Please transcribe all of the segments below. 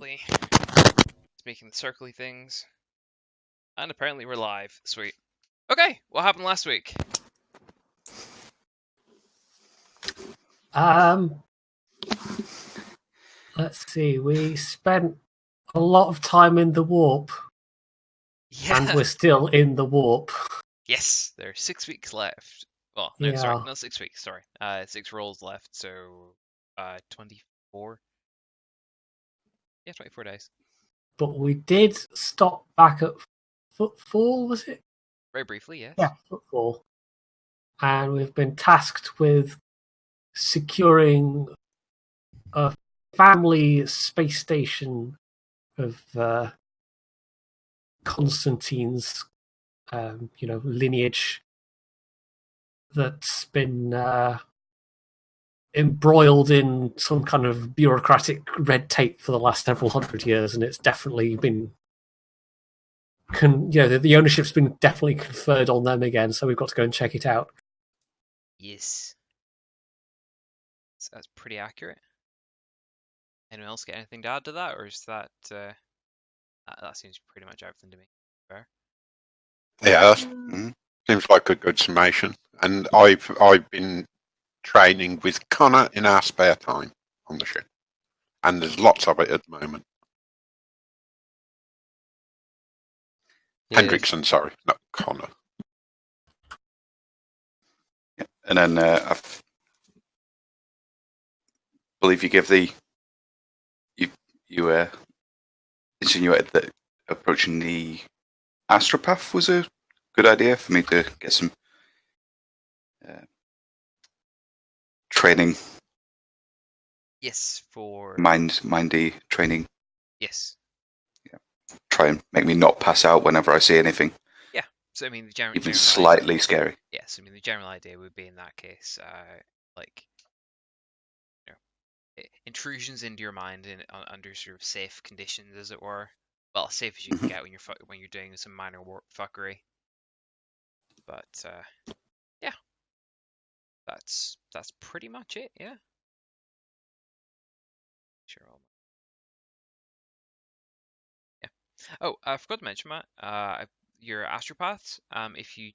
apparently. It's making the circly things. And apparently we're live. Sweet. Okay, what happened last week? Let's see. We spent a lot of time in the warp. Yeah. And we're still in the warp. Yes, there are 6 weeks left. Well, no, Yeah. sorry, not 6 weeks, sorry. 6 rolls left, so 24. Yeah, 24 days. But we did stop back at Footfall, was it? Very briefly, yes. Yeah, Footfall. And we've been tasked with securing a family space station of Constantine's, lineage that's been embroiled in some kind of bureaucratic red tape for the last several hundred years, and it's definitely been, the ownership's been definitely conferred on them again. So we've got to go and check it out. Yes, so that's pretty accurate. Anyone else get anything to add to that, or is that that seems pretty much everything to me? Fair. Yeah, seems like a good summation. And I've been training with Connor in our spare time on the ship, and there's lots of it at the moment. Hendrickson, sorry, not Connor. Yeah. And then I believe you give you insinuated that approaching the astropath was a good idea for me to get some training. Yes, for mindy training. Yes. Yeah. Try and make me not pass out whenever I see anything. Yeah. So I mean, the general even slightly idea, scary. Yes, I mean the general idea would be in that case, intrusions into your mind under sort of safe conditions, as it were. Well, as safe as you can get when you're doing some minor warp fuckery. But yeah, that's pretty much it. Yeah. Sure. Yeah. Oh, I forgot to mention, Matt. Your astropaths. If you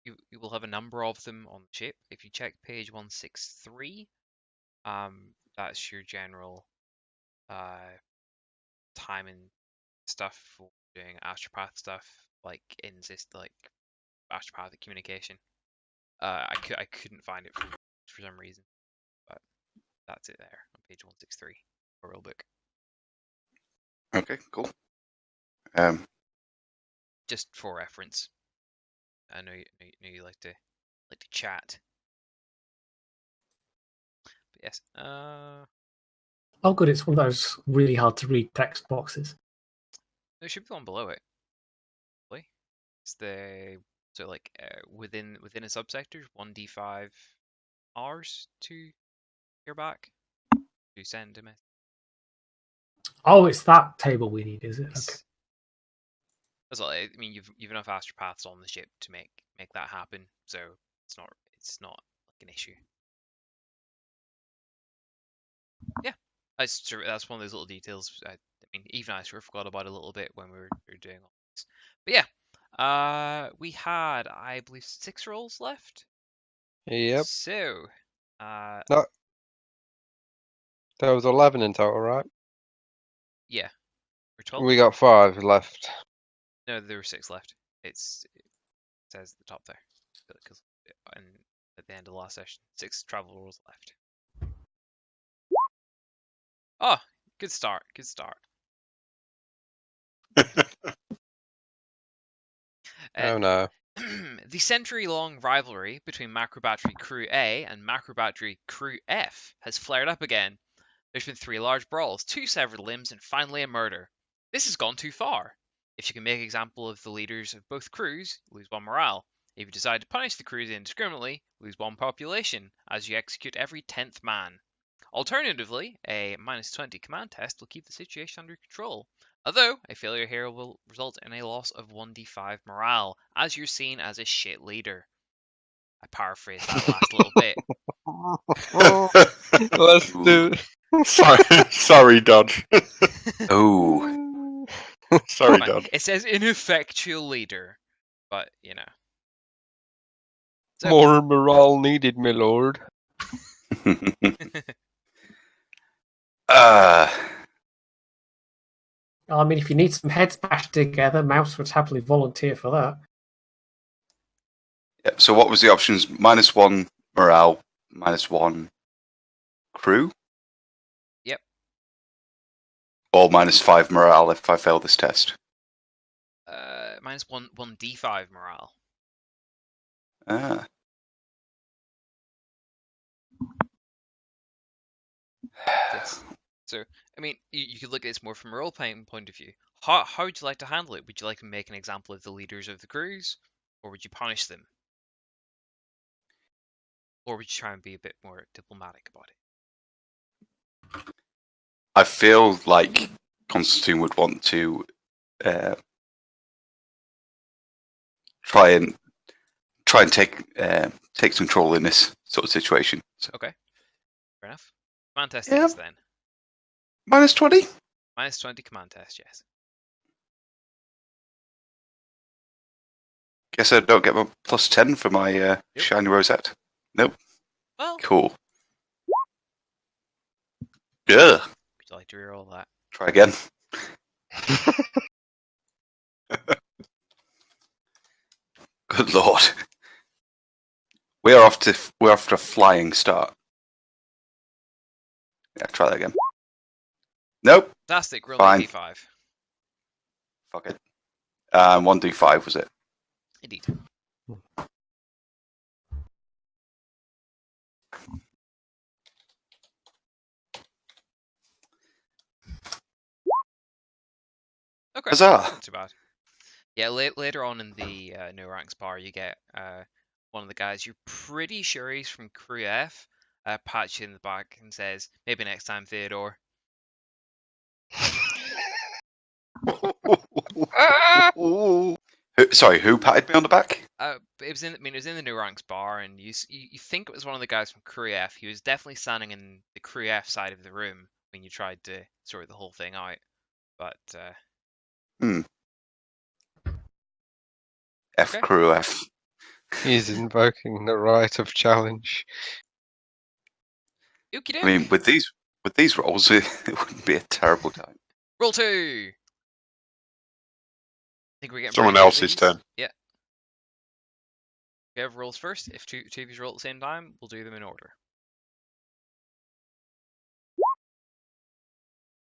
you will have a number of them on the ship. If you check page 163, that's your general time and stuff for doing astropath stuff, like astropathic communication. I couldn't find it for some reason, but that's it there on page 163, a rule book. Okay, cool. Just for reference. I know you like to chat. But yes. Oh, good. It's one of those really hard to read text boxes. There should be one below it. It's within a subsector, 1d5 hours to hear back to send a message. Oh, it's that table we need, is it? Yes. Okay. That's all. I mean, you've enough astropaths on the ship to make that happen, so it's not like an issue. Yeah, that's one of those little details. I mean, even I sort of forgot about it a little bit when we were doing all this. But yeah, we had, I believe, 6 rolls left. Yep. So, no, there was 11 in total, right? Yeah. Or 12? We got 5 left. No, there were 6 left. It says at the top there. And at the end of the last session, 6 travel rolls left. Oh, good start. Good start. Oh no. The century-long rivalry between Macrobattery Crew A and Macrobattery Crew F has flared up again. There's been 3 large brawls, 2 severed limbs, and finally a murder. This has gone too far. If you can make an example of the leaders of both crews, lose 1 morale. If you decide to punish the crews indiscriminately, lose 1 population, as you execute every 10th man. Alternatively, a -20 command test will keep the situation under control, although a failure here will result in a loss of 1d5 morale, as you're seen as a shit leader. I paraphrased that last little bit. Let's do. Sorry, Dodge. Oh. Sorry, Fine. Dad. It says ineffectual leader, but you know. It's okay. More morale needed, my lord. I mean, if you need some heads bashed together, Mouse would happily volunteer for that. Yeah, so what was the options? -1 morale, -1 crew? Yep. Or -5 morale if I fail this test? -1 D5 morale. Ah. So, I mean, you could look at this more from a role-playing point of view. How would you like to handle it? Would you like to make an example of the leaders of the crews? Or would you punish them? Or would you try and be a bit more diplomatic about it? I feel like Constantine would want to try and take control in this sort of situation. So. Okay, fair enough. Command test Yeah. is then. -20? -20 command test, yes. Guess I don't get my +10 for my shiny rosette. Nope. Well, Cool. Yeah. would you like to reroll that? Try again. Good lord. We're off to a flying start. Yeah, try that again. Nope. Fantastic, roll Fine. a d5. Fuck it. 1d5 was it? Indeed. Okay, Huzzah! not too bad. Yeah, later on in the no ranks bar, you get one of the guys you're pretty sure he's from Crew F, pats you in the back and says, "Maybe next time, Theodore." Sorry, who patted me on the back? It was in the no ranks bar, and you think it was one of the guys from Crew F. He was definitely standing in the Crew F side of the room when you tried to sort the whole thing out, but F okay. crew F. He's invoking the right of challenge. Okie I mean, with these rolls, it wouldn't be a terrible time. Roll 2. I think we're getting Someone pretty good at else's these. turn. Yeah. Whoever rolls first, if two of you roll at the same time, we'll do them in order.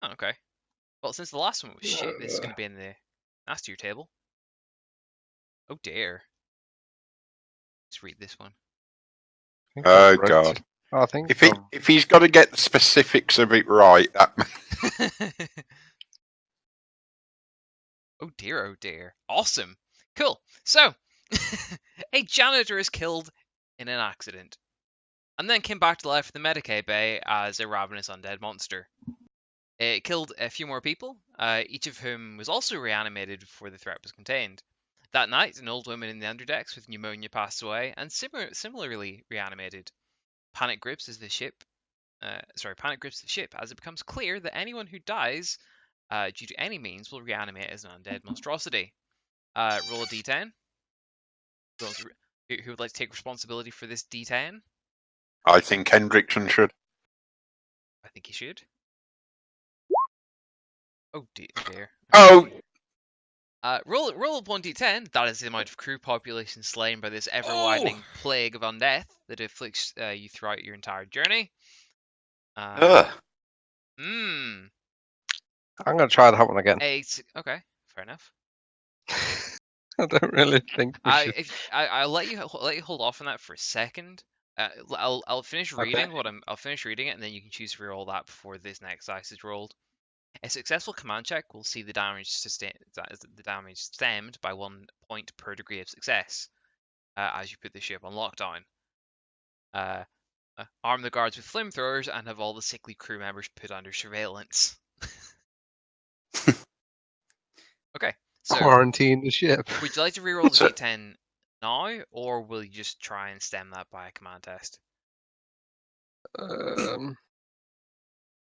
Oh, okay. Well, since the last one was shit, this is going to be in the nastier table. Oh dear. Let's read this one. Oh God! I think If he's got to get the specifics of it right, that Oh dear. Awesome. Cool. So, a janitor is killed in an accident, and then came back to life in the Medicaid bay as a ravenous undead monster. It killed a few more people, each of whom was also reanimated before the threat was contained. That night, an old woman in the underdecks with pneumonia passed away, and similarly reanimated. Panic grips the ship as it becomes clear that anyone who dies due to any means will reanimate as an undead monstrosity. Roll a d10. Who would like to take responsibility for this d10? I think Hendrickson should. I think he should. Oh dear. Oh! Roll 1d10. That is the amount of crew population slain by this ever-widening plague of undeath that afflicts you throughout your entire journey. I'm going to try that one again. 8. Okay, fair enough. I don't really think we should. I'll let you hold off on that for a second. I'll finish reading I'll finish reading it, and then you can choose to roll that before this next dice is rolled. A successful command check will see the damage stemmed by 1 point per degree of success as you put the ship on lockdown. Arm the guards with flamethrowers and have all the sickly crew members put under surveillance. Okay, so quarantine the ship. Would you like to reroll the d10 now, or will you just try and stem that by a command test?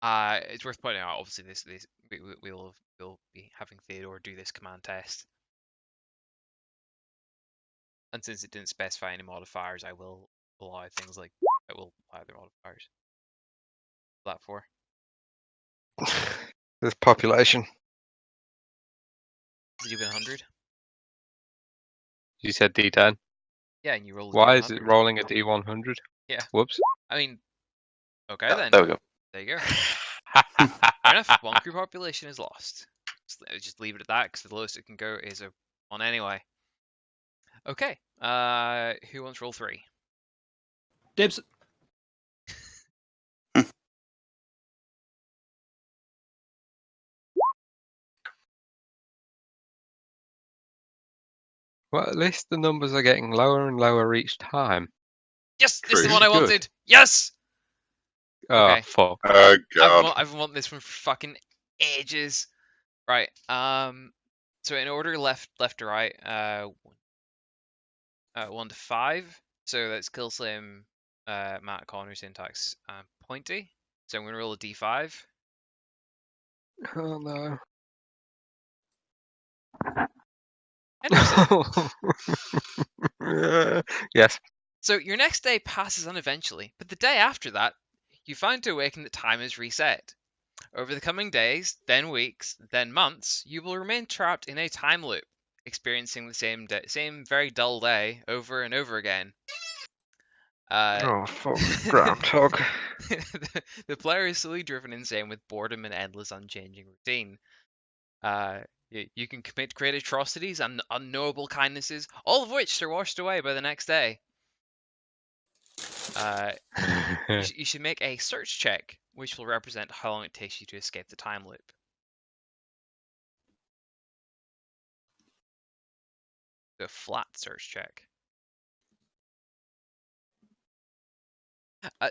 It's worth pointing out. Obviously, we'll be having Theodore do this command test, and since it didn't specify any modifiers, I will allow things like I will apply the modifiers. That for This population. did you win 100? You said D10. Yeah, and you roll. Why is it D100. rolling a D100? Yeah. Whoops. I mean, okay then. There we go. There you go. Fair enough. One crew population is lost. Just leave it at that, because the lowest it can go is a 1 anyway. Okay. Who wants roll 3? Dibs. Well, at least the numbers are getting lower and lower each time. Yes, this is the True. one I Good. wanted. Yes. Oh, Okay. fuck. Oh god. I've wanted this one for fucking ages. Right. So in order, left to right. 1 to 5. So that's Kill Slim, Matt, Connor, Syntax, Pointy. So I'm gonna roll a D5. Oh, no. Hendrickson. Yes. So your next day passes uneventfully, but the day after that, you find to awaken that time is reset. Over the coming days, then weeks, then months, you will remain trapped in a time loop, experiencing the same very dull day over and over again. Oh, fuck. Groundhog. The player is slowly driven insane with boredom and endless unchanging routine. You can commit great atrocities and unknowable kindnesses, all of which are washed away by the next day. You should make a search check, which will represent how long it takes you to escape the time loop. Do a flat search check.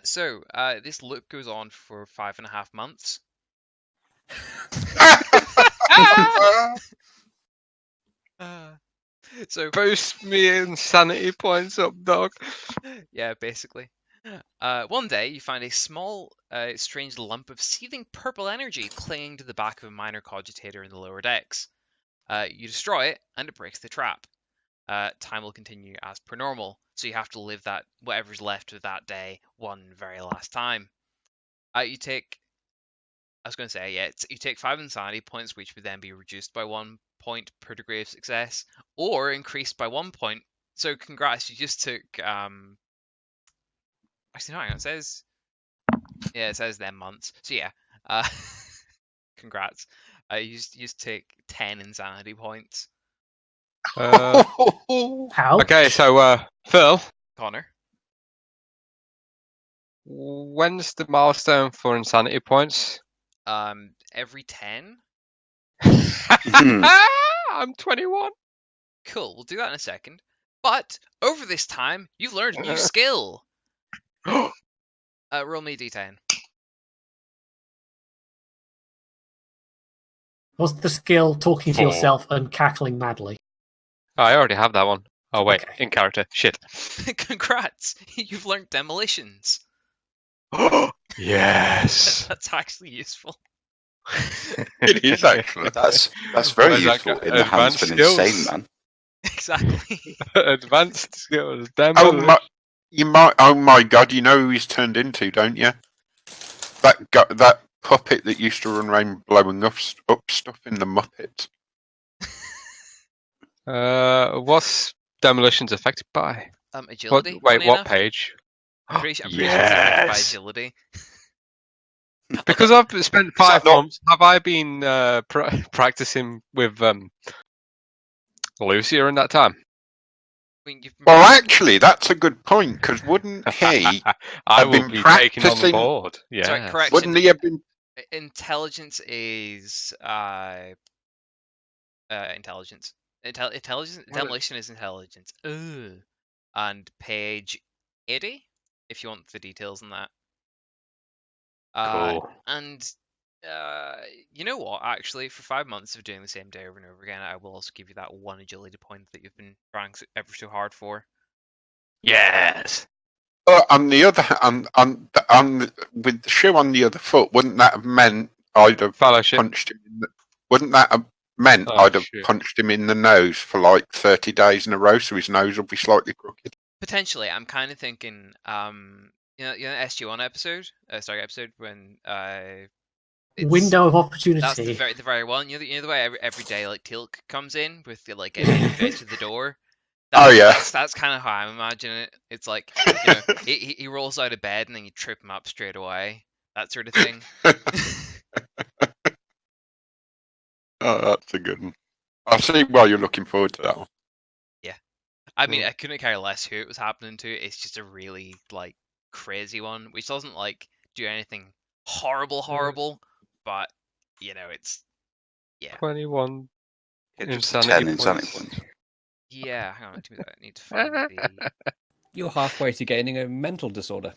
This loop goes on for 5.5 months. So Boost me insanity points up, dog. yeah, basically. One day you find a small, strange lump of seething purple energy clinging to the back of a minor cogitator in the lower decks. You destroy it, and it breaks the trap. Time will continue as per normal, so you have to live that whatever's left of that day one very last time. You take 5 insanity points, which would then be reduced by 1 point per degree of success, or increased by 1 point. So congrats, you just took actually no, hang on, it says then months. So yeah, congrats. You just take 10 insanity points. How? Okay, so, Phil, Connor. when's the milestone for insanity points? Every 10. I'm 21. Cool, we'll do that in a second. But over this time, you've learned a new skill. Roll me a d10. What's the skill talking to 4. yourself and cackling madly? Oh, I already have that one. Oh, wait, Okay. in character. Shit. Congrats, you've learned demolitions. Yes. That's actually useful. It is actually. That's very What is that useful got? in the hands of an Advanced insane skills? man. Exactly. Advanced skills. Oh my god, you know who he's turned into, don't you? That puppet that used to run around blowing up stuff in the Muppets. What's demolitions affected by? Agility. Wait, funny what enough. page? I'm pretty sure it's affected by Yes. agility. Because I've spent 5 not- months, have I been practicing with Lucia in that time? I mean, you've been Well, actually, that's a good point, because wouldn't he I have will been be taken on practicing- board. Yeah. Sorry, correction. wouldn't he have been Intelligence is intelligence. Intelligence. Demolition is intelligence. Ugh. And page 80, if you want the details on that. Cool. And you know what? Actually, for 5 months of doing the same day over and over again, I will also give you that 1 agility point that you've been trying ever so hard for. Yes. On the other with the shoe on the other foot, wouldn't that have meant I'd have Fellowship. punched him? Wouldn't that have meant Oh, I'd have shit. punched him in the nose for like 30 days in a row, so his nose would be slightly crooked? Potentially, I'm kind of thinking, SG1 episode, when it's, Window of that's the opportunity. very one. You know the way every day like Teal'c comes in with the like straight to the door. Oh, yeah. That's kind of how I'm imagining it. It's like he rolls out of bed and then you trip him up straight away, that sort of thing. Oh, that's a good one. I see why you're looking forward to that one. I mean, I couldn't care less who it was happening to. It's just a really like crazy one, which doesn't like do anything horrible, but it's 21 Just insanity 10 points. insanity points. yeah. Hang on, I need to find the. You're halfway to gaining a mental disorder.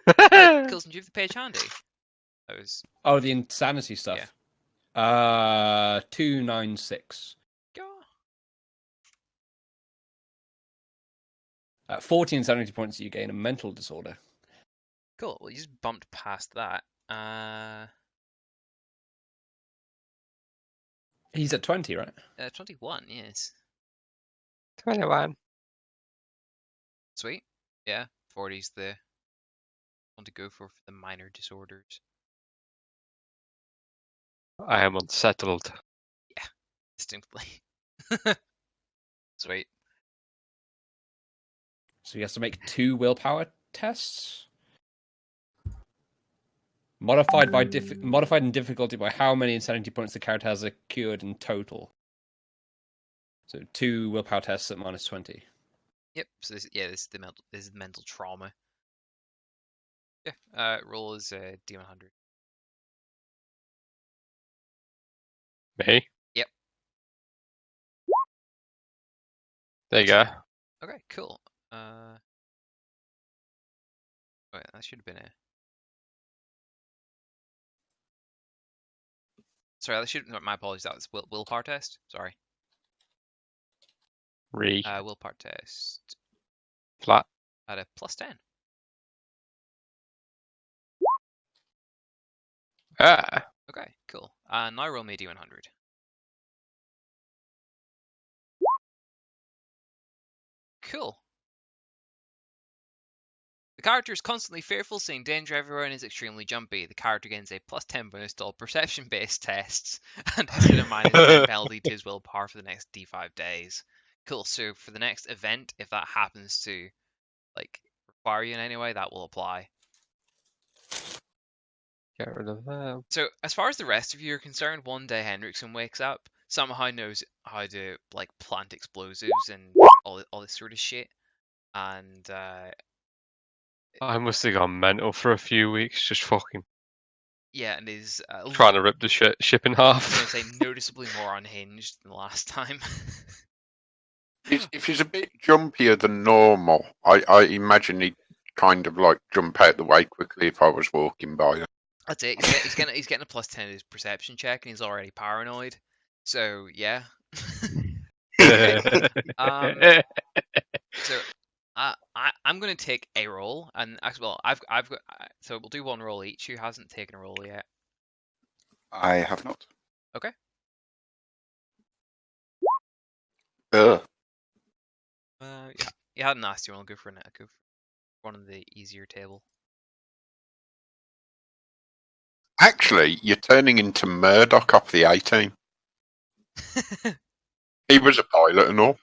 Coulson, do you have the page handy? That was. Oh, the insanity stuff. 296. Yeah. 40 insanity points, you gain a mental disorder. Cool. Well, you just bumped past that. He's at 20, right? 21. Yes. 21. Sweet. Yeah. 40's the one to go for the minor disorders. I am unsettled. Distinctly. Sweet. So he has to make 2 willpower tests. Modified in difficulty by how many insanity points the character has accrued in total. So 2 willpower tests at minus 20. Yep. So this is the mental trauma. Yeah. Roll is D100. Me? Yep. There you go. Okay. Cool. Wait, that should have been a. Sorry, that should. My apologies. That was willpower test. Sorry. Willpower test Flat. at a +10. Ah. Okay, cool. Now roll me a D100. Cool. The character is constantly fearful, seeing danger everywhere, and is extremely jumpy. The character gains a +10 bonus to all perception-based tests, and has been a -10 penalty to his willpower for the next D5 days. Cool. So for the next event, if that happens to like require you in any way, that will apply. Get rid of that. So as far as the rest of you are concerned, one day Hendrickson wakes up, somehow knows how to like plant explosives and all this sort of shit, and I must have gone mental for a few weeks, just fucking and is trying to rip the ship in I was half. going to say noticeably more unhinged than the last time. If he's a bit jumpier than normal, I imagine he'd kind of like jump out the way quickly if I was walking by him. That's it. He's getting a +10 in his perception check, and he's already paranoid. So yeah. So I'm going to take a roll, and actually, well, I've got. So we'll do one roll each. Who hasn't taken a roll yet? I have not. Okay. Ugh. Yeah, you had a nasty one. I'll go for one of the easier table. Actually, you're turning into Murdoch off the A-Team. He was a pilot and all.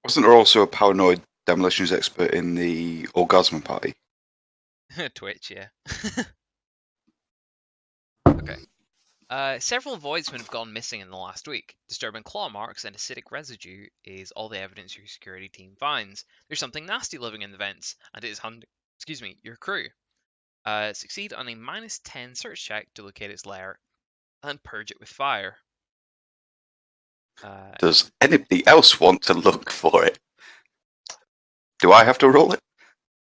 Wasn't there also a paranoid demolitions expert in the Orgasm Party? Twitch, yeah. Okay. Several voidsmen have gone missing in the last week. Disturbing claw marks and acidic residue is all the evidence your security team finds. There's something nasty living in the vents, and it is hunting, your crew. Succeed on a -10 search check to locate its lair, and purge it with fire. Does anybody else want to look for it? Do I have to roll it?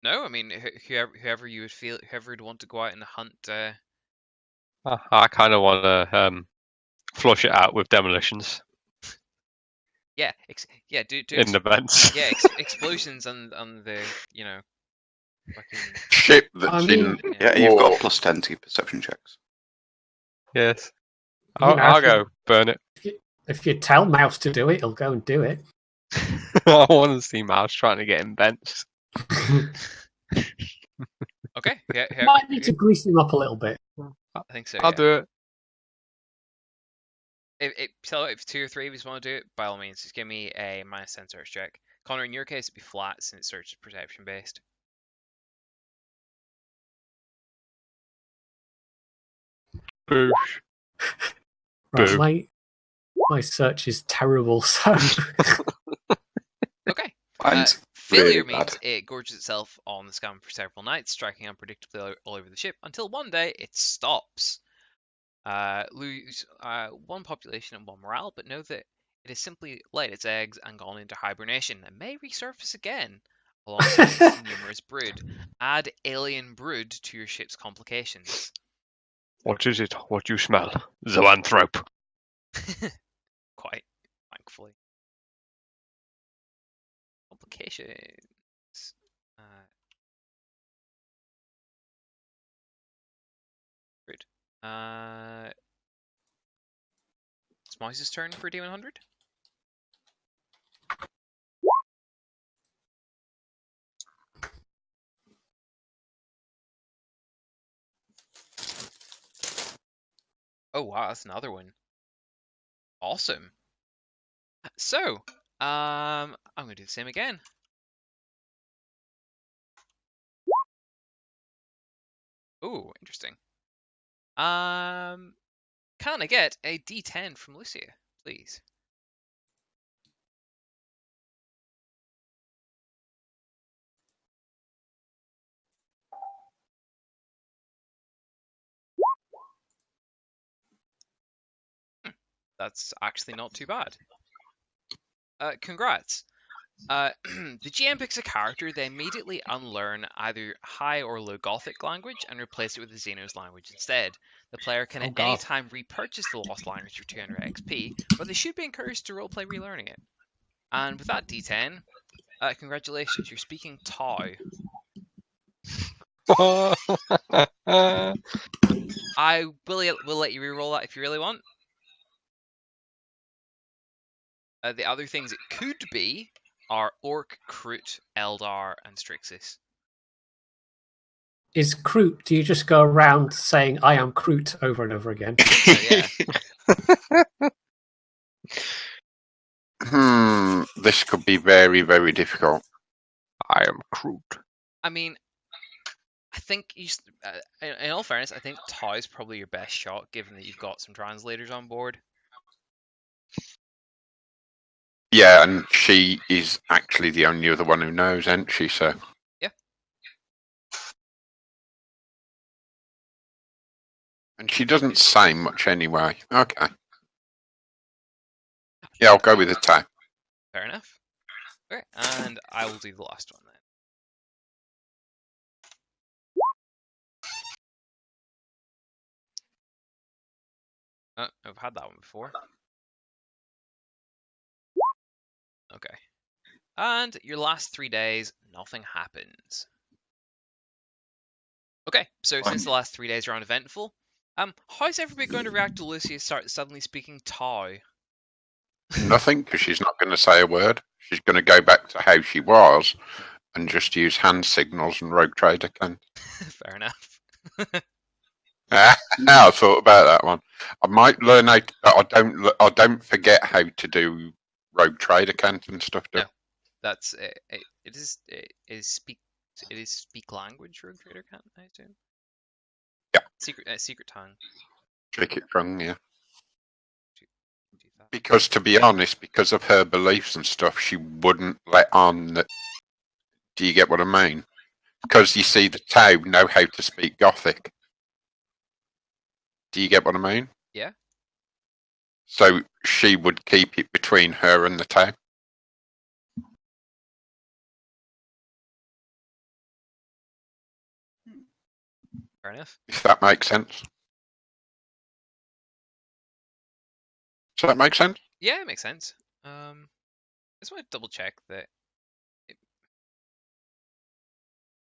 No, I mean whoever you would feel, whoever would want to go out and hunt. I kind of want to flush it out with demolitions. Yeah, do in the vents. yeah, explosions and the fucking Ship I that's mean, in Yeah, you've got war. a +10 to your perception checks. Yes. You know, I'll if you- go burn it. if you tell Mouse to do it, he'll go and do it. I want to see Mouse trying to get in vents. okay. Yeah, Might need to grease him up a little bit. I think so. I'll Yeah. do it. If 2 or 3 of you want to do it, by all means, just give me a -10 search check. Connor, in your case, it'd be flat since search is perception based. Boosh. Right, Boo. my search is terrible, so Okay. Mine's Failure really means bad. it gorges itself on the scan for several nights, striking unpredictably all over the ship until one day it stops. Lose 1 population and 1 morale, but know that it has simply laid its eggs and gone into hibernation and may resurface again alongside its numerous brood. Add alien brood to your ship's complications. What is it? What you smell? Zoanthrope. Quite, thankfully. Complications. Brood. It's Mice's turn for D100. Oh wow, that's another one. Awesome. So, I'm gonna do the same again. Ooh, interesting. Can I get a D10 from Lucia, please? That's actually not too bad. Congrats. The GM picks a character, they immediately unlearn either High or Low Gothic language and replace it with the Xenos language instead. The player can at any time repurchase the lost language for 200 XP, but they should be encouraged to roleplay relearning it. And with that D10, congratulations, you're speaking Tau. I will let you reroll that if you really want. The other things it could be are Orc, Kroot, Eldar, and Strixus. is Kroot. Do you just go around saying "I am Kroot" over and over again? Yeah. This could be very, very difficult. I am Kroot. I mean, I think in all fairness, I think Tau is probably your best shot, given that you've got some translators on board. Yeah, and she is actually the only other one who knows, isn't she? So yeah. And she doesn't say much anyway. Okay. Yeah, I'll go with the Tau. Fair enough. Okay, and I will do the last one then. I've had that one before. Okay. And your last 3 days, nothing happens. Okay, so since the last 3 days are uneventful, how's everybody going to react to Lucius suddenly speaking Tau? Nothing, because she's not going to say a word. She's going to go back to how she was and just use hand signals and rogue trader can. Fair enough. I thought about that one. I might learn how, but I don't forget how to do rogue trader cant and stuff. No, that's it is speak language rogue trader cant, I assume. Yeah. Secret tongue. Trick it wrong, yeah. Because to be honest, because of her beliefs and stuff, she wouldn't let on that. Do you get what I mean? Because you see, the Tau know how to speak Gothic. Do you get what I mean? Yeah. So she would keep it between her and the Tau. Fair enough. If that makes sense. Does that make sense? Yeah, it makes sense. just want to double check that.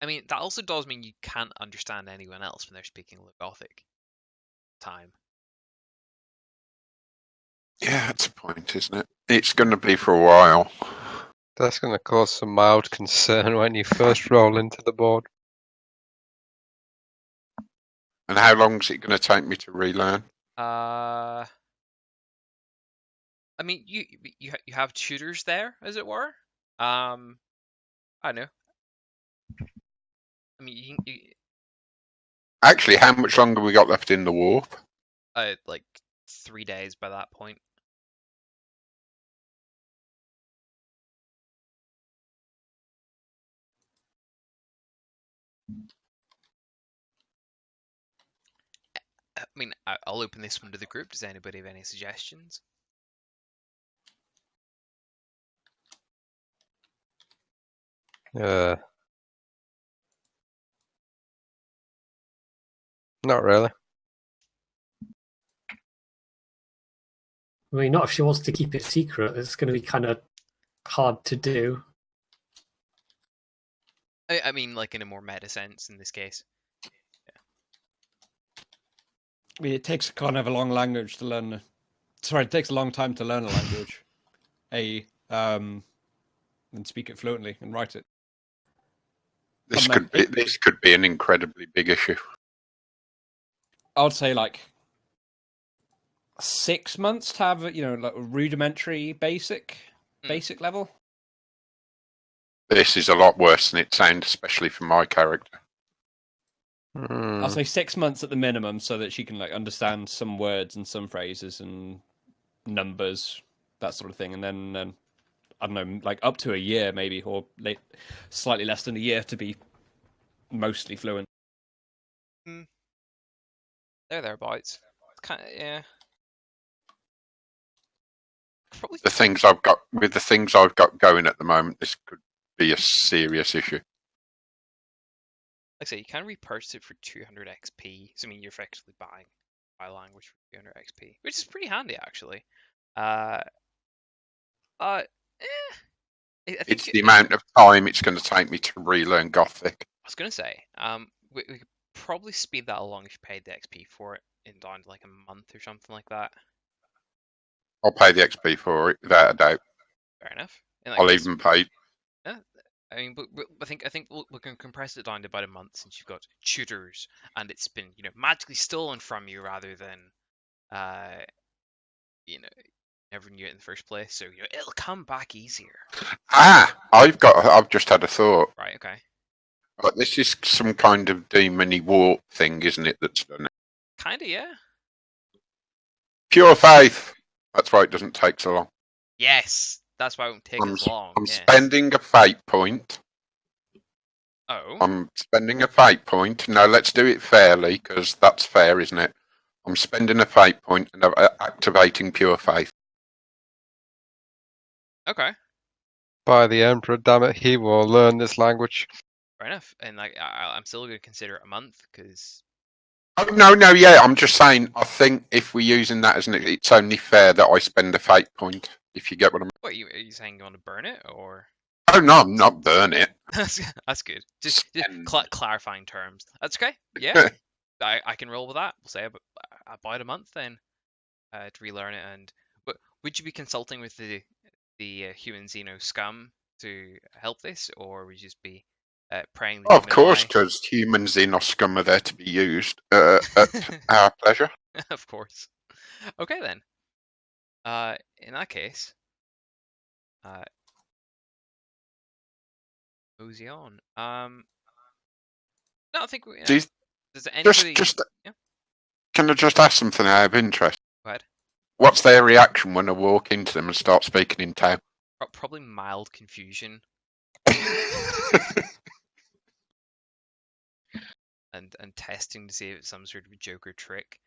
I mean, that also does mean you can't understand anyone else when they're speaking Low Gothic. Time. Yeah, that's a point, isn't it? It's going to be for a while. That's going to cause some mild concern when you first roll into the board. And how long is it going to take me to relearn? I mean, you have tutors there, as it were. I don't know. I mean, Actually, how much longer we got left in the warp? like 3 days by that point. I mean, I'll open this one to the group. Does anybody have any suggestions? Not really. I mean, not if she wants to keep it secret. It's going to be kind of hard to do. I mean, like in a more meta sense in this case. I mean, it takes kind of a long language to learn. Sorry, it takes a long time to learn a language. And speak it fluently and write it. This could be an incredibly big issue. I would say like 6 months to have, you know, like a rudimentary basic level. This is a lot worse than it sounds, especially for my character. I'll say 6 months at the minimum, so that she can like understand some words and some phrases and numbers, that sort of thing, and then I don't know, like up to a year maybe, or slightly less than a year to be mostly fluent. Thereabouts. It's kind of, yeah. Probably The things I've got going at the moment, this could be a serious issue. like I say, you can repurchase it for 200 XP. So I mean, you're effectively buying language for 200 XP, which is pretty handy actually. It's the amount of time it's going to take me to relearn Gothic. I was gonna say, we could probably speed that along if you paid the XP for it in down to like a month or something like that. I'll pay the XP for it without a doubt. Fair enough. In that I'll case, even pay. yeah, I mean, but I think we can compress it down to about a month since you've got tutors and it's been, you know, magically stolen from you rather than, you know, never knew it in the first place. So you know, it'll come back easier. I've just had a thought. Right. Okay. But this is some kind of demony warp thing, isn't it? That's done it. Kinda, yeah. Pure faith. That's why it doesn't take so long. Yes, that's why it won't take as long. I'm yeah. spending a fate point. Oh. I'm spending a fate point. No, let's do it fairly, because that's fair, isn't it? I'm spending a fate point and activating pure faith. Okay. By the Emperor, damn it, he will learn this language. Fair enough. And like, I'm still going to consider it a month because. Oh, no, yeah. I'm just saying. I think if we're using that as it's only fair that I spend a fate point. If you get what I mean. What are you saying? You want to burn it or? Oh no, I'm not burn it. That's good. Just clarifying terms. That's okay. Yeah, I can roll with that. We'll say about a month then to relearn it. And but would you be consulting with the human Xeno scum to help this, or would you just be praying? Of course, because human Xeno scum are there to be used at our pleasure. Of course. Okay then. In that case, mosey on. No, I think we. Does anybody? Yeah? Can I just ask something out of interest? Go ahead. What's their reaction when I walk into them and start speaking in town? Probably mild confusion. and testing to see if it's some sort of a Joker trick.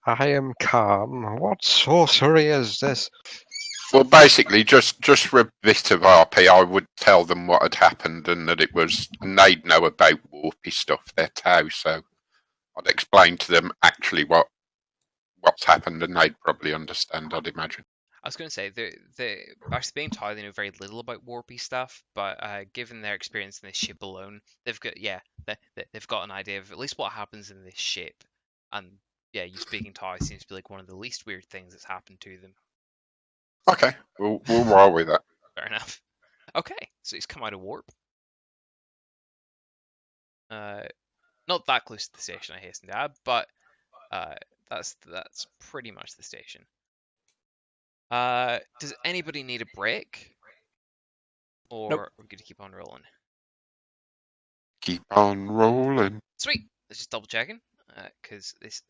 I am calm. What sorcery is this? Well, basically, just for a bit of RP, I would tell them what had happened and that it was, and they'd know about warpy stuff there too. So I'd explain to them actually what's happened, and they'd probably understand. I'd imagine. I was going to say the actually being Thai, they know very little about warpy stuff, but given their experience in this ship alone, they've got they've got an idea of at least what happens in this ship, and yeah, you speaking Thai seems to be like one of the least weird things that's happened to them. Okay, we'll roll with that. Fair enough. Okay, so he's come out of warp. Not that close to the station, I hasten to add, but that's pretty much the station. Does anybody need a break? Or Nope. we're going to keep on rolling? Keep on rolling. Sweet. Let's just double checking, because this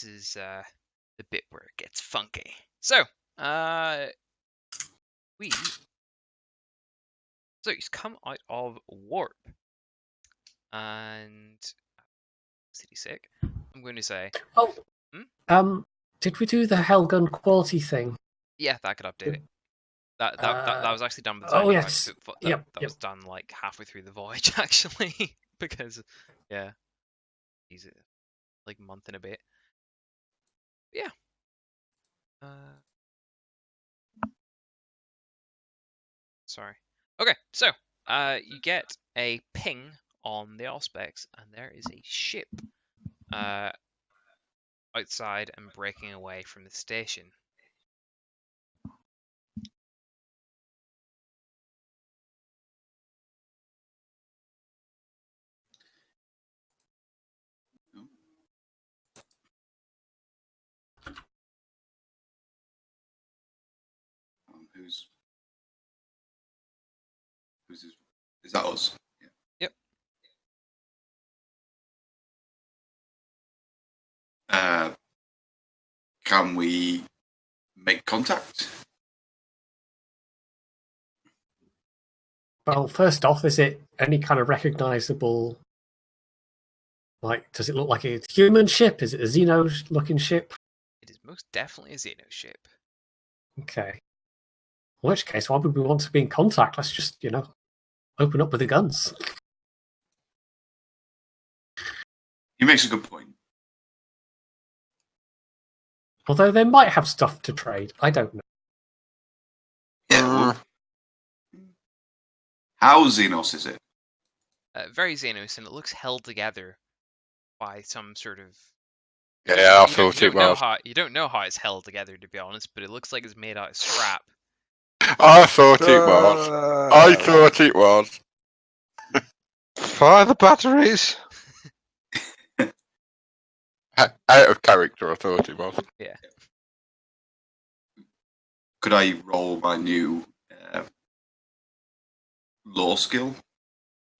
is the bit where it gets funky. So, he's come out of warp, and city sick. I'm going to say, did we do the Hellgun quality thing? yeah, that could update it. That was actually done with oh, yes. That was done like halfway through the voyage, actually, because yeah, he's like month and a bit. But yeah. Sorry. Okay, so you get a ping on the Auspex, and there is a ship outside and breaking away from the station. Is that us? Yeah. Yep. Can we make contact? Well, first off, is it any kind of recognizable? Like, does it look like a human ship? Is it a Xeno-looking ship? It is most definitely a Xeno ship. Okay. In which case, why would we want to be in contact? Let's just, open up with the guns. He makes a good point. Although they might have stuff to trade. I don't know. Yeah. How Xenos is it? Very Xenos, and it looks held together by some sort of... Yeah, I thought it was. You don't know how it's held together, to be honest, but it looks like it's made out of scrap. I thought it was. I thought it was. Fire the batteries! Out of character, I thought it was. Yeah. Could I roll my new law skill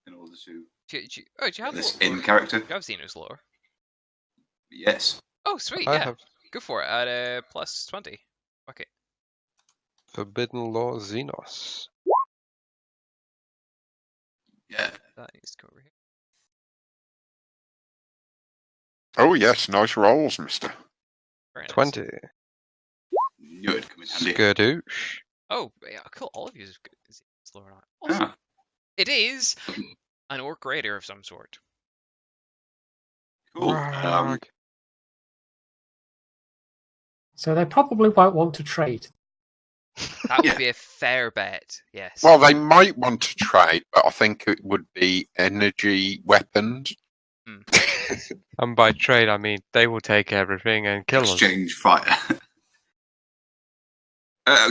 in order to Do you have this lore? in character? Do you have Xenos lore? Yes. Oh, sweet, I yeah. have Go for it, at plus 20. Fuck it. Forbidden Law Xenos. Yeah. That needs to go over here. Oh yes, nice rolls, mister. Very nice. 20. Knew it'd come in handy. Skadoosh. Oh, yeah, cool. All of you is Xenos lore on it. Awesome. Ah. It is an orc raider of some sort. Cool. Rag. So they probably won't want to trade. That would Yeah. be a fair bet, yes. Well, they might want to trade, but I think it would be energy weapons. And by trade, I mean they will take everything and kill us. Exchange fire.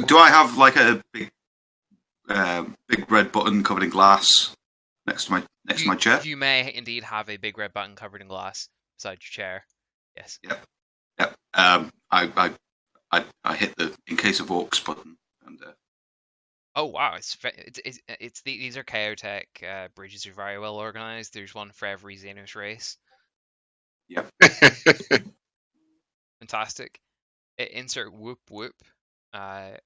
Do I have like a big red button covered in glass next to my chair? You may indeed have a big red button covered in glass beside your chair. Yes. Yep. I hit the in case of orcs button and Oh wow! These are Chaotech bridges are very well organized. There's one for every Xenos race. yep. Fantastic. Insert whoop whoop. For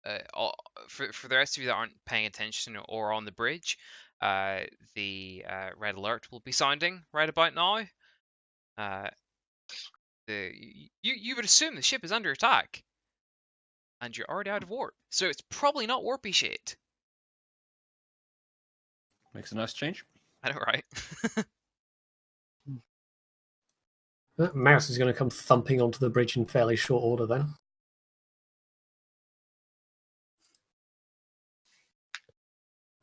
the rest of you that aren't paying attention or on the bridge, the red alert will be sounding right about now. You would assume the ship is under attack, and you're already out of warp, so it's probably not warpy shit. Makes a nice change. I know, right? That mouse is going to come thumping onto the bridge in fairly short order then.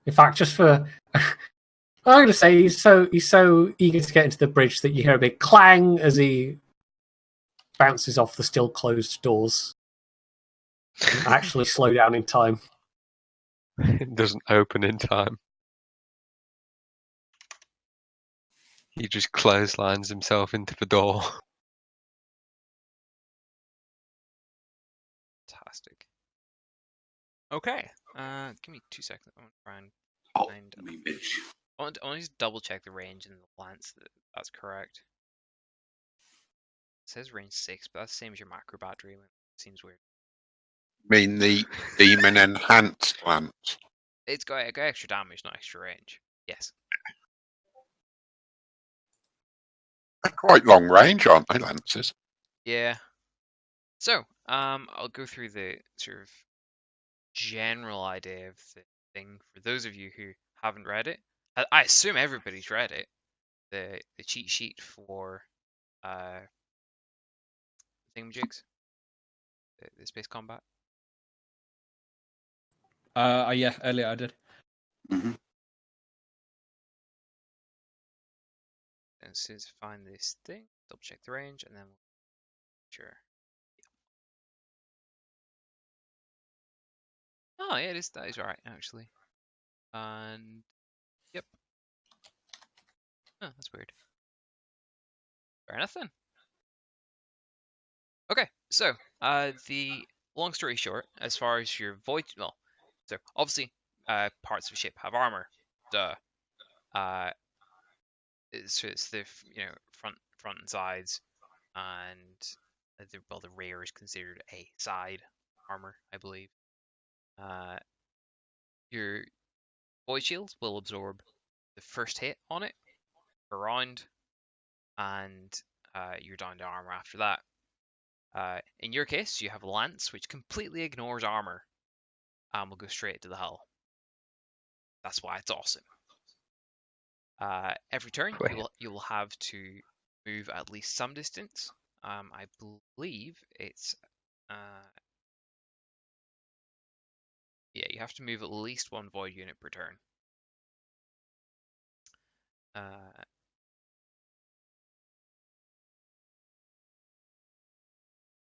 In fact, just for I'm going to say he's so eager to get into the bridge that you hear a big clang as he bounces off the still closed doors. And actually slow down in time. It doesn't open in time. He just clotheslines himself into the door. Fantastic. Okay. Give me 2 seconds. I want to try and Oh, find. me bitch. I want to just double check the range and the lance. That's correct. It says range 6, but that's the same as your macro battery. It seems weird. I mean the demon enhanced lance. It's got extra damage, not extra range. Yes. They're quite long range, aren't they, lances? Yeah. So, I'll go through the sort of general idea of the thing for those of you who haven't read it. I assume everybody's read it. The cheat sheet for thingamajigs, the space combat. Yeah, earlier I did. Mm-hmm. And as soon as I find this thing, double check the range, and then we'll sure. Oh yeah, that is right actually. And yep. Oh, that's weird. Fair enough then. Okay, so the long story short, as far as your void, well, so obviously, parts of a ship have armor. Duh. It's the front and sides, and the rear is considered a side armor, I believe. Your void shields will absorb the first hit on it per round, and you're down to armor after that. In your case, you have a lance which completely ignores armor and will go straight to the hull. That's why it's awesome. Every turn, you will have to move at least some distance. I believe it's yeah, you have to move at least one void unit per turn.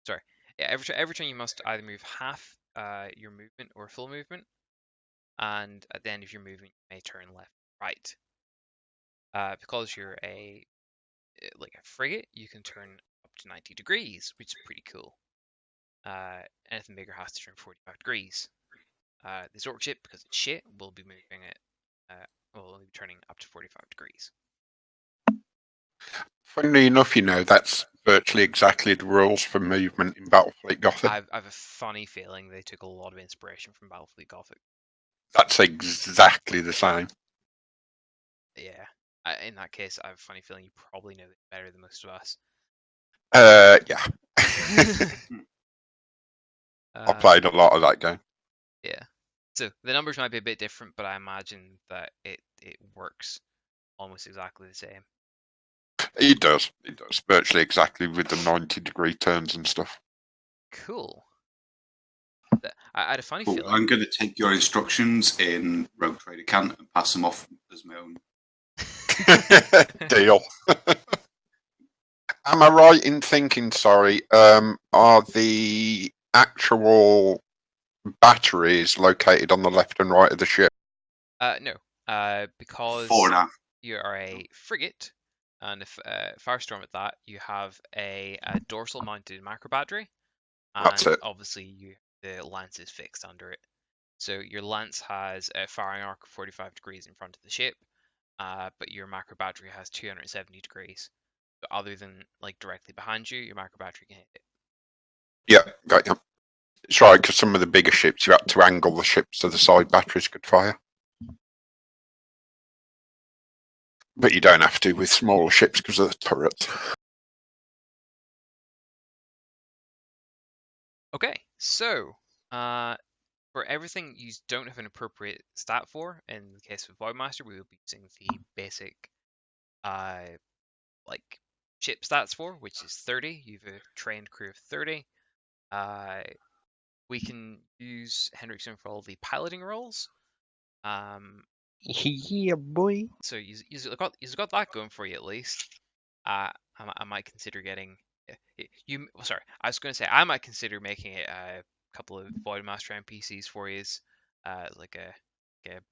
Sorry. Yeah, every turn you must either move half your movement or full movement, and at the end of your movement, you may turn left or right. Because you're a frigate, you can turn up to 90 degrees, which is pretty cool. Anything bigger has to turn 45 degrees. This orc ship, because it's shit, will be moving it. Will be turning up to 45 degrees. Funnily enough, that's virtually exactly the rules for movement in Battlefleet Gothic. I have a funny feeling they took a lot of inspiration from Battlefleet Gothic. That's exactly the same. Yeah. In that case, I have a funny feeling you probably know it better than most of us. Yeah. I Um, played a lot of that game. Yeah. So the numbers might be a bit different, but I imagine that it works almost exactly the same. It does. It does. Virtually exactly with the 90-degree turns and stuff. Cool. I had a funny Cool. feeling. I'm going to take your instructions in Rogue Trader Can and pass them off as my own. Deal. Am I right in thinking, sorry, are the actual batteries located on the left and right of the ship? No. Because 4.5. you are a frigate, and if Firestorm at that, you have a dorsal mounted macro battery, and That's it. obviously the lance is fixed under it. So your lance has a firing arc of 45 degrees in front of the ship, but your macro battery has 270 degrees. But other than directly behind you, your macro battery can hit it. Yeah, got you. It's right, because some of the bigger ships, you had to angle the ships so the side batteries could fire. But you don't have to with smaller ships because of the turrets. Okay, so for everything you don't have an appropriate stat for, in the case of Voidmaster, we will be using the basic ship stats for, which is 30. You have a trained crew of 30. We can use Hendrickson for all the piloting roles. Yeah, boy. So you've got that going for you at least. I might consider getting you. Sorry, I was going to say I might consider making it a couple of Voidmaster NPCs for you, like a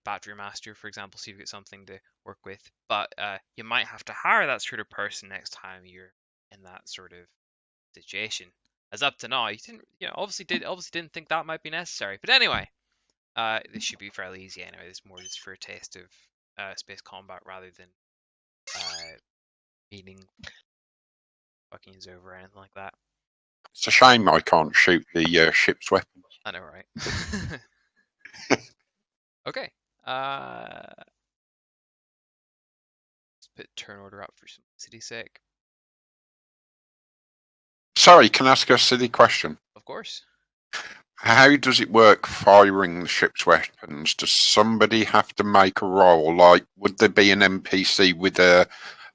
Battery Master, for example, so you've got something to work with. But you might have to hire that sort of person next time you're in that sort of situation. As up to now, you didn't, obviously didn't think that might be necessary. But anyway, this should be fairly easy anyway. It's more just for a taste of space combat rather than meaning fucking is over or anything like that. It's a shame I can't shoot the ship's weapons. I know, right? Okay. Let's put turn order up for simplicity's sake. Sorry, can I ask a silly question? Of course. How does it work firing the ship's weapons? Does somebody have to make a roll? Like, would there be an NPC with an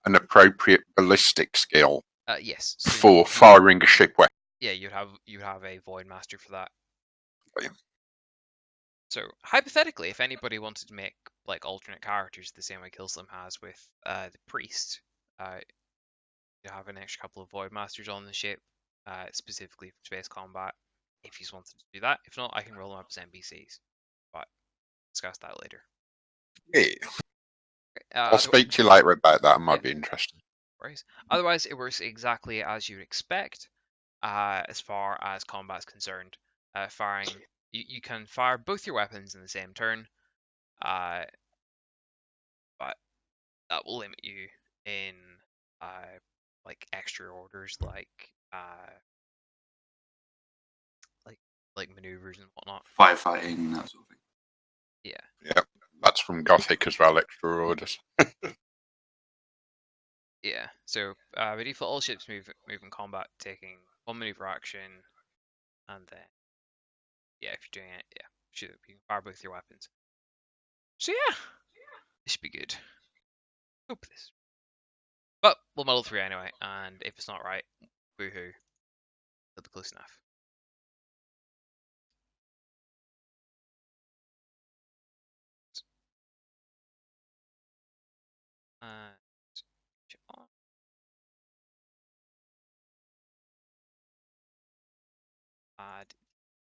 appropriate ballistic skill Yes. So for firing a ship weapon? Yeah, you'd have a Void Master for that. Yeah. So hypothetically, if anybody wanted to make like alternate characters the same way Killslim has with the priest, you have an extra couple of Void Masters on the ship, specifically for space combat. If you wanted to do that, if not, I can roll them up as NPCs. But discuss that later. Yeah. Okay, I'll speak to you later about that. I might Yeah. be interested. Otherwise, it works exactly as you'd expect, as far as combat's concerned. Firing, you can fire both your weapons in the same turn, but that will limit you in like extra orders, like maneuvers and whatnot. Firefighting, that sort of thing. Yeah. Yeah, that's from Gothic as well. Extra orders. Yeah. So by default, all ships move in combat, taking one maneuver action, and then if you're doing it, you can fire both your weapons. So yeah, this should be good. Hope this. But we'll muddle through anyway, and if it's not right, woohoo. It'll be close enough. Ship on. Add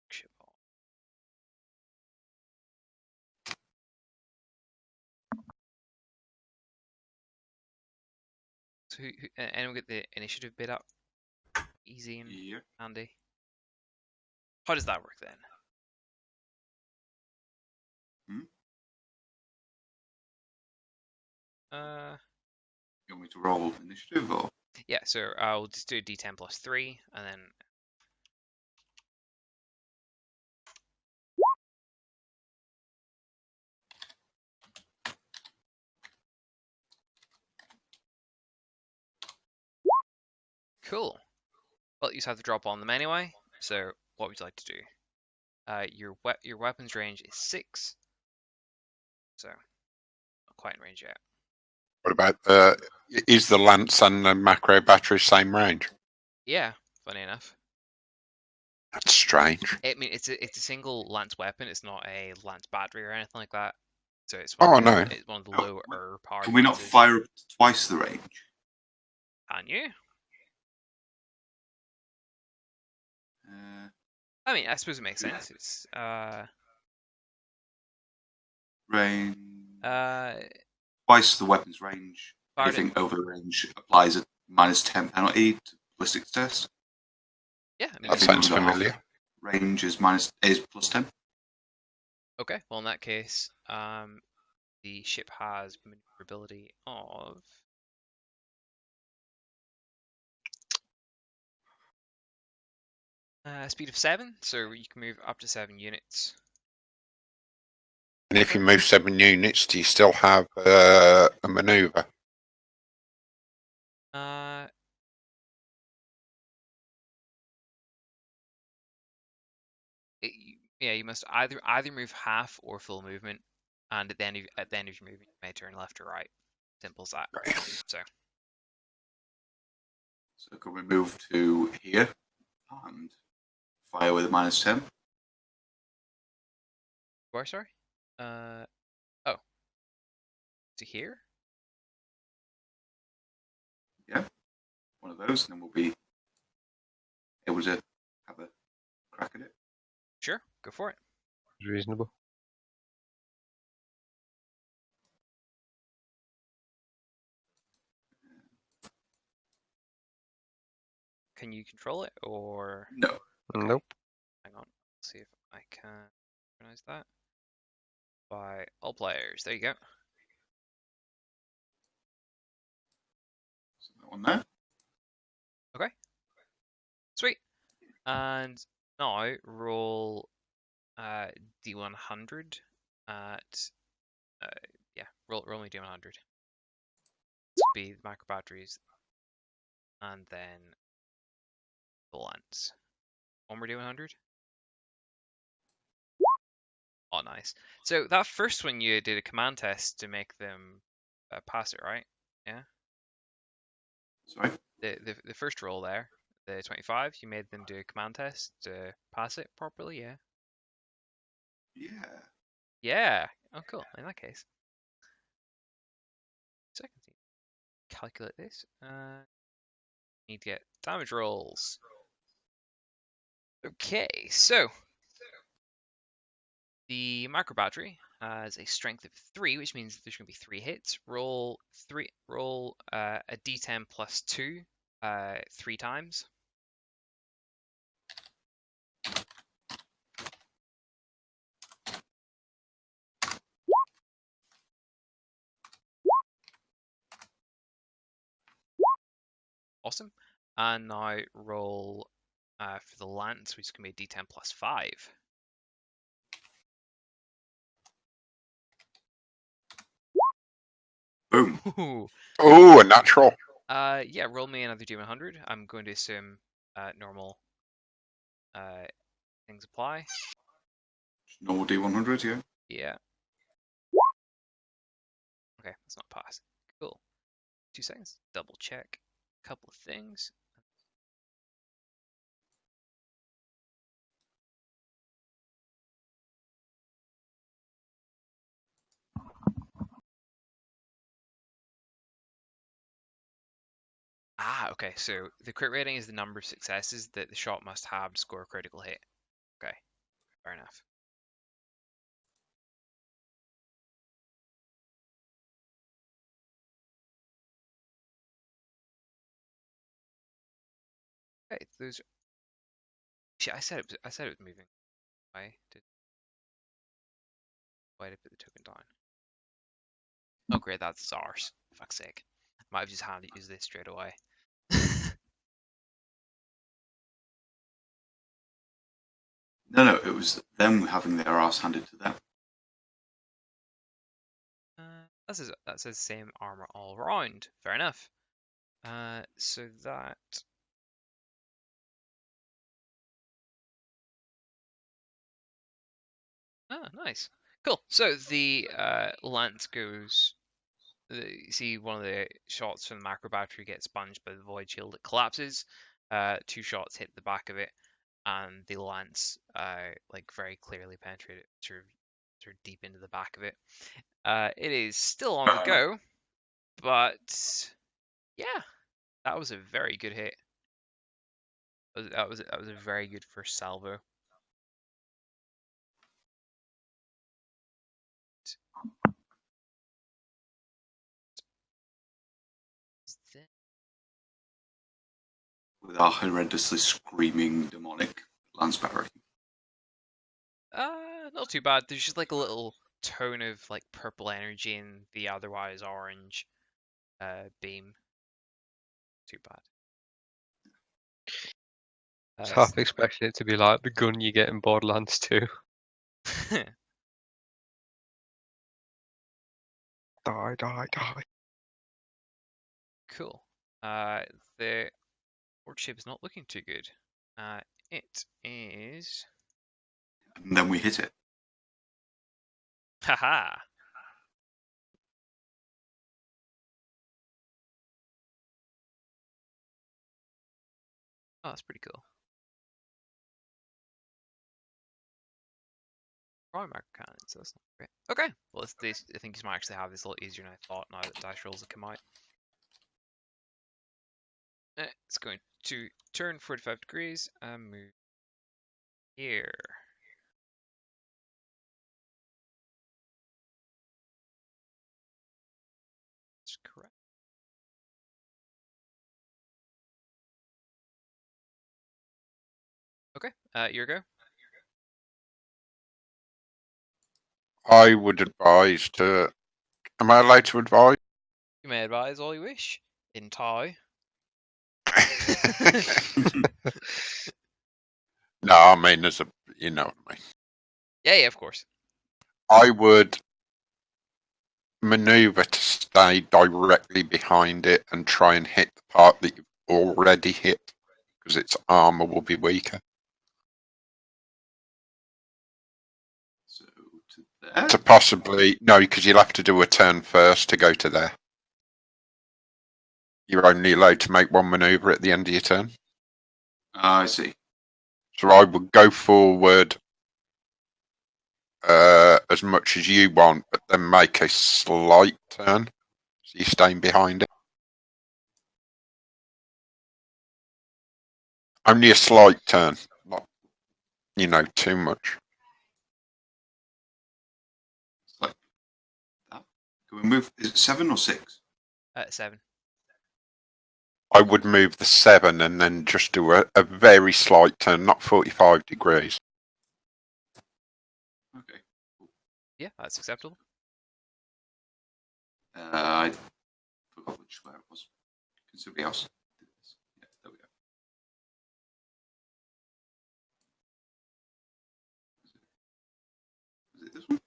ship on. So anyone get the initiative bit up? Easy and handy. How does that work then? You want me to roll initiative or? Yeah, so I'll just do a d10 plus 3, and then. Cool. Well, you just have to drop on them anyway. So, what would you like to do? Your weapons range is 6, so not quite in range yet. What about is the lance and the macro battery same range? Yeah, funny enough. That's strange. I mean, it's a single lance weapon. It's not a lance battery or anything like that. So it's no. It's one of the lower power. Can we not fire up to twice the range? Can you? I mean, I suppose it makes sense. It's range. Twice the weapon's range. Anything over the range applies a -10 penalty to ballistics test. Yeah, I mean, That sounds familiar. Range is +10. Okay, well in that case, the ship has maneuverability of speed of 7, so you can move up to 7 units. And if you move 7 units, do you still have a maneuver? You must either move half or full movement, and at the end of your movement, you may turn left or right. Simple as that. Right. So can we move to here and fire with a -10? Where, sorry? to here? Yeah, one of those, and then we'll be able to have a crack at it. Sure, go for it. Reasonable. Can you control it, or No. Nope. hang on? Let's see if I can organize that by all players. There you go. So that one there. Okay, sweet. And now roll D100 at yeah, roll me D100. This will be the macro batteries, and then the lens. One more D100. Oh, nice. So that first one you did a command test to make them pass it, right? Yeah. Sorry. The first roll there, the 25, you made them do a command test to pass it properly, yeah? Yeah. Yeah. Oh, cool. In that case. Second thing. Calculate this. Need to get damage rolls. Okay, so the macro battery has a strength of 3, which means there's going to be 3 hits. Roll a d10 plus 2 3 times. Awesome. And now roll for the lance, which is going to be a d10 plus 5. Boom. Ooh. Oh, a natural. Yeah, roll me another D100. I'm going to assume normal things apply. Normal D100, yeah. Yeah. Okay, that's not pass. Cool. 2 seconds. Double check a couple of things. Ah, okay. So the crit rating is the number of successes that the shot must have to score a critical hit. Okay, fair enough. Okay, those. Shit, I said it was moving. Why did I put the token down? Oh great, that's ours. Fuck's sake. Might have just had to use this straight away. No, it was them having their ass handed to them. That says same armor all around. Fair enough. So that. Ah, nice. Cool. So the lance goes. You see one of the shots from the macro battery gets sponged by the void shield. It collapses. 2 shots hit the back of it, and the lance like very clearly penetrated sort of deep into the back of it. It is still on the go, but yeah, that was a very good hit. That was a very good first salvo. With our horrendously screaming demonic lance battery. Not too bad. There's just like a little tone of like purple energy in the otherwise orange beam. Too bad. I was half expecting it to be like the gun you get in Borderlands 2. Die. Cool. The Orc is not looking too good. It is. And then we hit it. Haha. Oh, that's pretty cool. Prime micro cannons, so that's not great. Okay, well, I think you might actually have this a lot easier than I thought now that dice rolls have come out. It's going to turn 45 degrees and move here. That's correct. Okay, your go. I would advise to. Am I allowed to advise? You may advise all you wish. In Thai. No, I mean, as a, you know what I mean. Yeah, of course. I would maneuver to stay directly behind it and try and hit the part that you've already hit, because its armor will be weaker. So to there. To possibly no, because you'll have to do a turn first to go to there. You're only allowed to make one maneuver at the end of your turn. I see. So I would go forward as much as you want, but then make a slight turn. So you're staying behind it. Only a slight turn. Not, too much. It's like that. Can we move? Is it 7 or 6? 7. I would move the 7 and then just do a very slight turn, not 45 degrees. Okay. Yeah, that's acceptable. I forgot which square it was. Can somebody else do this? Yeah, there we go. Is it this one?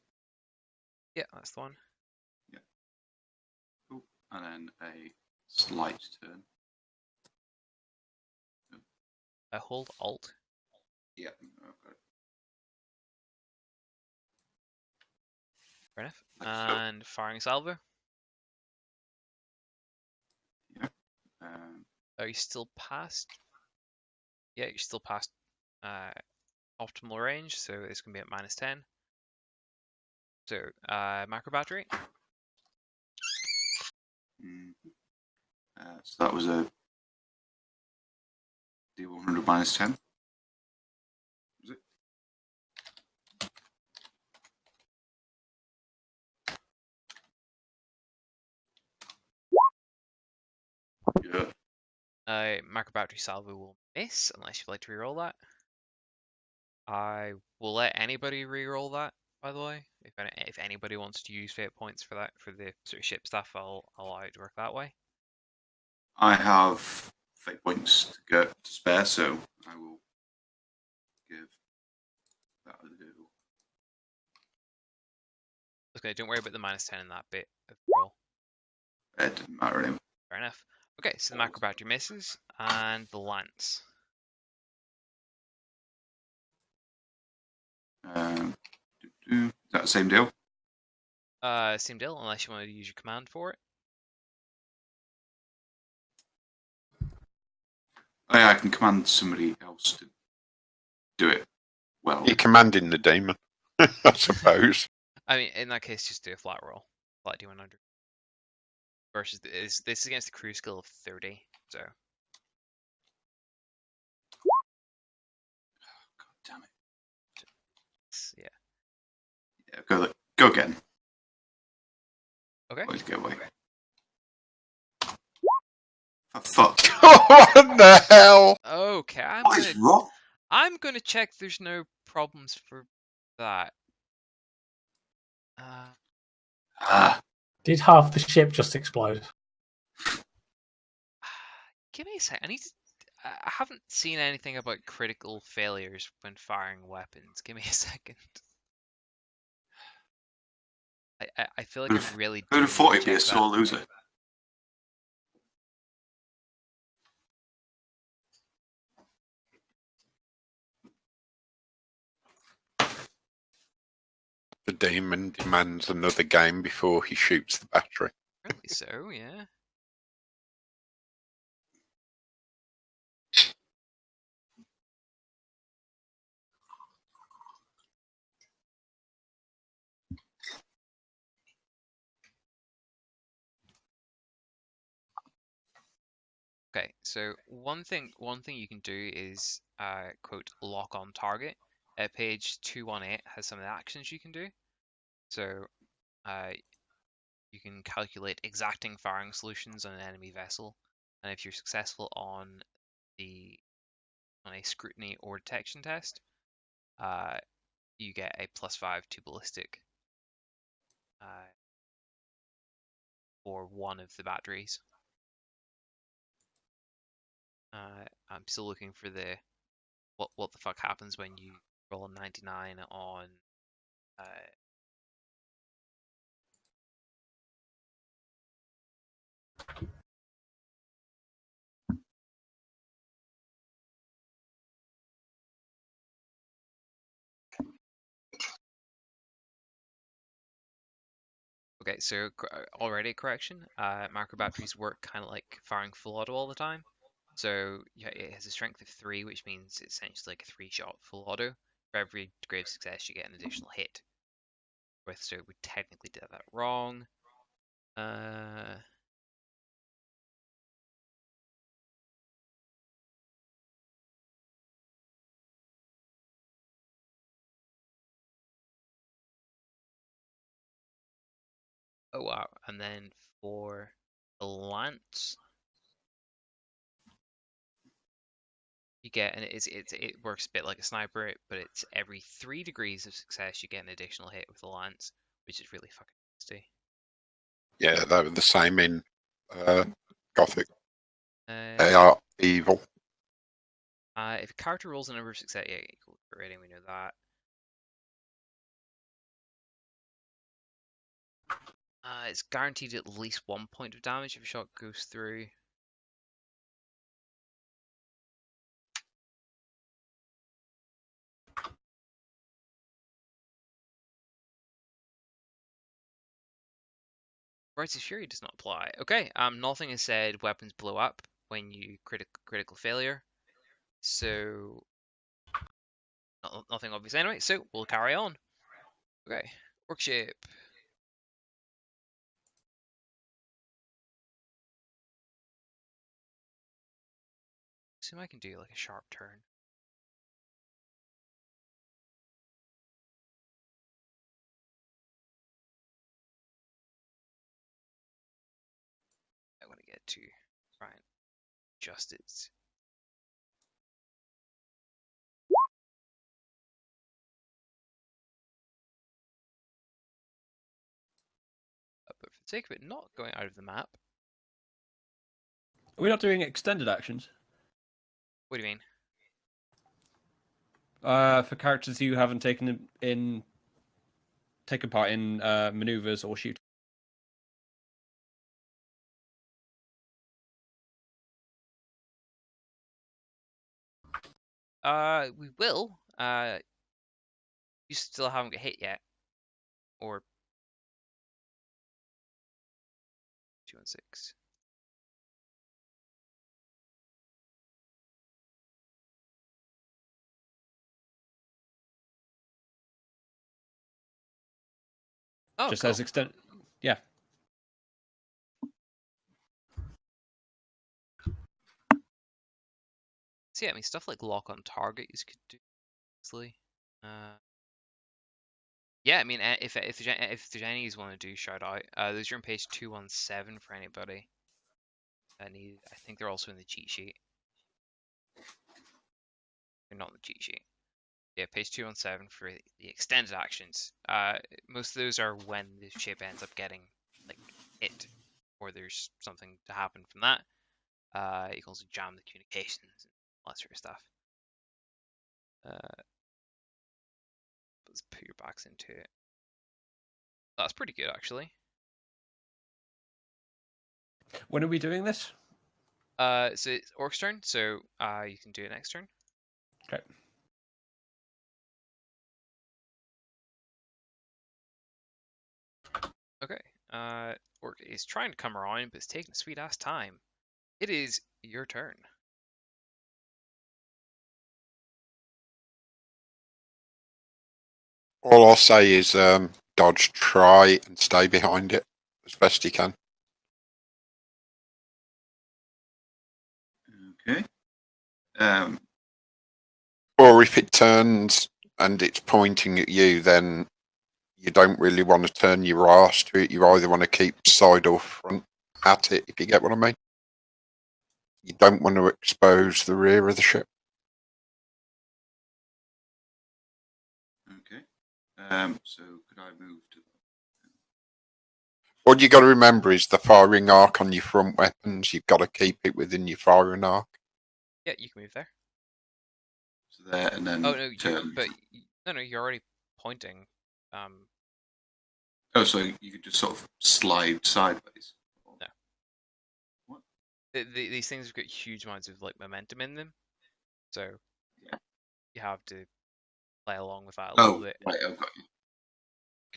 Yeah, that's the one. Yeah. Cool. And then a slight turn. Hold Alt. Yeah. Okay. Fair enough. Like so. And firing salvo. Yeah. Are you still past? Yeah, you're still past optimal range, so it's going to be at -10. So, macro battery. So that was a D100 -10. Was it? Yeah. Macro battery salvo will miss unless you'd like to reroll that. I will let anybody reroll that, by the way. If anybody wants to use fate points for that, for the sort of ship stuff, I'll allow it to work that way. I have fate points to spare, so I will give that a do. Okay, don't worry about the -10 in that bit of the roll. It didn't matter anyway. Fair enough. Okay, so the macro battery misses, and the lance. Is that the same deal? Same deal, unless you want to use your command for it. Oh, yeah, I can command somebody else to do it well. You're commanding the demon, I suppose. I mean, in that case, just do a flat roll. Flat D100. Versus, this is against the crew skill of 30, so. God damn it. Yeah. Yeah, go again. Okay. Always go away. For fuck. What the hell? Okay, What is wrong? I'm gonna check there's no problems for that. Did half the ship just explode? Give me a sec. I haven't seen anything about critical failures when firing weapons. Give me a second. I feel like I really do. Who'd have thought it'd be a sore loser? The demon demands another game before he shoots the battery. Apparently so, yeah. So one thing you can do is quote lock on target. Page 218 has some of the actions you can do. So you can calculate exacting firing solutions on an enemy vessel, and if you're successful on a scrutiny or detection test, you get a +5 to ballistic for one of the batteries. I'm still looking for the what the fuck happens when you roll a 99 on Okay, so already correction. Macro batteries work kind of like firing full auto all the time. So yeah, it has a strength of 3, which means it's essentially like a 3-shot full auto. For every degree of success, you get an additional hit. So we technically did that wrong. Oh wow! And then for the lance, you get, and it works a bit like a sniper, but it's every 3 degrees of success you get an additional hit with the lance, which is really fucking nasty. Yeah, they were the same in Gothic. They are evil. If a character rolls a number of success, yeah, equal to rating, we know that. It's guaranteed at least 1 point of damage if a shot goes through. Rights of Fury does not apply. Okay, nothing is said weapons blow up when you critical failure. So, nothing obvious anyway, so we'll carry on. Okay, workship. Assume I can do like a sharp turn. I want to get to try and adjust it. But for the sake of it not going out of the map. Are we not doing extended actions? What do you mean? For characters who haven't taken part in maneuvers or shoot. We will. You still haven't got hit yet. Or 216. Oh, just cool. as extend. Yeah. So yeah, I mean stuff like lock on target you could do easily. Yeah, I mean if there's any you want to do, shout out. Those are on page 217 for anybody. I think they're also in the cheat sheet. They're not in the cheat sheet. Yeah, page 217 for the extended actions. Most of those are when the ship ends up getting like hit, or there's something to happen from that. You can also jam the communications and all that sort of stuff. Let's put your backs into it. That's pretty good, actually. When are we doing this? So it's Orc's turn, so you can do it next turn. Okay. Okay. Orc is trying to come around, but it's taking a sweet ass time. It is your turn. All I'll say is dodge, try, and stay behind it as best you can. Or if it turns and it's pointing at you, then you don't really want to turn your arse to it. You either want to keep side or front at it, if you get what I mean. You don't want to expose the rear of the ship. Okay. So could I move to... What you got to remember is the firing arc on your front weapons. You've got to keep it within your firing arc. Yeah, you can move there. So there, and then... Oh, no, you're already pointing. Oh, so you could just sort of slide sideways? No. What? These things have got huge amounts of like momentum in them, so you have to play along with that a little bit. Right, I've got you.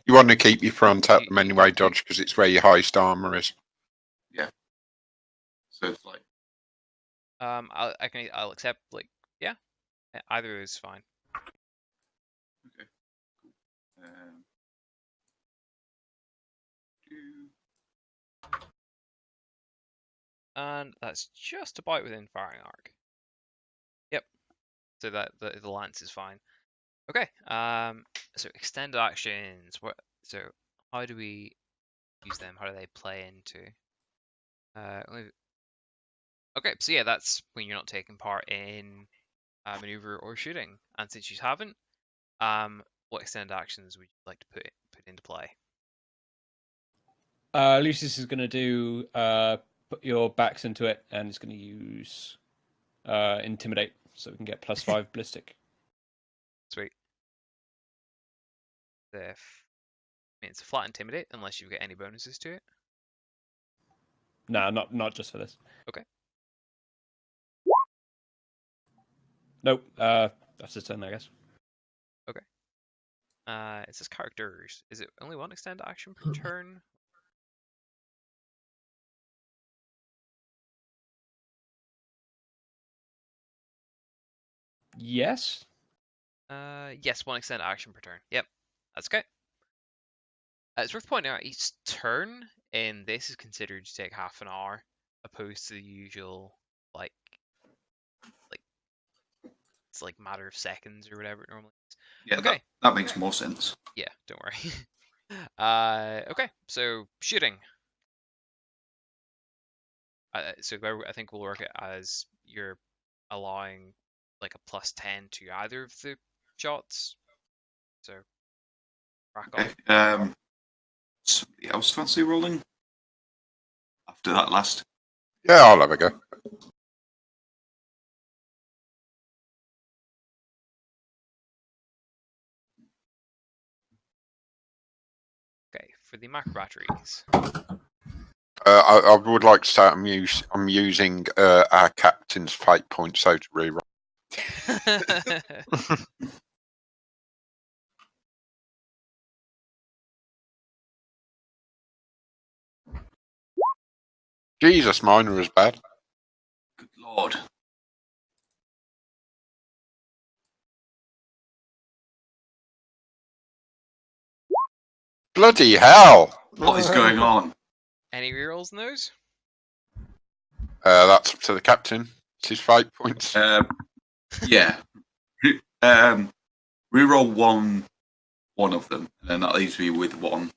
You want to keep your front at them anyway, Dodge, because it's where your highest armor is. Yeah. So it's like... I'll accept, like, yeah. Either is fine. Okay. And that's just about within firing arc. Yep. So that the lance is fine. Okay. So extended actions. So how do we use them? How do they play into? Okay. So yeah, that's when you're not taking part in maneuver or shooting. And since you haven't, what extended actions would you like to put into play? Lucius is going to do put your backs into it, and it's going to use intimidate, so we can get +5 ballistic. Sweet. It's a flat intimidate unless you get any bonuses to it. No, not just for this. Okay. Nope. That's his turn, I guess. Okay. It says characters. Is it only one extended action per turn? Yes. Yes, one extended action per turn. Yep, that's okay. It's worth pointing out each turn in this is considered to take half an hour, opposed to the usual like it's like matter of seconds or whatever it normally is. Yeah, okay. That makes more sense. Yeah, don't worry. Okay, so shooting. So I think we'll work it as you're allowing like a +10 to either of the shots. So crack on. Okay. Somebody else fancy rolling? After that last? Yeah, I'll have a go. Okay, for the macro batteries. I would like to start. I'm using our captain's fate point, so to reroll. Jesus, mine was bad. Good lord. Bloody hell! What is going on? Any rerolls in those? That's up to the captain. It's his fate points. Yeah. Reroll one of them, and then that leaves me with one,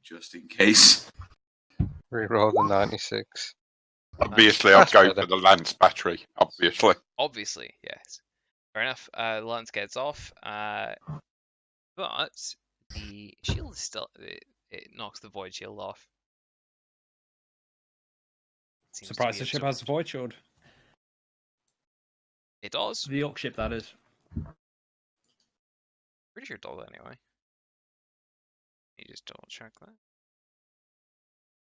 just in case. Reroll the 96. Obviously, I'd go for the lance battery. Obviously, yes. Fair enough. The lance gets off, but the shield is still. It knocks the void shield off. Surprised the ship has a void shield. It does. The York ship, that is. Pretty sure it does anyway. You just double check that.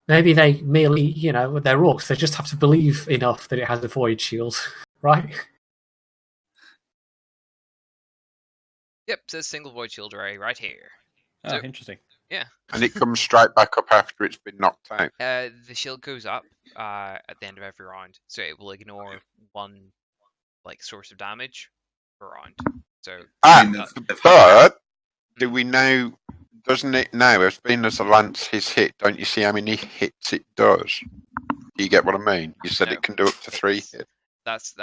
Maybe they merely, they're orcs. They just have to believe enough that it has a void shield, right? Yep, says single void shield array right here. Oh, so, interesting. Yeah. And it comes straight back up after it's been knocked out. The shield goes up at the end of every round, so it will ignore one source of damage per round. So. But do we know? Doesn't it now? As being as a lance is hit, don't you see how many hits it does? Do you get what I mean? You said it can do up to 3 hits. That's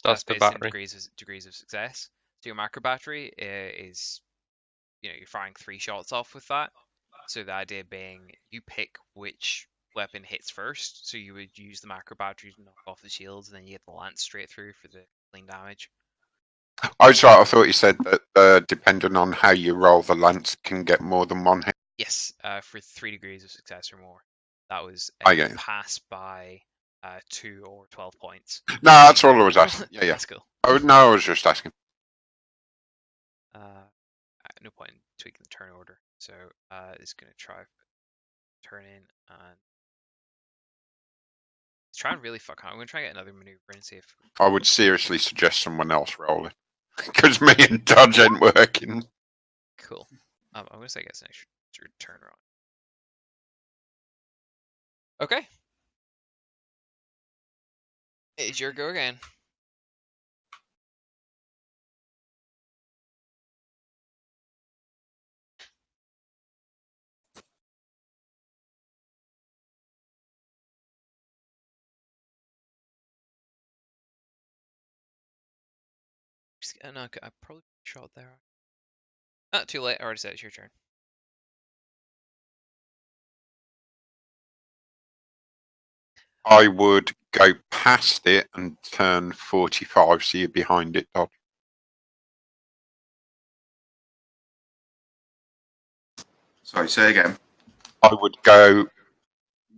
That's the based on battery. degrees of success. So your macro battery is, you're firing 3 shots off with that. So the idea being you pick which weapon hits first. So you would use the macro battery to knock off the shields, and then you get the lance straight through for the clean damage. Oh, sorry, I thought you said that depending on how you roll, the lance can get more than one hit. Yes, for 3 degrees of success or more. That was Okay. pass by 2 or 12 points. No, that's all I was asking. Yeah. That's cool. Oh, no, I was just asking. No point in tweaking the turn order. So it's going to try turn in and try and really fuck out. I'm going to try and get another maneuver and see if I would seriously suggest someone else roll it. Because me and dodge ain't working. cool. I'm going to say get an extra turn on. Okay. It's your go again. No, I probably shot there. Too late. I already said it's your turn. I would go past it and turn 45 so you're behind it, dodge. Sorry, say again. I would go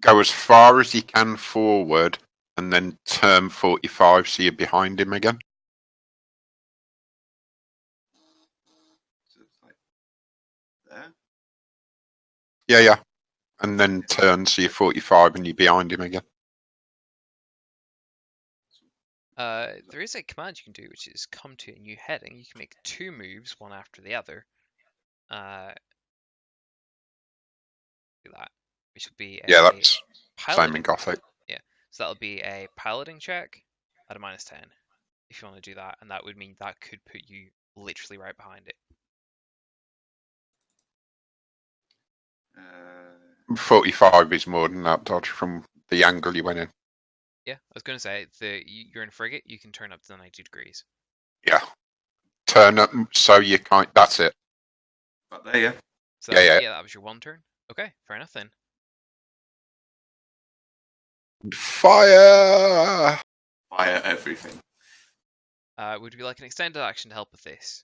as far as you can forward and then turn 45 so you're behind him again. So it's like there. Yeah. And then turn so you're 45 and you're behind him again. There is a command you can do, which is come to a new heading. You can make 2 moves, one after the other. Do that, which would be That's piloting. same in Gothic. Yeah, so that'll be a piloting check at a -10 if you want to do that, and that would mean that could put you literally right behind it. 45 is more than that, dodge, from the angle you went in. Yeah, I was going to say, you're in frigate, you can turn up to 90 degrees. Yeah. Turn up so you can't. That's it. But there, yeah. So Yeah. that was your 1 turn. Okay, fair enough then. Fire! Fire everything. Would you like an extended action to help with this?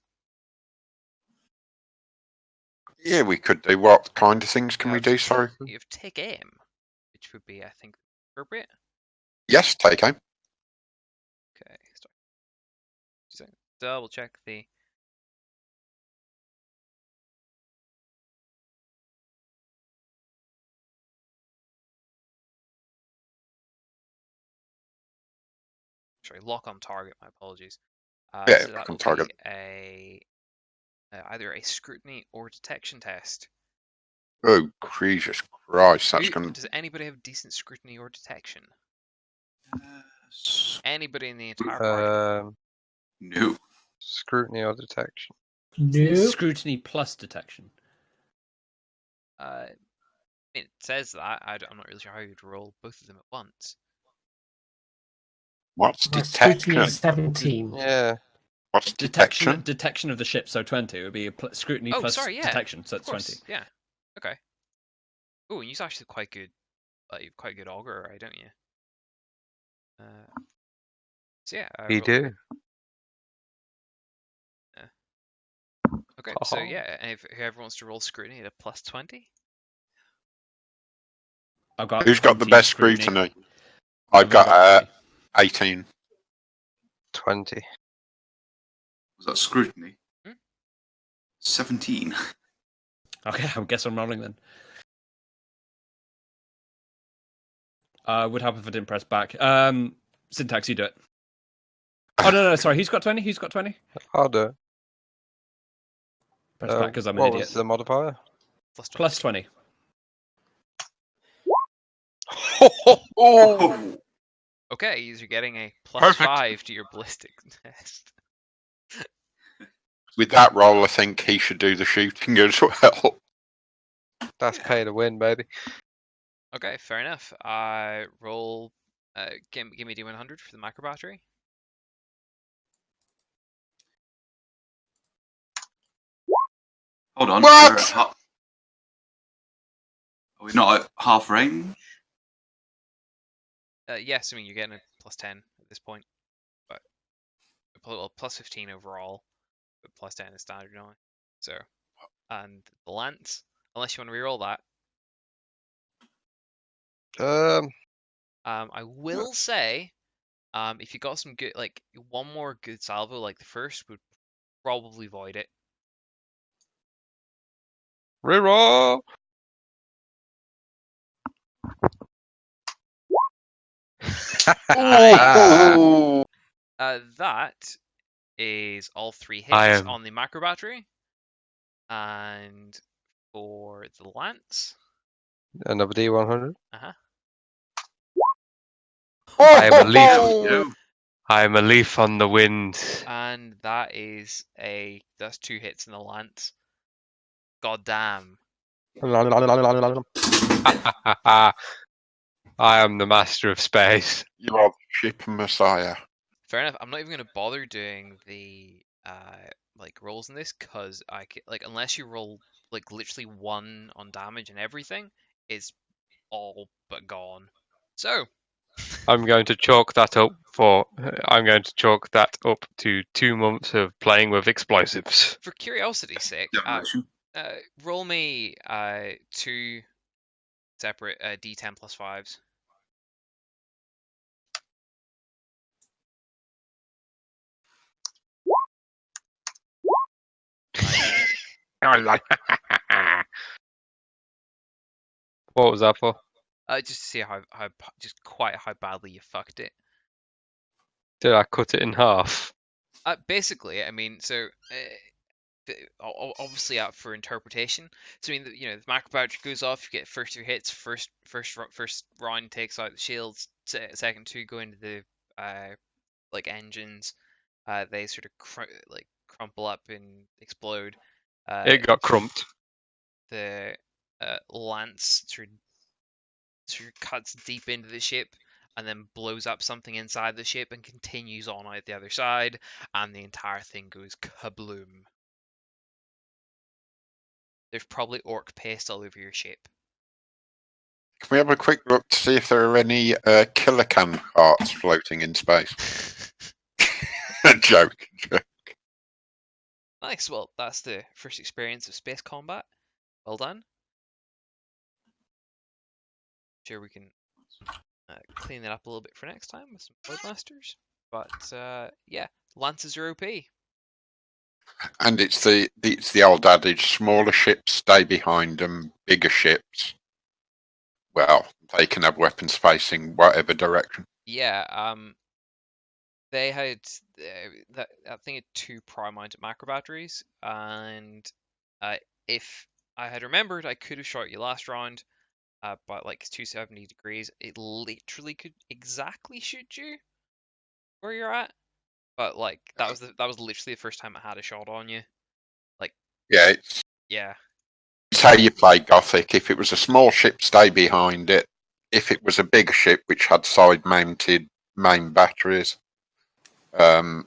Yeah, we could do. What kind of things can we do? Sorry. You have take aim, which would be, I think, appropriate. Yes, take aim. Okay, start. Double check the. Sorry, lock on target. My apologies. Yeah, so that lock on will target. be either a scrutiny or detection test. Oh, Jesus Christ! That's going. Does anybody have decent scrutiny or detection? Yes. Anybody in the entire party? No. Scrutiny or detection? No. Scrutiny plus detection. It says that. I'm not really sure how you'd roll both of them at once. What's My scrutiny detection? is 17. Yeah. What's detection? Detection of the ship, so 20. It would be a scrutiny plus detection, so it's 20. Yeah. Okay. Oh, and you're actually quite good. You've quite good augur, right? Don't you? So yeah. You do. Okay. So yeah, and if whoever wants to roll scrutiny at a +20. I've got. Who's got the best scrutiny? I've got 18. 20. Was that scrutiny? Hmm? 17. Okay, I guess I'm rolling then. Would help if I didn't press back. Syntax, you do it. Oh no, sorry. Who's got 20? Who's got 20? I'll do it. Press back because I'm an what idiot. was the modifier? Plus 20. Oh! Okay, you're getting a Perfect. +5 to your ballistic test. With that roll, I think he should do the shooting as well. That's pay to win, baby. Okay, fair enough. Roll. Give me D100 for the macro battery. Hold on. What? Are we not at half range? Yes, I mean you're getting a +10 at this point, but well, +15 overall, but +10 is standard now. So, and the lance, unless you want to reroll that. I will say, if you got some good, like one more good salvo, like the first would probably void it. Reroll. Oh! That is all 3 I hits am- on the macro battery, and for the lance, Another D100. I am a leaf. No. I am a leaf on the wind. and that's 2 hits in the lance. God damn. I am the master of space. You are the ship messiah. Fair enough. I'm not even gonna bother doing the like rolls in this, because unless you roll like literally 1 on damage and everything, it's all but gone. So I'm going to chalk that up to 2 months of playing with explosives. for curiosity's sake, Demolition. roll me 2 separate D10 plus 5s. What was that for? Just to see how badly you fucked it. Did I cut it in half? Basically, I mean, so obviously up for interpretation. So I mean, the macro battery goes off. You get first 2 hits. First round takes out the shields. Second 2 go into the like engines. They sort of crumple up and explode. It got crumped. The lance sort of cuts deep into the ship and then blows up something inside the ship and continues on out the other side, and the entire thing goes kabloom. There's probably orc paste all over your ship. Can we have a quick look to see if there are any killer can hearts floating in space? Joke. Nice. Well, that's the first experience of space combat. Well done. Sure, we can clean it up a little bit for next time with some Bloodmasters. But yeah, lances are OP. And it's the old adage: smaller ships stay behind them, bigger ships, well, they can have weapons facing whatever direction. Yeah. They had I think it 2 mounted macro batteries, and if I had remembered, I could have shot you last round. But like 270 degrees, it literally could exactly shoot you where you're at. But like that was literally the first time I had a shot on you. Like Yeah, it's how you play Gothic. If it was a small ship, stay behind it. If it was a bigger ship which had side-mounted main batteries, then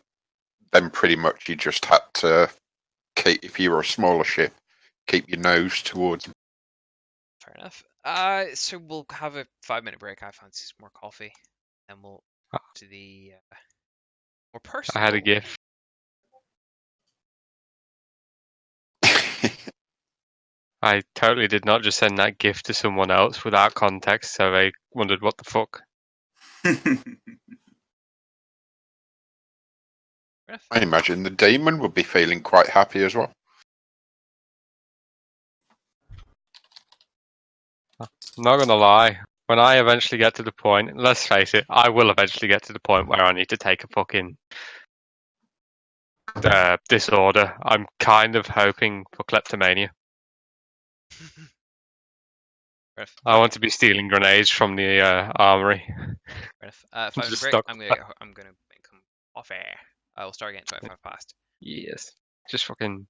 pretty much you just had to keep. If you were a smaller ship, keep your nose towards them. Fair enough. So we'll have a 5-minute break. I fancy some more coffee, and we'll to the more personal. I had a gift. I totally did not just send that gift to someone else without context, so they wondered what the fuck. I imagine the demon would be feeling quite happy as well. Not gonna lie, when I eventually get to the point, let's face it, I will eventually get to the point where I need to take a fucking disorder. I'm kind of hoping for kleptomania. I want to be stealing grenades from the armory. 5-minute break. I'm gonna make some coffee. I will start getting 25 past. Yes, just fucking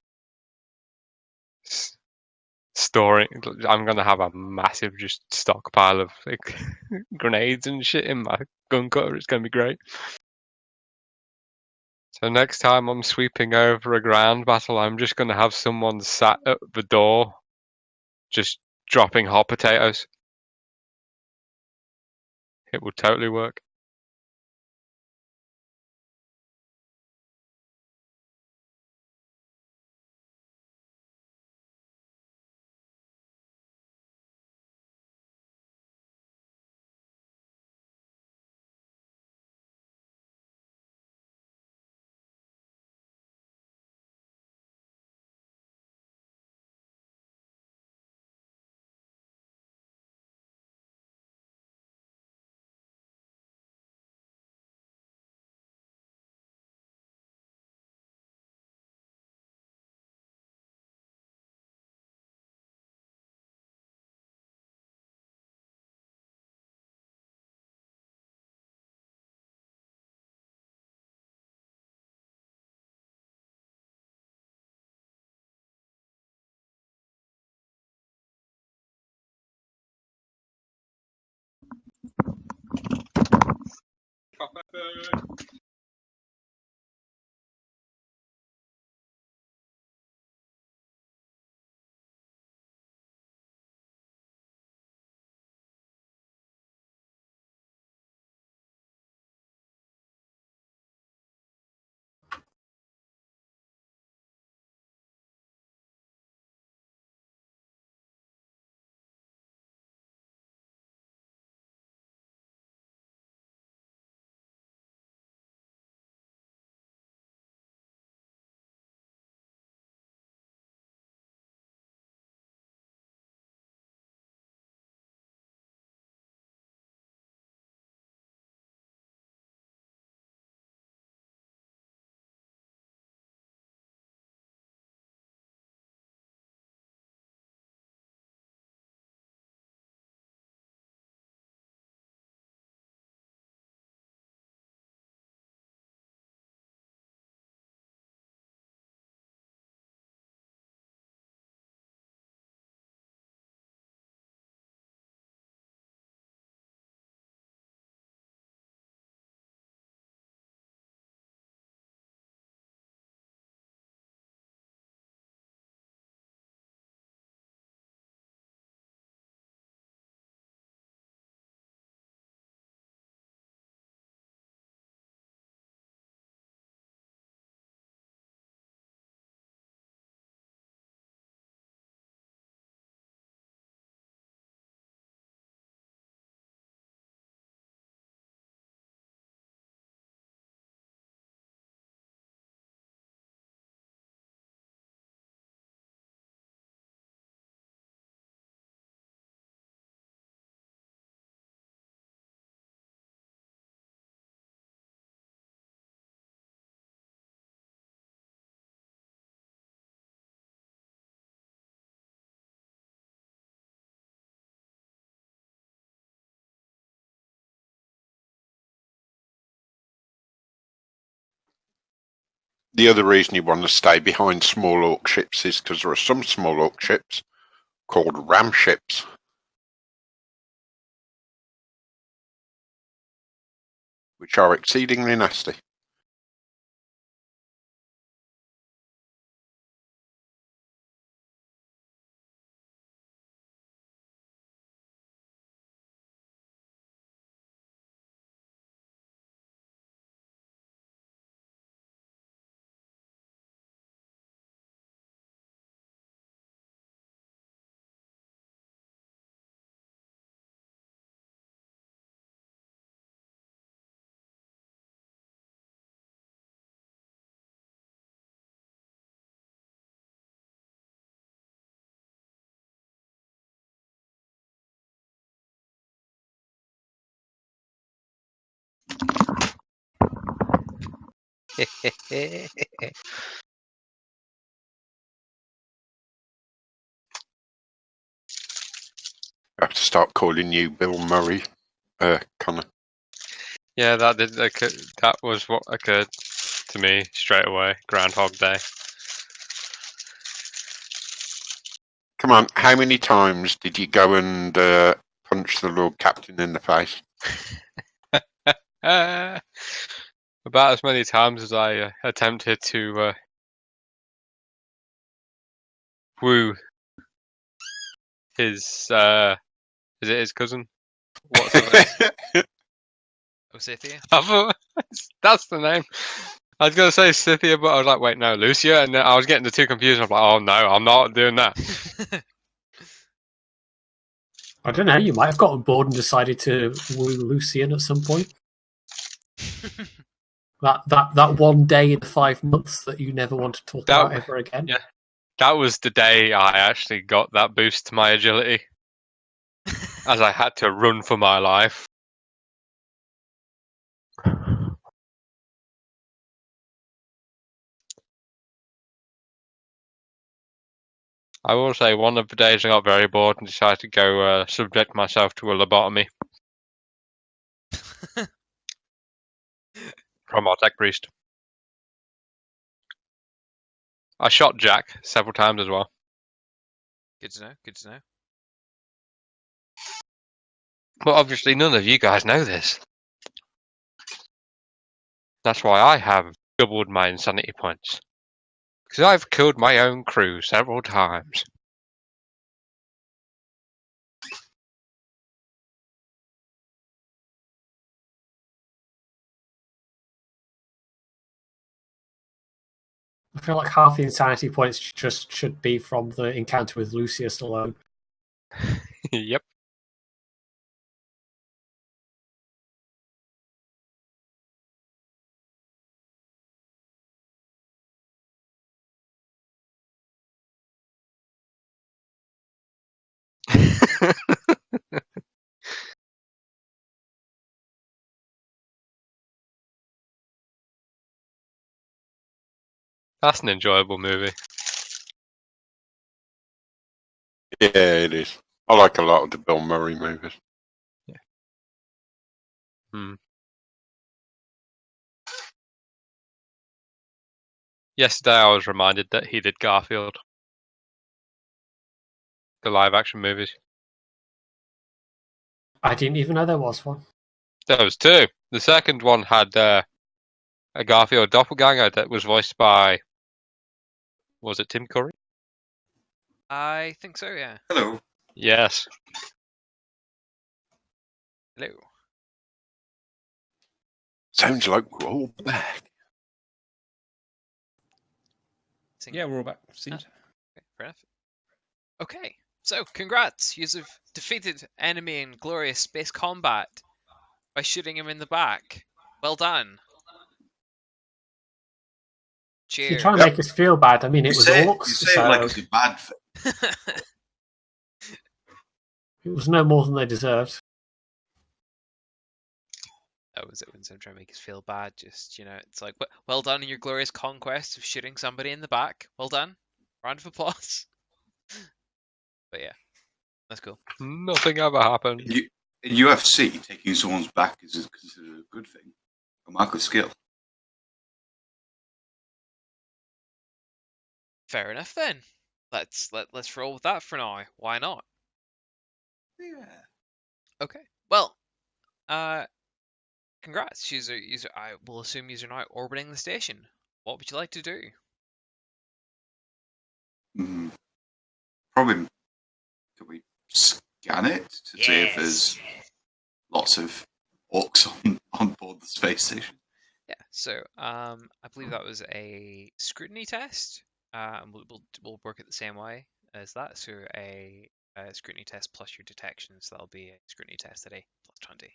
storing. I'm gonna have a massive just stockpile of like grenades and shit in my gun cutter. It's gonna be great. So next time I'm sweeping over a ground battle, I'm just going to have someone sat at the door, just dropping hot potatoes. It would totally work. The other reason you want to stay behind small orc ships is because there are some small orc ships called ram ships, which are exceedingly nasty. I I have to start calling you Bill Murray, Connor. Yeah, that was what occurred to me straight away. Groundhog Day. Come on, how many times did you go and punch the Lord Captain in the face? About as many times as I attempted to woo his, is it his cousin? What's her name? Osithia? That's the name. I was going to say Scythia, but I was like, wait, no, Lucia. And then I was getting the two confused. I was like, oh no, I'm not doing that. I don't know, you might have gotten bored and decided to woo Lucian at some point. That one day in 5 months that you never want to talk about ever again. Yeah, that was the day I actually got that boost to my agility, as I had to run for my life. I will say one of the days I got very bored and decided to go subject myself to a lobotomy from our tech priest. I shot Jack several times as well. Good to know. Good to know. But obviously none of you guys know this. That's why I have doubled my insanity points. Because I've killed my own crew several times. I feel like half the insanity points just should be from the encounter with Lucius alone. Yep. That's an enjoyable movie. Yeah, it is. I like a lot of the Bill Murray movies. Yeah. Hmm. Yesterday I was reminded that he did Garfield. The live action movies. I didn't even know there was one. There was two. The second one had a Garfield doppelganger that was voiced by, was it Tim Curry? I think so, yeah. Hello. Yes. Hello. Sounds like we're all back. Yeah, we're all back. Seems. Okay, fair enough. Okay, so congrats. You've defeated enemy in glorious space combat by shooting him in the back. Well done. Cheers. You're trying to make us feel bad. I mean, it was orcs. You say it like it's a bad thing. It was no more than they deserved. That was it when I'm trying to make us feel bad. Just, it's like, well done in your glorious conquest of shooting somebody in the back. Well done. Round of applause. But yeah, that's cool. Nothing ever happened. In UFC, taking someone's back is considered a good thing. A mark of skill. Fair enough then. Let's roll with that for now. Why not? Yeah. Okay. Well, congrats. I will assume you're now orbiting the station. What would you like to do? Probably, could we scan it to see if there's lots of orcs on board the space station? Yeah. So, I believe that was a scrutiny test. And we'll work it the same way as that. So a scrutiny test plus your detection. So that'll be a scrutiny test at a +20.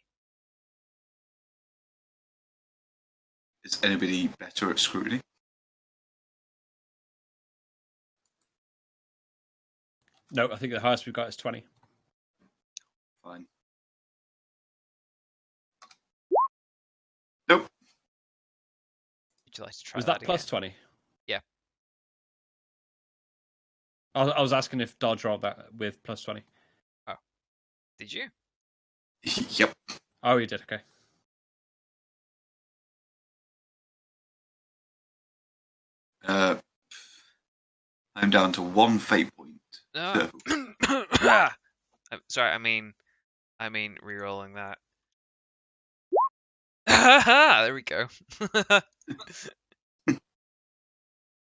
Is anybody better at scrutiny? No, I think the highest we've got is 20. Fine. Nope. Would you like to try Was that again? plus 20? Yeah. I was asking if Dodge rolled that with plus 20. Oh. Did you? Yep. Oh, you did, okay. I'm down to 1 fate point. No. I'm sorry, I mean re-rolling that. There we go.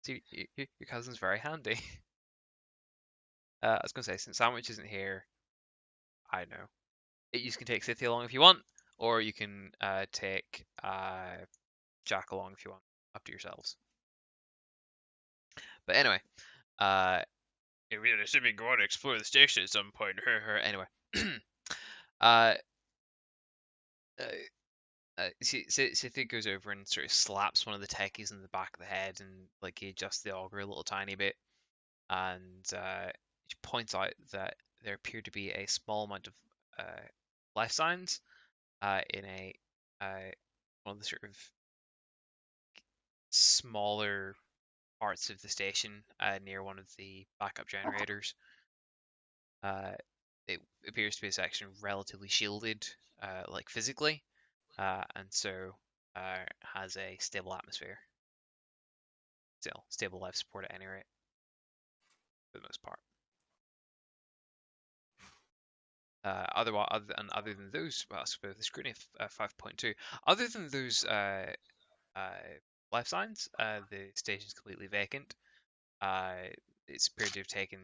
See, your cousin's very handy. I was going to say, since Sandwich isn't here, I know. You can take Cynthia along if you want, or you can take Jack along if you want. Up to yourselves. But anyway, we should be going to explore the station at some point. Anyway, Cynthia goes over and sort of slaps one of the techies in the back of the head, and like he adjusts the auger a little tiny bit, and she points out that there appear to be a small amount of life signs in one of the sort of smaller parts of the station near one of the backup generators. It appears to be a section relatively shielded, like physically, and so has a stable atmosphere. Still, stable life support at any rate, for the most part. Other than those, well, I suppose the scrutiny of 5.2. Other than those life signs, the station's completely vacant. It's appeared to have taken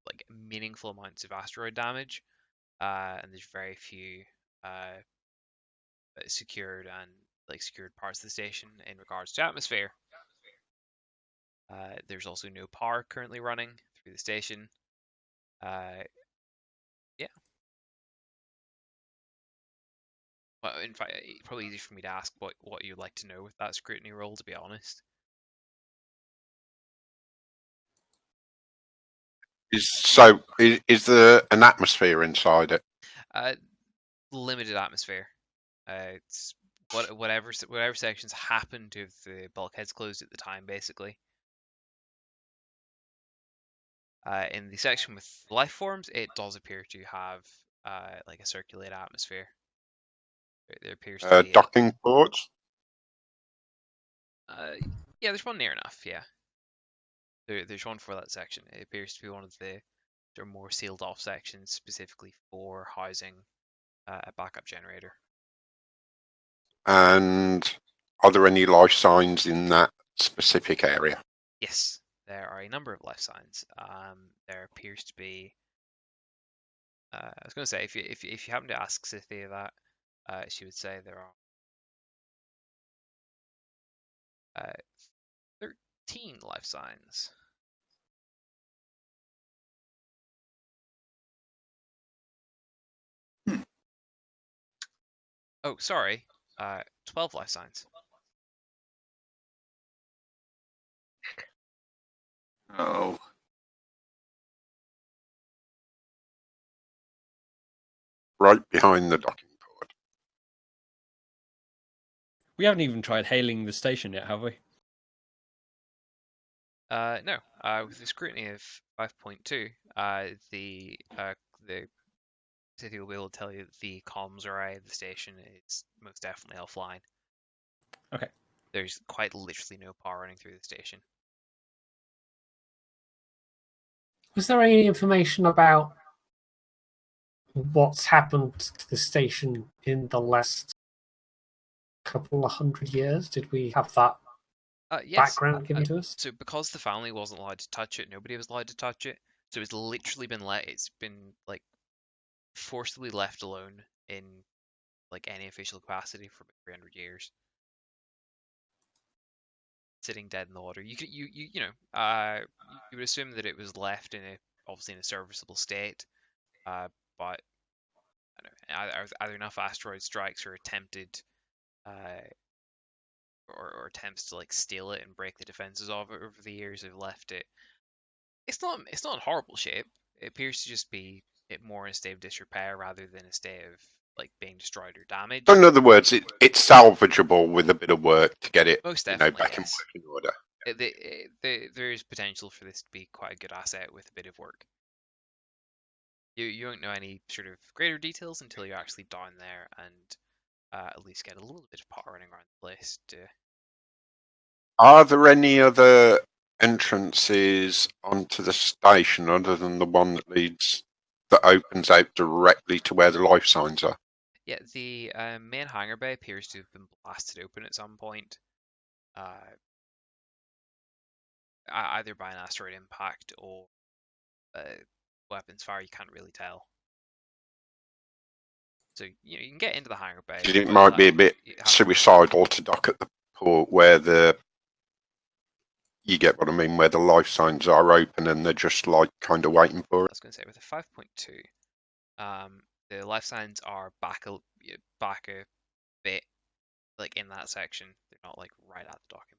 like meaningful amounts of asteroid damage, and there's very few secured parts of the station in regards to atmosphere. There's also no power currently running through the station. Yeah. Well, in fact, it's probably easy for me to ask what you'd like to know with that scrutiny roll, to be honest. Is there an atmosphere inside it? Limited atmosphere. It's whatever sections happen to have the bulkheads closed at the time, basically. In the section with life forms, it does appear to have like a circulated atmosphere. There appears to be docking ports. Yeah, there's one near enough. Yeah, there's one for that section. It appears to be one of the more sealed off sections specifically for housing a backup generator. And are there any life signs in that specific area? Yes, there are a number of life signs. There appears to be. I was going to say, if you happen to ask Cynthia that, she would say there are 13 life signs. Oh, sorry. 12 life signs. Oh. Right behind the docking port. We haven't even tried hailing the station yet, have we? No. With the scrutiny of 5.2, the city will be able to tell you that the comms array of the station is most definitely offline. Okay. There's quite literally no power running through the station. Was there any information about what's happened to the station in the last couple of 100 years? Did we have that yes, background given to us? So because the family wasn't allowed to touch it, nobody was allowed to touch it. So it's literally been it's been like forcibly left alone in like any official capacity for about 300 years. Sitting dead in the water. You would assume that it was left obviously in a serviceable state, but I don't know, either enough asteroid strikes or attempted or attempts to like steal it and break the defenses of it over the years have left it. It's not in horrible shape. It appears to just be more in a state of disrepair rather than a state of like being destroyed or damaged. So in other words, it's salvageable with a bit of work to get it Most definitely, back yes. in working order. There is potential for this to be quite a good asset with a bit of work. You won't know any sort of greater details until you're actually down there and at least get a little bit of power running around the place. Are there any other entrances onto the station other than the one that opens out directly to where the life signs are? Yeah, the main hangar bay appears to have been blasted open at some point, either by an asteroid impact or weapons fire. You can't really tell. So you can get into the hangar bay. It might be a bit suicidal to dock at the port where you get what I mean, where the life signs are open and they're just like kind of waiting for it. I was going to say with a 5.2, the life signs are back a bit, like in that section. They're not like right at the docking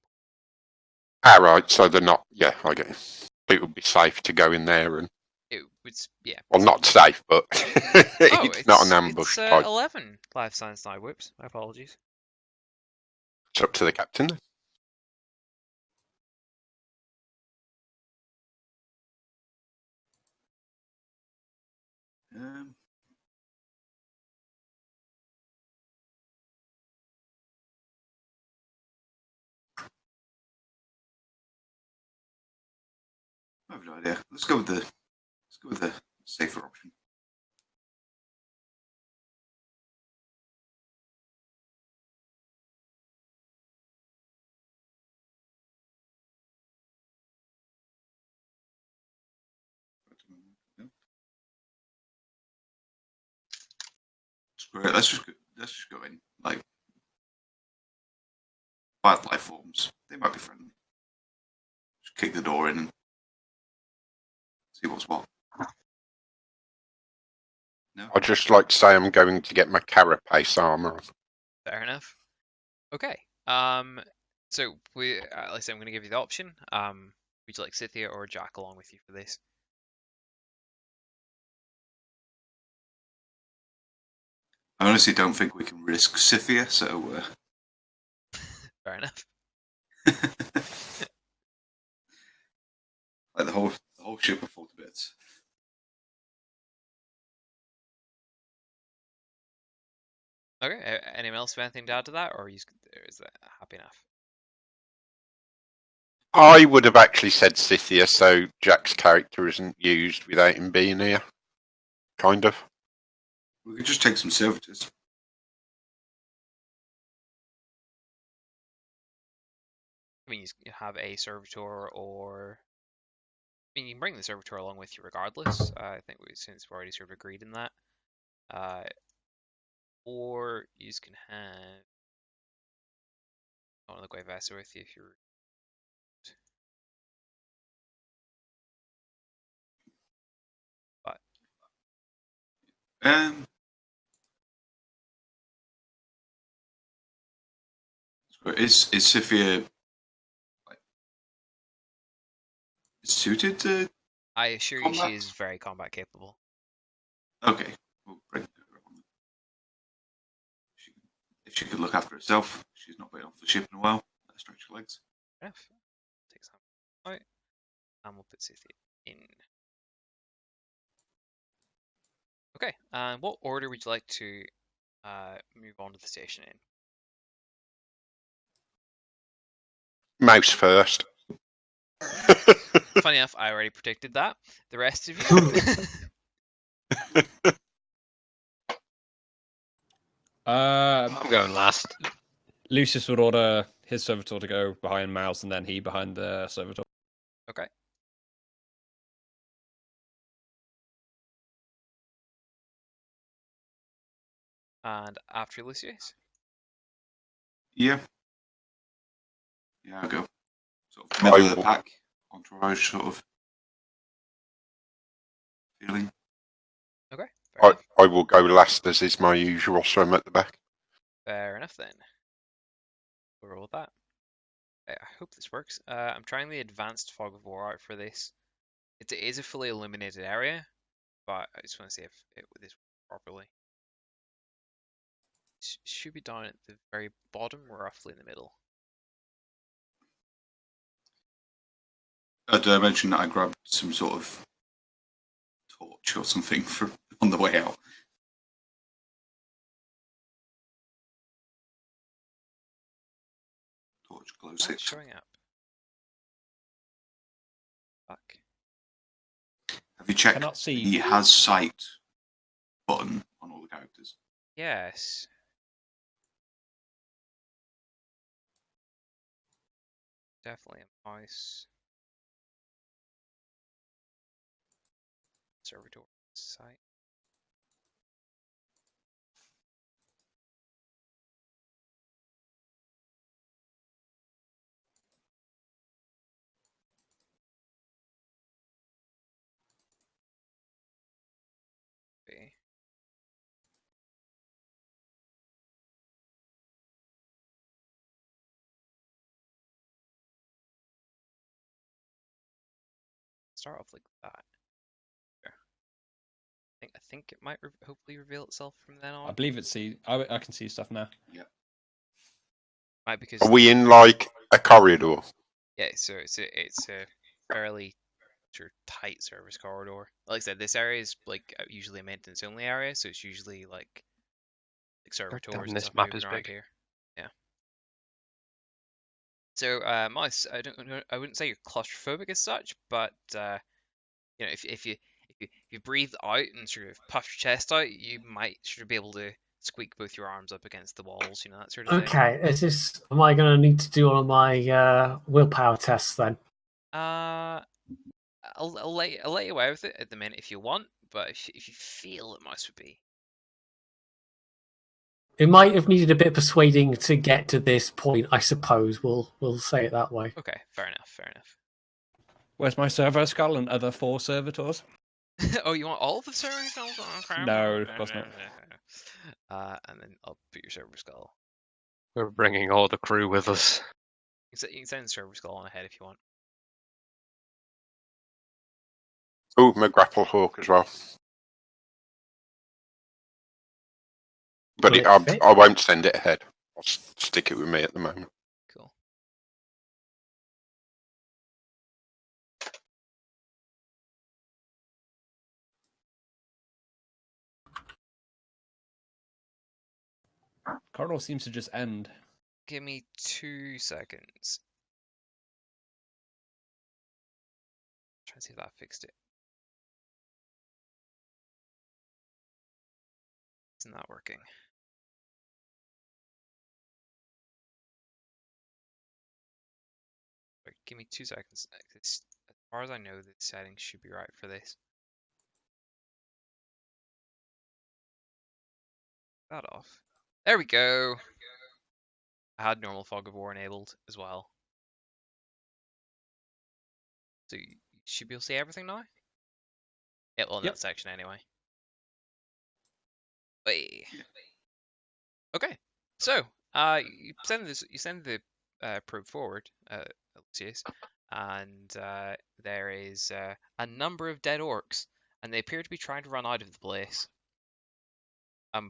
point. Right. So they're not. Yeah, I get it. It would be safe to go in there and. It would, yeah. Well, not safe, but it's not an ambush it's, type. 11 life signs now. Whoops, my apologies. It's up to the captain. I have no idea. Let's go with the safer option. Let's just go in. Like bad life forms, they might be friendly. Just kick the door in and see what's what. No? I'd just like to say I'm going to get my carapace armor on. Fair enough. Okay. So we, like I said, I'm going to give you the option. Would you like Scythia or Jack along with you for this? I honestly don't think we can risk Scythia, so. Fair enough. Like the whole ship will fall to bits. Okay. Anyone else have anything to add to that, or is that happy enough? I would have actually said Scythia, so Jack's character isn't used without him being here. Kind of. We could just take some servitors. I mean, you have a servitor, or I mean, you can bring the servitor along with you regardless. I think since we've already sort of agreed in that. Or you can have one of the Guevesa with you if you're. But is Scythia like suited to? I assure you, she is very combat capable. Okay, we'll bring her on. If she could look after herself, she's not been off the ship in a while. Stretch her legs. Enough. Take some out, and we'll put Scythia in. Okay. What order would you like to move on to the station in? Mouse first. Funny enough, I already predicted that. The rest of you. I'm going last. Lucius would order his servitor to go behind Mouse, and then he behind the servitor. Okay. And after Lucius? Yeah. Yeah, I'll go. Sort of middle of the pack, entourage sort of feeling. Okay. I will go last as is my usual, so I'm at the back. Fair enough then. We'll roll with that. I hope this works. I'm trying the advanced fog of war out for this. It is a fully illuminated area, but I just want to see if this works properly. It should be down at the very bottom, or roughly in the middle. Did I mention that I grabbed some sort of torch or something on the way out? Torch glow stick. Showing up. Fuck. Have you checked Cannot see. the has sight button on all the characters? Yes. Definitely a mouse. Observatory site. Okay. Start off like that. I think it might hopefully reveal itself from then on. I believe it's I can see stuff now. Yeah. Right, because Are we in like a corridor? yeah, so it's a fairly sort of tight service corridor. Like I said, this area is like usually a maintenance only area, so it's usually like servitors and this stuff map moving is around big. here. Yeah. So mice, I wouldn't say you're claustrophobic as such, but you know, if you breathe out and sort of puff your chest out, you might sort of be able to squeak both your arms up against the walls, you know, that sort of thing. Okay, am I going to need to do one of my willpower tests then? I'll let you away with it at the minute if you want, but if you feel it mice would be. It might have needed a bit of persuading to get to this point, I suppose. We'll say it that way. Okay, fair enough. Where's my servo skull and other 4 servitors? Oh, you want all of the server skulls? Okay. No, of course not. And then I'll put your server skull. We're bringing all the crew with us. You can send the server skull on ahead if you want. Oh, my grapple hawk as well. But I won't send it ahead. I'll stick it with me at the moment. Cool. Corridor seems to just end. Give me 2 seconds. Try and see if that fixed it. Isn't that working? Wait, give me 2 seconds. As far as I know, the settings should be right for this. That off. There we go. I had normal fog of war enabled as well. So you should be able to see everything now? Yeah, well, in that section anyway. Hey. Okay, so you send the probe forward, Lucius, and there is a number of dead orcs, and they appear to be trying to run out of the place.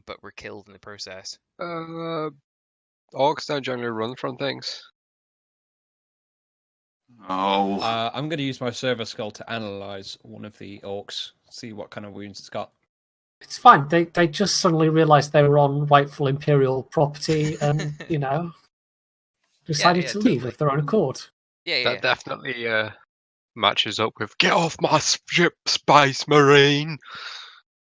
But were killed in the process. Orcs don't generally run from things. Oh. I'm going to use my servo skull to analyze one of the orcs, see what kind of wounds it's got. It's fine. They just suddenly realised they were on rightful Imperial property and, decided to leave of their own accord. Yeah. That definitely matches up with "Get off my ship, Space Marine!"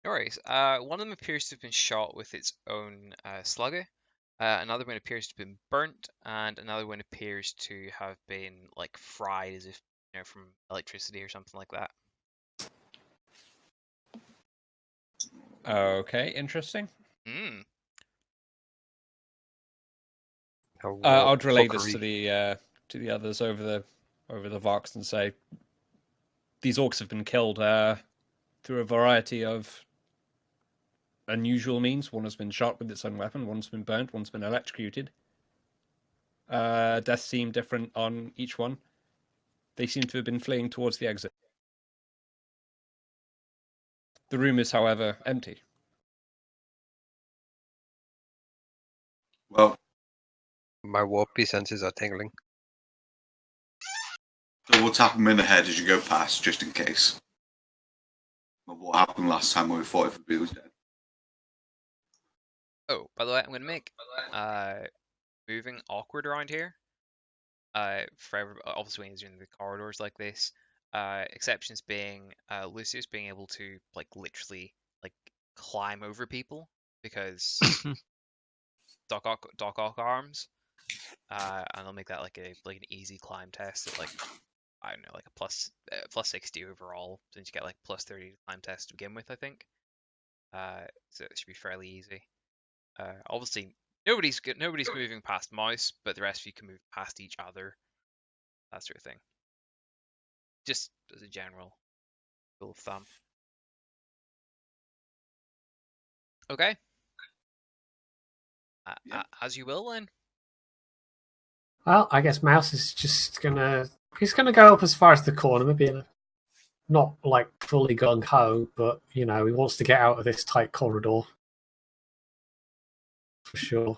No worries. One of them appears to have been shot with its own slugger. Another one appears to have been burnt, and another one appears to have been like fried, as if from electricity or something like that. Okay, interesting. I'll relay this to the others over the Vox and say these orcs have been killed through a variety of unusual means. One has been shot with its own weapon, one's been burnt, one's been electrocuted. Deaths seem different on each one. They seem to have been fleeing towards the exit. The room is, however, empty. Well, my warpy senses are tingling. Double tap them in the head as you go past, just in case. What happened last time when we fought if was dead? Oh, by the way, I'm going to make moving awkward around here. For obviously when you're in the corridors like this. Exceptions being Lucius being able to literally climb over people because Doc Ock arms, and I'll make that like an easy climb test at like, I don't know, like a plus 60 overall, since you get like plus 30 to climb test to begin with, I think. So it should be fairly easy. Obviously, nobody's moving past mouse, but the rest of you can move past each other, that sort of thing. Just as a general rule of thumb. Okay. As you will then. Well, I guess Mouse is just he's gonna go up as far as the corner, maybe not like fully gung ho, but he wants to get out of this tight corridor for sure.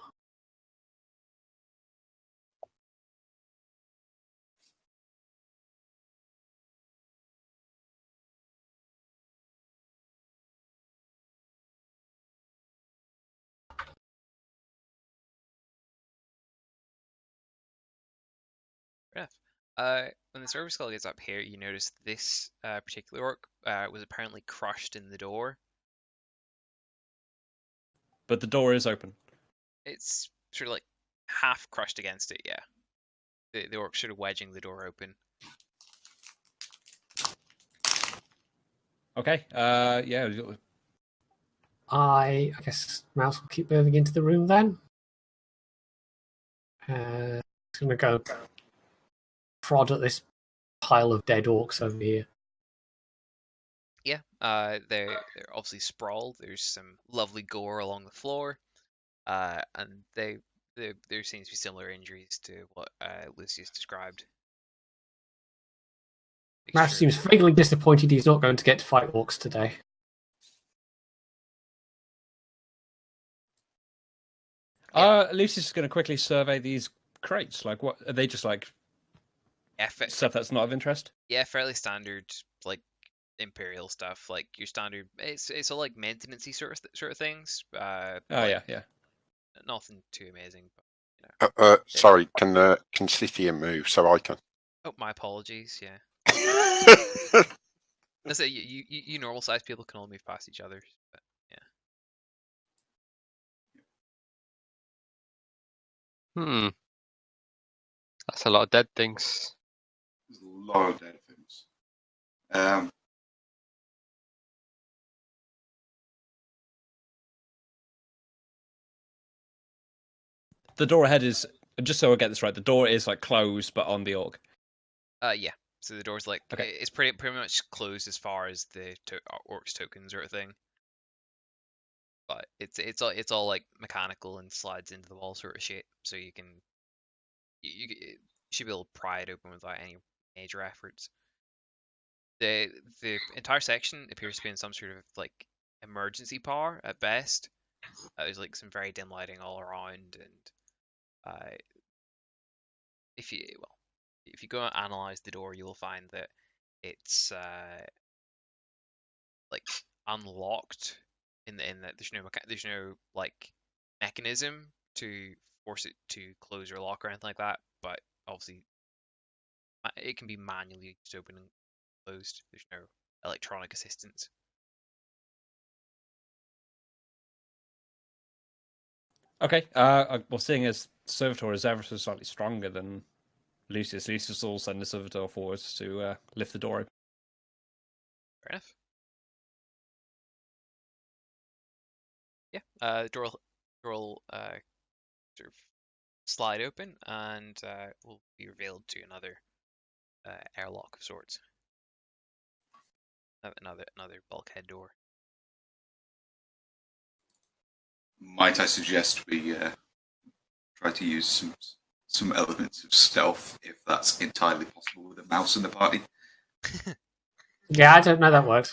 When the server skull gets up here, you notice this particular orc was apparently crushed in the door. But the door is open. It's sort of like half crushed against it, yeah. The orc's sort of wedging the door open. Okay, yeah. I guess Mouse will keep moving into the room then. It's going to go prod at this pile of dead orcs over here. Yeah, they're obviously sprawled. There's some lovely gore along the floor, and there seems to be similar injuries to what Lucius described. Mouse seems vaguely disappointed he's not going to get to fight orcs today. Lucius is going to quickly survey these crates. Like, what are they? Just like stuff that's not of interest? Yeah, fairly standard, like Imperial stuff, like your standard. It's all like maintenance-y sort of things. Yeah. Nothing too amazing. But, sorry, can Cynthia move so I can? Oh, my apologies. Yeah. Let's say you normal sized people can all move past each other, but yeah. That's a lot of dead things. There's a lot of dead things. The door ahead is, just so I get this right, the door is like closed but on the orc. Yeah. So the door's like, it's pretty much closed as far as the orc's token sort of thing. But it's all like mechanical and slides into the wall sort of shit, so you should be able to pry it open without any major efforts. The entire section appears to be in some sort of like emergency power at best. There's like some very dim lighting all around, and if you go and analyze the door, you will find that it's like unlocked in that there's no like mechanism to force it to close or lock or anything like that. But obviously, it can be manually just open and closed. There's no electronic assistance. Okay. Well, seeing as Servitor is ever so slightly stronger than Lucius will send the Servitor forwards to lift the door open. Fair enough. Yeah. The door will sort of slide open and will be revealed to another airlock of sorts. Another bulkhead door. Might I suggest we try to use some elements of stealth, if that's entirely possible with a mouse in the party? Yeah, I don't know that word.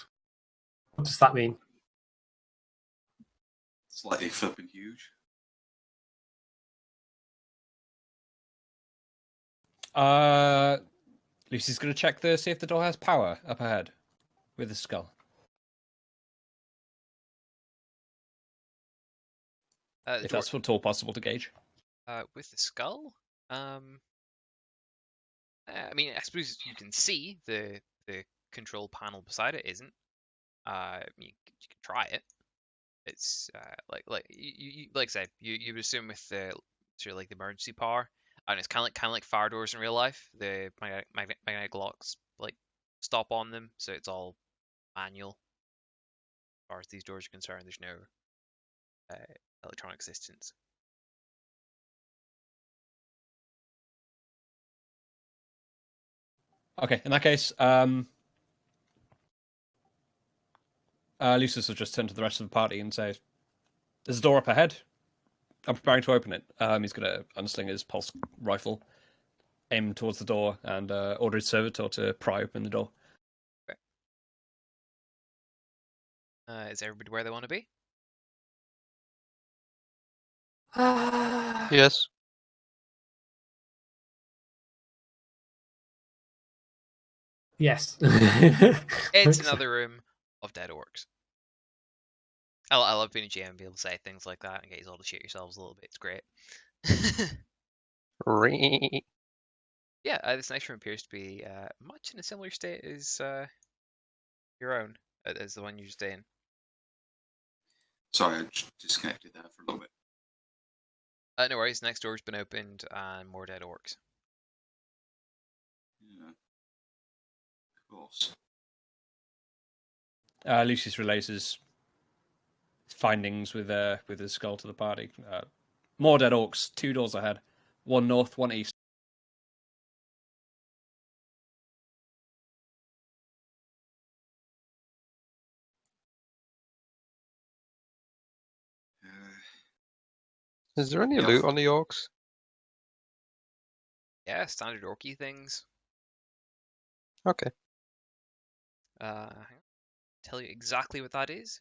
What does that mean? Slightly flippin' huge. Lucy's going to check see if the door has power up ahead with the skull. If that's at all possible to gauge. With the skull? I mean, I suppose you can see the control panel beside it isn't. You can try it. It's like you like I said, you would assume with the sort of like the emergency power, and it's kind of like fire doors in real life. The magnetic locks like stop on them, so it's all manual. As far as these doors are concerned, there's no electronic assistance. Okay, in that case, Lucius will just turn to the rest of the party and say, "There's a door up ahead. I'm preparing to open it." He's going to unsling his pulse rifle, aim towards the door, and order his servitor to pry open the door. Okay. Is everybody where they want to be? Yes. Yes. It's another room of dead orcs. I love being a GM and be able to say things like that and get you all to shit yourselves a little bit. It's great. Yeah, this next room appears to be much in a similar state as your own, as the one you're just in. Sorry, I just disconnected there for a little bit. No worries, next door's been opened and more dead orcs. Yeah. Of course. Lucius relays his findings with his skull to the party. More dead orcs, 2 doors ahead. 1 north, 1 east. Is there any Yeah. loot on the orcs? Yeah, standard orky things. Okay. Hang on. Tell you exactly what that is.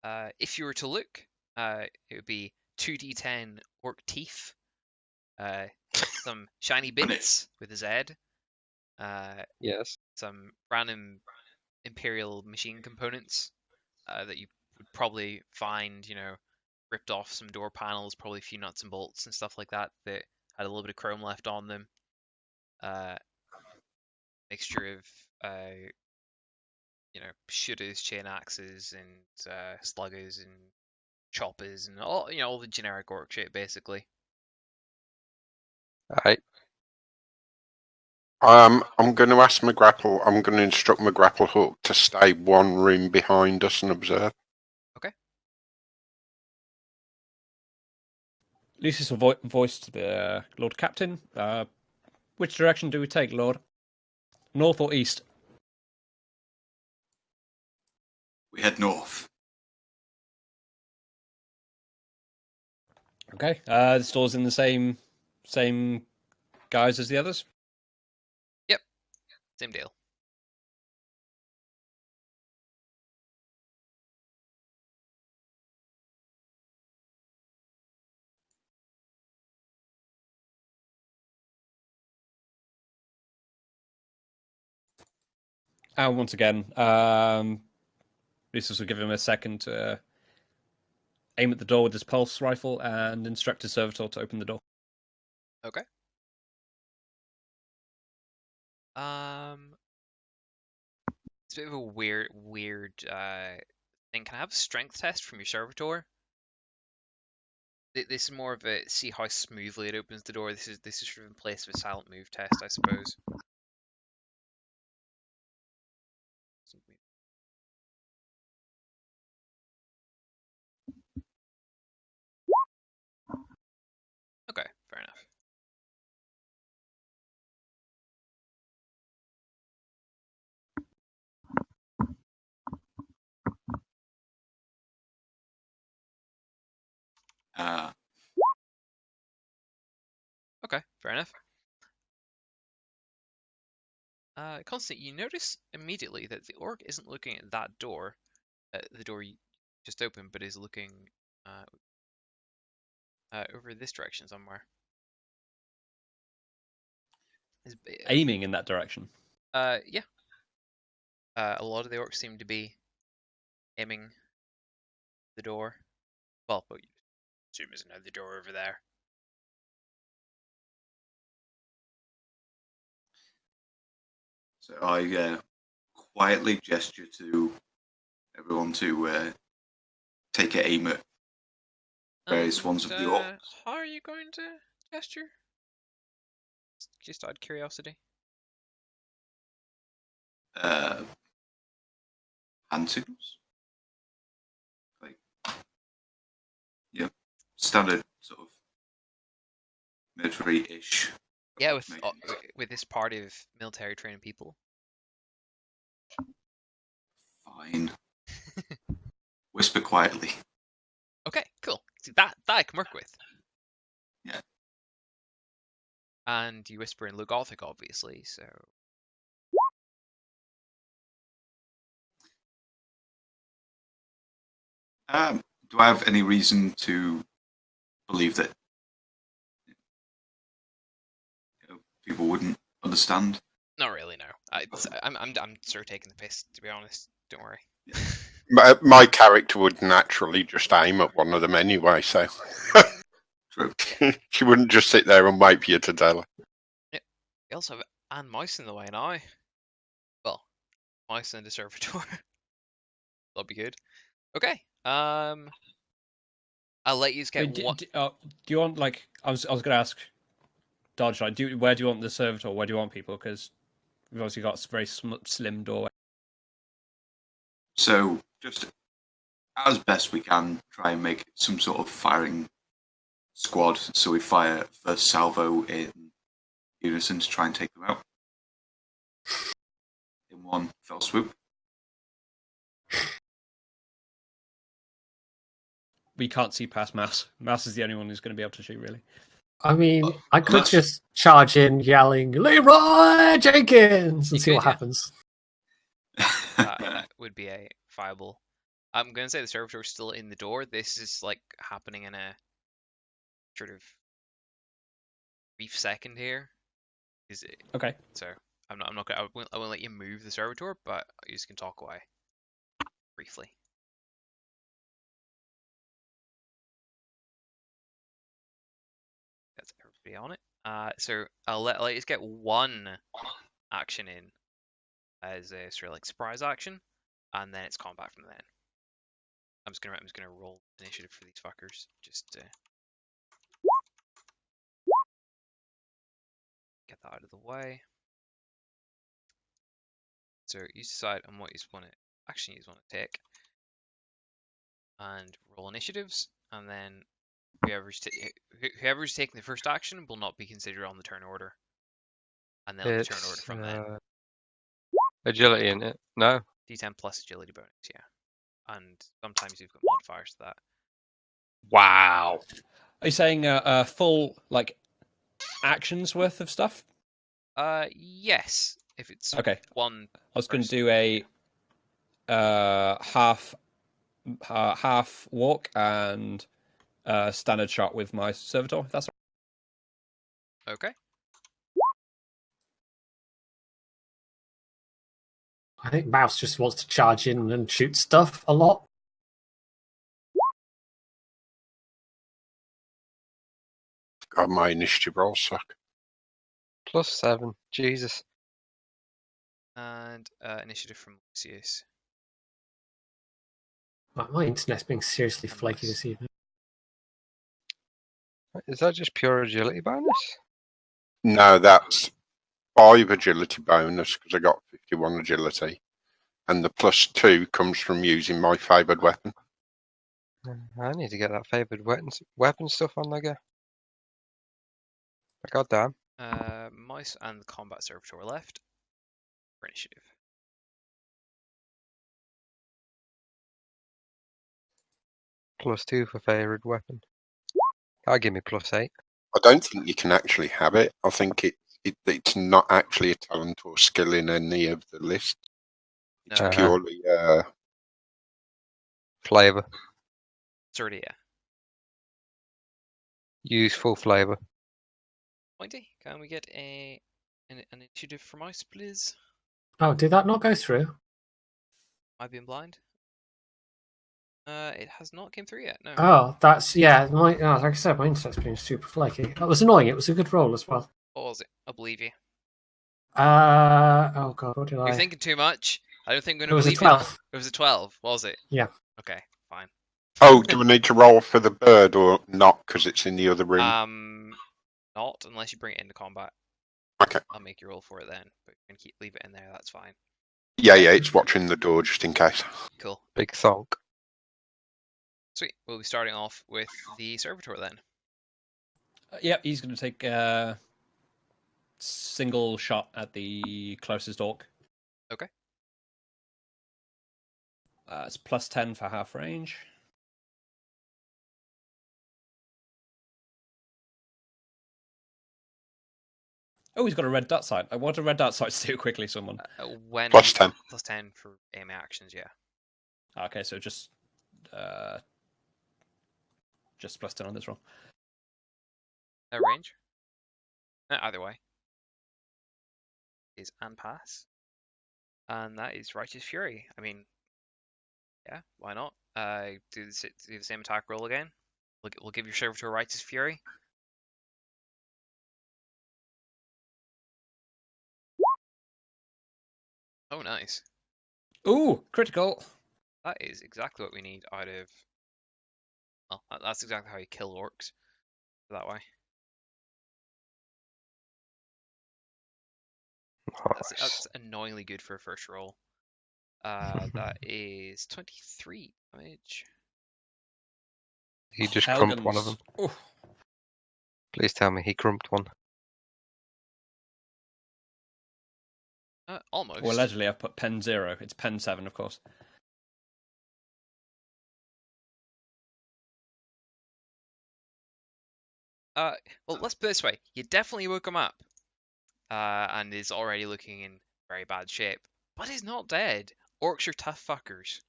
If you were to look, it would be 2d10 orc teeth, some shiny bits with a Z, Yes. some random Imperial machine components that you would probably find, ripped off some door panels, probably a few nuts and bolts and stuff like that that had a little bit of chrome left on them. Mixture of shooters, chain axes, and sluggers and choppers and all the generic orc shit basically. Alright. I'm going to ask McGrapple. I'm going to instruct McGrapple Hook to stay one room behind us and observe. Okay. Lucius will voice to the Lord Captain. Which direction do we take, Lord? North or east? We head north. Okay. The store's in the same guise as the others? Yep. Same deal. And once again, Lucius will give him a second to aim at the door with his pulse rifle and instruct his servitor to open the door. Okay. It's a bit of a weird thing. Can I have a strength test from your servitor? This is more of a see how smoothly it opens the door. This is sort of in place of a silent move test, I suppose. Okay, fair enough. Okay, fair enough. Constantine, you notice immediately that the orc isn't looking at that door, the door you just opened, but is looking over this direction somewhere. Aiming in that direction. Yeah. A lot of the orcs seem to be aiming the door. Well, but you assume there's another door over there. So I quietly gesture to everyone to take an aim at various ones of the orcs. How are you going to gesture? Just out of curiosity. Hand signals. Like, yeah, standard sort of military-ish. Yeah, with this party of military trained people. Fine. Whisper quietly. Okay, cool. See, that I can work with. Yeah. And you whisper in Lugothic, obviously, so... Do I have any reason to believe that people wouldn't understand? Not really, no. I'm sort of taking the piss, to be honest. Don't worry. Yeah. My character would naturally just aim at one of them anyway, so True. she wouldn't just sit there and wait for you to tell her. You also have Anne Mouse in the way now. Well, Mouse and the servitor. That'll be good. Okay. I'll let you get one. Do you want, like, I was going to ask Dodge, like, where do you want the servitor? Where do you want people? Because we've obviously got a very slim doorway. So, just as best we can, try and make some sort of firing squad. So we fire first salvo in unison to try and take them out in one fell swoop. We can't see past Mouse. Mouse is the only one who's going to be able to shoot, really. I mean, I could unless- just charge in yelling, Leroy Jenkins, and You see could, what yeah. happens. That would be a viable. I'm going to say the servitor's still in the door. This is like happening in a sort of brief second here. Is it? Okay. So I'm not gonna. I won't let you move the servitor, but you just can talk away briefly. That's everybody on it. So I'll let you just get one action in as a sort of like surprise action, and then it's combat from then. I'm just gonna roll initiative for these fuckers. Just get that out of the way. So you decide on what you want to action you want to take, and roll initiatives, and then whoever's taking the first action will not be considered on the turn order, and then on the turn order from then. Agility in it? No. D10 plus agility bonus, yeah, and sometimes you've got modifiers to that. Wow. Are you saying a full, like, actions worth of stuff? Yes, if it's Okay. one. I was going to person. do a half walk and standard shot with my servitor. If that's Okay. I think Mouse just wants to charge in and shoot stuff a lot. God, my initiative rolls suck. +7. Jesus. And initiative from Lucius. My internet's being seriously And flaky Mouse. this evening. Is that just pure agility bonus? No, that's 5 agility bonus because I got 51 agility. And the +2 comes from using my favoured weapon. I need to get that favoured weapon stuff on there. God damn. Mice and the combat servitor are left for initiative. +2 for favoured weapon. That'll give me +8. I don't think you can actually have it. I think it's not actually a talent or skill in any of the list. It's No. purely Flavour. Sorry, yeah. Useful flavour. Pointy, can we get an initiative for Mice, please? Oh, did that not go through? Am I being blind? It has not came through yet. No. Oh, that's, yeah. Like I said, my internet's being super flaky. That was annoying. It was a good roll as well. What was it? I believe you. Oh god, what did You're I? thinking too much. I don't think I'm It going was to a believe you. 12. It was a 12. What was it? Yeah. Okay, fine. Oh, do we need to roll for the bird or not? Because it's in the other room. Not unless you bring it into combat. Okay. I'll make you roll for it then, but you can leave it in there. That's fine. Yeah, it's watching the door just in case. Cool. Big thonk. Sweet. We'll be starting off with the servitor then. Yep, he's going to take a single shot at the closest orc. Okay. It's +10 for half range. Oh, he's got a red dot sight. I want a red dot sight too quickly, someone. When +10. +10 for aim actions, yeah. Okay, so just +10 on this roll. Range? Either way. Is and pass. And that is Righteous Fury. I mean, yeah, why not? Do the same attack roll again. We'll give your servitor Righteous Fury. Oh, nice. Ooh, critical. That is exactly what we need out of... Well, that's exactly how you kill orcs. That way. That's annoyingly good for a first roll. That is 23 damage. He just crumped one of them. Ooh. Please tell me he crumped one. Almost. Well, allegedly I've put pen 0. It's pen 7, of course. Well, let's put it this way. You definitely woke him up. And is already looking in very bad shape. But he's not dead. Orcs are tough fuckers.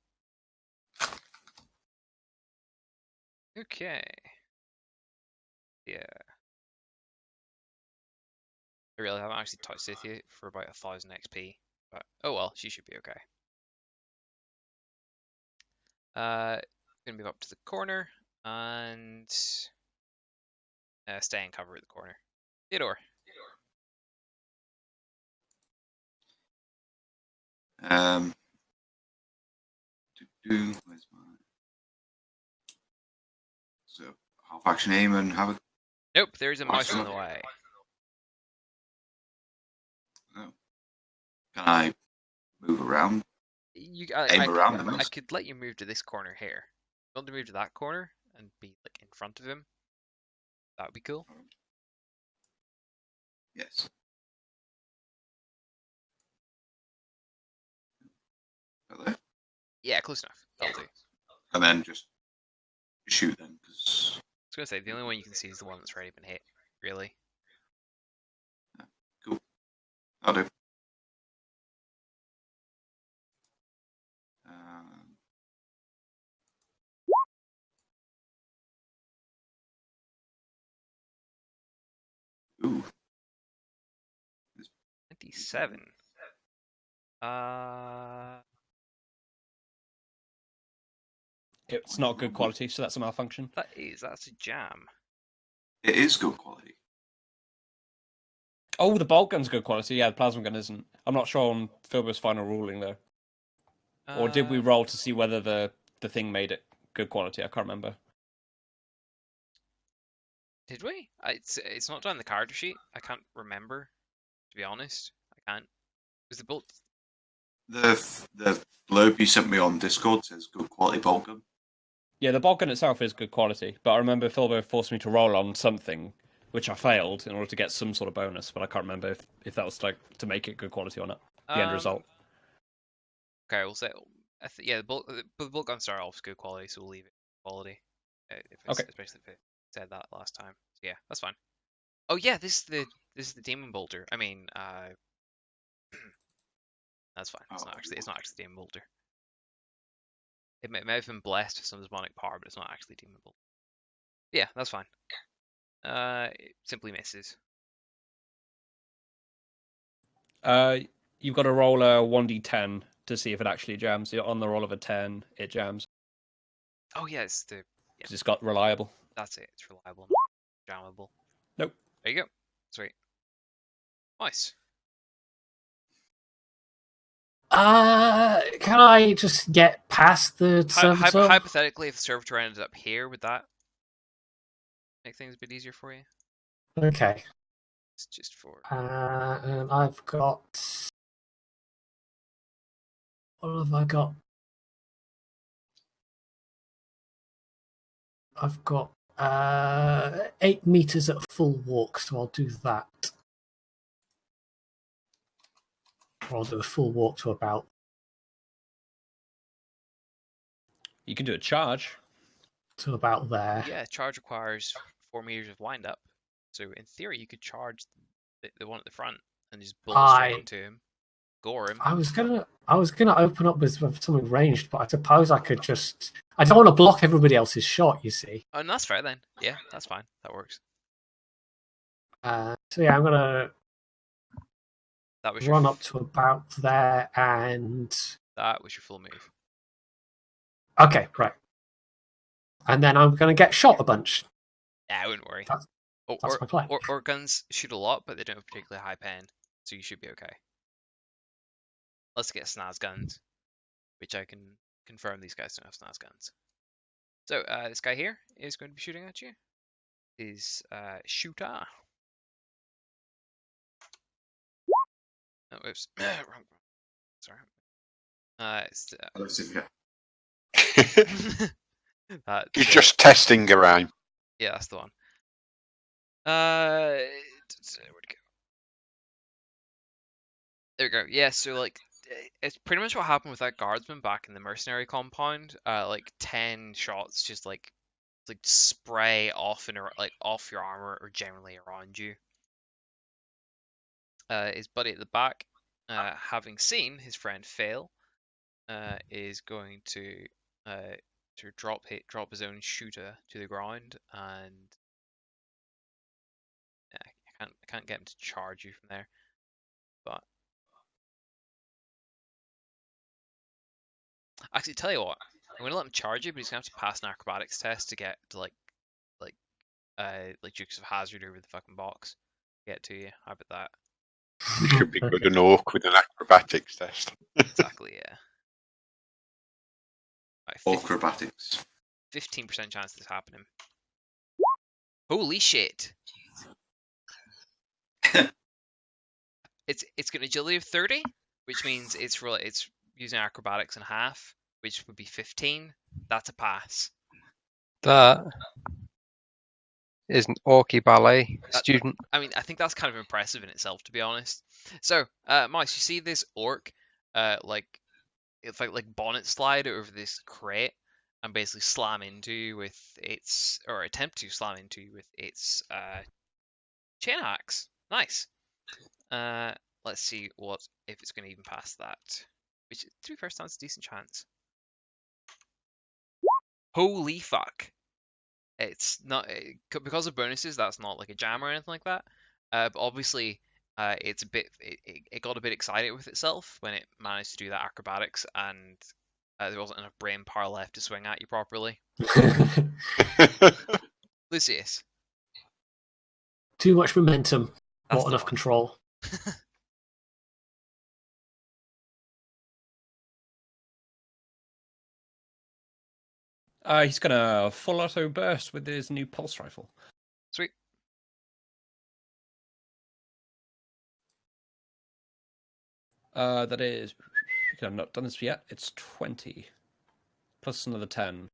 Okay. Yeah. I really haven't actually touched Cynthia for about 1,000 XP. But oh well, she should be okay. Gonna move up to the corner and stay in cover at the corner. Theodore. Where's my... So half action aim and have a... Nope, there's a mouse in the way. Oh. Can I move around? I could let you move to this corner here. You want to move to that corner and be like in front of him? That would be cool. Yes. Hello? Yeah, close enough. That'll do. And then just shoot then, because... I was gonna say the only one you can see is the one that's already been hit. Really. Cool. I'll do. Ooh. 27. It's not good quality, so that's a malfunction. That's a jam. It is good quality. Oh, the bolt gun's good quality. Yeah, the plasma gun isn't. I'm not sure on Philbo's final ruling though. Or did we roll to see whether the thing made it good quality? I can't remember. Did we? It's not down the character sheet. I can't remember, to be honest. I can't. Was the bolt? The blurb you sent me on Discord says good quality bolt gun. Yeah, the bolt gun itself is good quality, but I remember Philbo forced me to roll on something, which I failed in order to get some sort of bonus, but I can't remember if that was like to make it good quality or not. The end result. Okay, we'll say yeah. The bolt gun started off good quality, so we'll leave it quality. Okay. Especially if it said that last time. So yeah, that's fine. Oh yeah, this is the demon bolter. I mean, that's fine. It's not actually demon bolter. It may have been blessed with some demonic power, but it's not actually demon bolter. Yeah, that's fine. It simply misses. You've got to roll a 1d10 to see if it actually jams. On the roll of a 10, it jams. Oh yeah, it's It's got reliable. That's it. It's reliable, not jammable. Nope. There you go. Sweet. Nice. Can I just get past the servitor? Hypothetically, if the servitor ended up here, would that make things a bit easier for you? Okay. It's just for... And I've got... What have I got? I've got 8 meters at full walk, so I'll do that. Or I'll do a full walk to about... You can do a charge. To about there. Yeah, charge requires 4 meters of wind up. So in theory, you could charge the one at the front and just bullet straight into him, gore him. I was gonna open up with something ranged, but I suppose I could just. I don't want to block everybody else's shot. You see. Oh, and that's fair then. Yeah, that's fine. That works. So yeah, I'm gonna run up to about there, and that was your full move. Okay, right. And then I'm gonna get shot a bunch. Yeah, I wouldn't worry. That's my plan. Or guns shoot a lot, but they don't have particularly high pen, so you should be okay. Let's get snaz guns, which I can confirm these guys don't have snaz guns. So this guy here is going to be shooting at you. Is shooter. Oh, oops. Wrong. Sorry. You're just testing around. Yeah, that's the one. Where'd it go? There we go. Yeah, so like it's pretty much what happened with that guardsman back in the mercenary compound. Like 10 shots just like spray off off your armor or generally around you. His buddy at the back, having seen his friend fail, is going to drop his own shooter to the ground, and I can't get him to charge you from there, but actually, tell you what, I'm gonna let him charge you, but he's gonna have to pass an acrobatics test to get to like Dukes of Hazzard over the fucking box. Get to you. How about that? You should be good an orc with an acrobatics test. Exactly, yeah. Right, acrobatics. 15% chance of this happening. Holy shit! It's got an agility of 30, which means it's using acrobatics in half, which would be 15. That's a pass. That is an Orky ballet student. I mean, I think that's kind of impressive in itself, to be honest. So, Mice, you see this orc, it's like bonnet slide over this crate and basically slam into you with its, or attempt to slam into you with its chain axe. Nice. Let's see if it's going to even pass that. Which, to be fair, sounds a decent chance. Holy fuck! It's not because of bonuses. That's not like a jam or anything like that. But obviously, it's a bit. It got a bit excited with itself when it managed to do that acrobatics, and there wasn't enough brain power left to swing at you properly. Lucius. Too much momentum. That's not enough control. He's gonna full auto burst with his new pulse rifle. Sweet. That is. I've not done this yet. It's 20 plus another 10.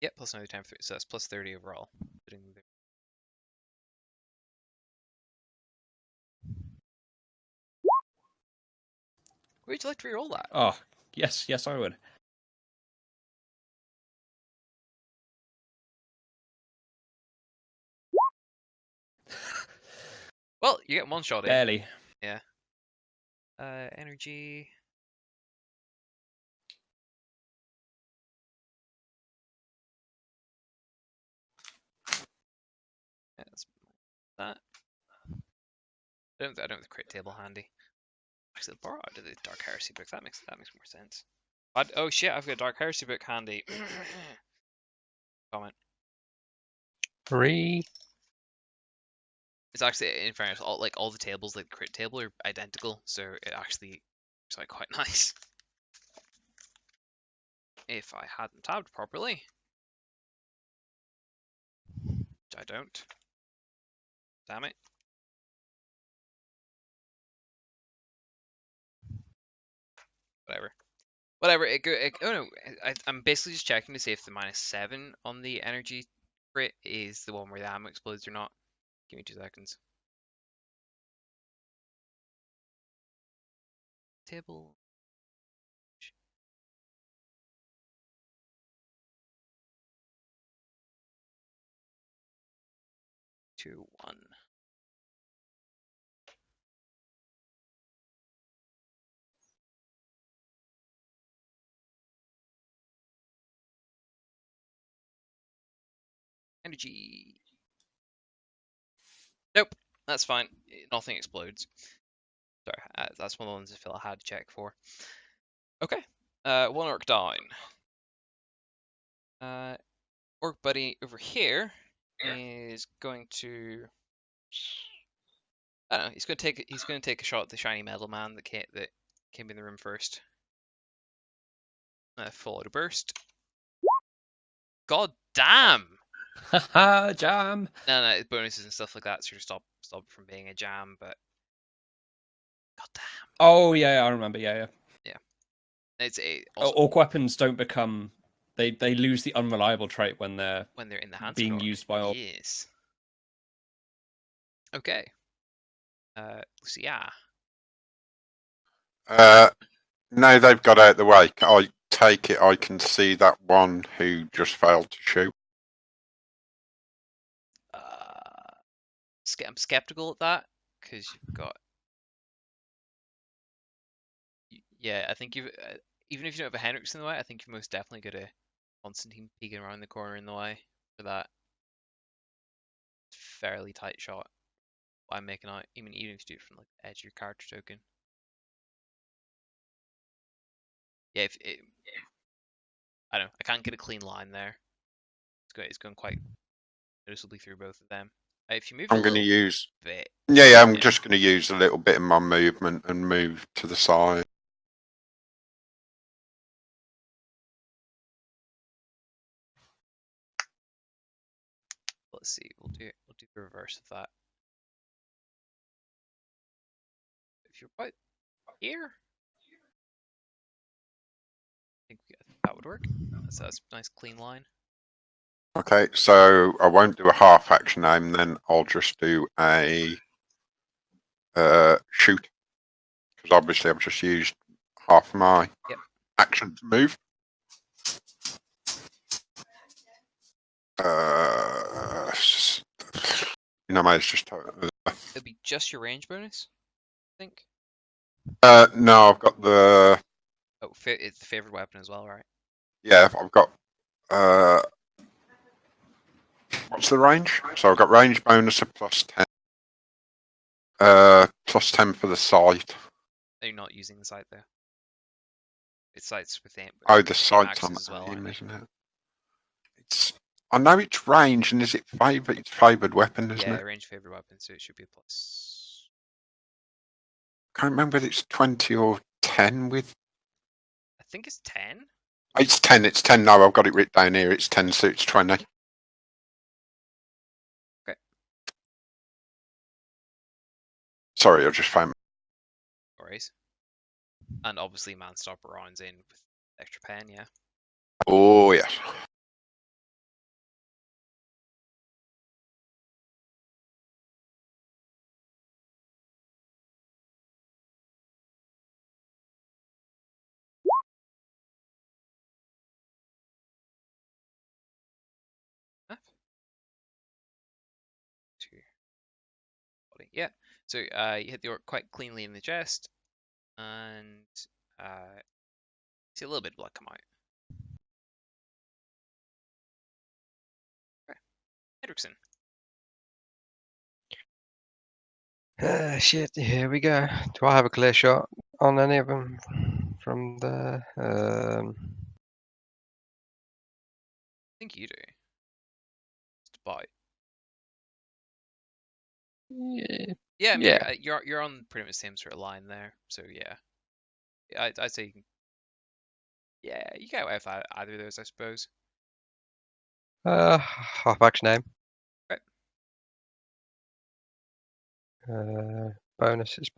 Yep, plus another 10, so that's plus 30 overall. Would you like to reroll that? Oh, yes, I would. Well, you get one shot in. Barely. Yeah. Energy. Yeah, that's that. I don't have the crit table handy. Actually, I'll borrow out of the Dark Heresy book. That makes more sense. Oh shit! I've got a Dark Heresy book handy. Comment. 3. It's actually, in fairness, all the tables, like the crit table, are identical, so it actually looks like quite nice. If I hadn't tabbed properly, which I don't. Damn it. Whatever. Oh no, I'm basically just checking to see if the -7 on the energy crit is the one where the ammo explodes or not. Give me 2 seconds. Table. 2, 1. Energy. Nope, that's fine. Nothing explodes. Sorry, that's one of the ones I feel I had to check for. Okay, 1 orc down. Orc buddy over here is going to. I don't know. He's going to take a shot at the shiny metal man that came in the room first. Full auto burst. God damn! Haha, jam. No, bonuses and stuff like that sort of stop it from being a jam, but god damn. Oh yeah, I remember. Yeah. It's Also, orc weapons don't become. They lose the unreliable trait when they're in the hands being of an orc. used by orc. Yes. Okay. Lucia. No, they've got out the way. I take it I can see that one who just failed to shoot. I'm skeptical at that because you've got. Yeah, I think you've even if you don't have a Hendrickson in the way, I think you've most definitely got a Constantine peeking around the corner in the way for that fairly tight shot. I'm making out, even if you do it from like the edge of your character token. Yeah, I don't know, I can't get a clean line there. It's going quite noticeably through both of them. If you move, I'm going to use. bit. Yeah, I'm just going to use a little bit of my movement and move to the side. Let's see, we'll do the reverse of that. If you're about here, I think that would work. That's a nice clean line. Okay, so I won't do a half action aim, then I'll just do a shoot. Because obviously I've just used half my action to move. It's just. It'll be just your range bonus, I think. No, I've got the. Oh, it's the favorite weapon as well, right? Yeah, I've got. What's the range? So I've got range bonus of +10. +10 for the sight. You're not using the sight though. It's sights with aim. Oh, the sight's on as well, aim, isn't it? It's. I know it's range, and is it favoured? It's favoured weapon, isn't it? Yeah, range favored weapon, so it should be a plus. Can't remember if it's 20 or 10 with. I think it's 10. It's 10. It's 10. No, I've got it written down here. It's 10, so it's 20. Okay. Sorry, I just found. Worries. And obviously, man stopper rounds in with extra pen, yeah. Oh yes. Yeah, so you hit the orc quite cleanly in the chest, and see a little bit of blood come out. Okay. Hendrickson. Shit, here we go. Do I have a clear shot on any of them from the? I think you do. Just about. Yeah, I mean, Yeah. you're on pretty much the same sort of line there. So yeah, I'd say you can. Yeah, you get away with either of those, I suppose. Half action aim. Right. Bonuses.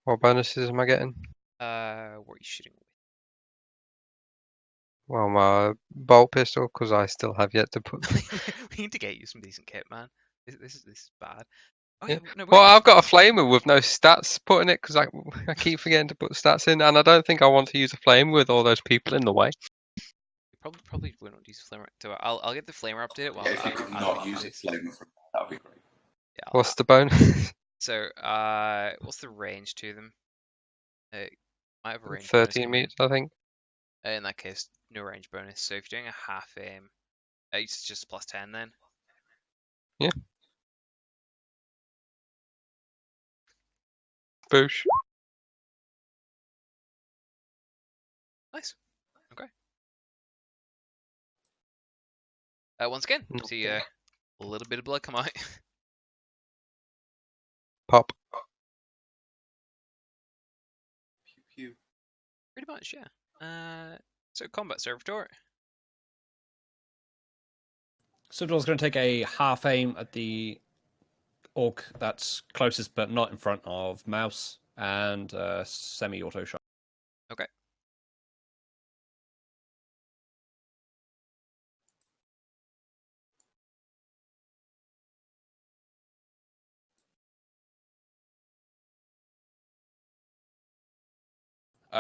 What bonuses am I getting? What are you shooting with? Well, my bolt pistol, because I still have yet to put. We need to get you some decent kit, man. This is bad. Oh Yeah. yeah, no, Well, I've got a flamer with no stats put in it because I keep forgetting to put stats in, and I don't think I want to use a flame with all those people in the way. probably wouldn't use the flamer. So I'll get the flamer updated. While Yeah, if you could not use a flamer from that would be great. Yeah. What's the bonus? So what's the range to them? Might have a range 13 bonus. meters, I think. In that case, no range bonus. So if you're doing a half aim, it's just +10 then. Yeah. Boosh. Nice. Okay. Once again, see a little bit of blood come out. Pop. Pew pew. Pretty much, yeah. So combat servitor. Servitor's going to take a half aim at the orc that's closest but not in front of Mouse, and semi-auto shot. Okay.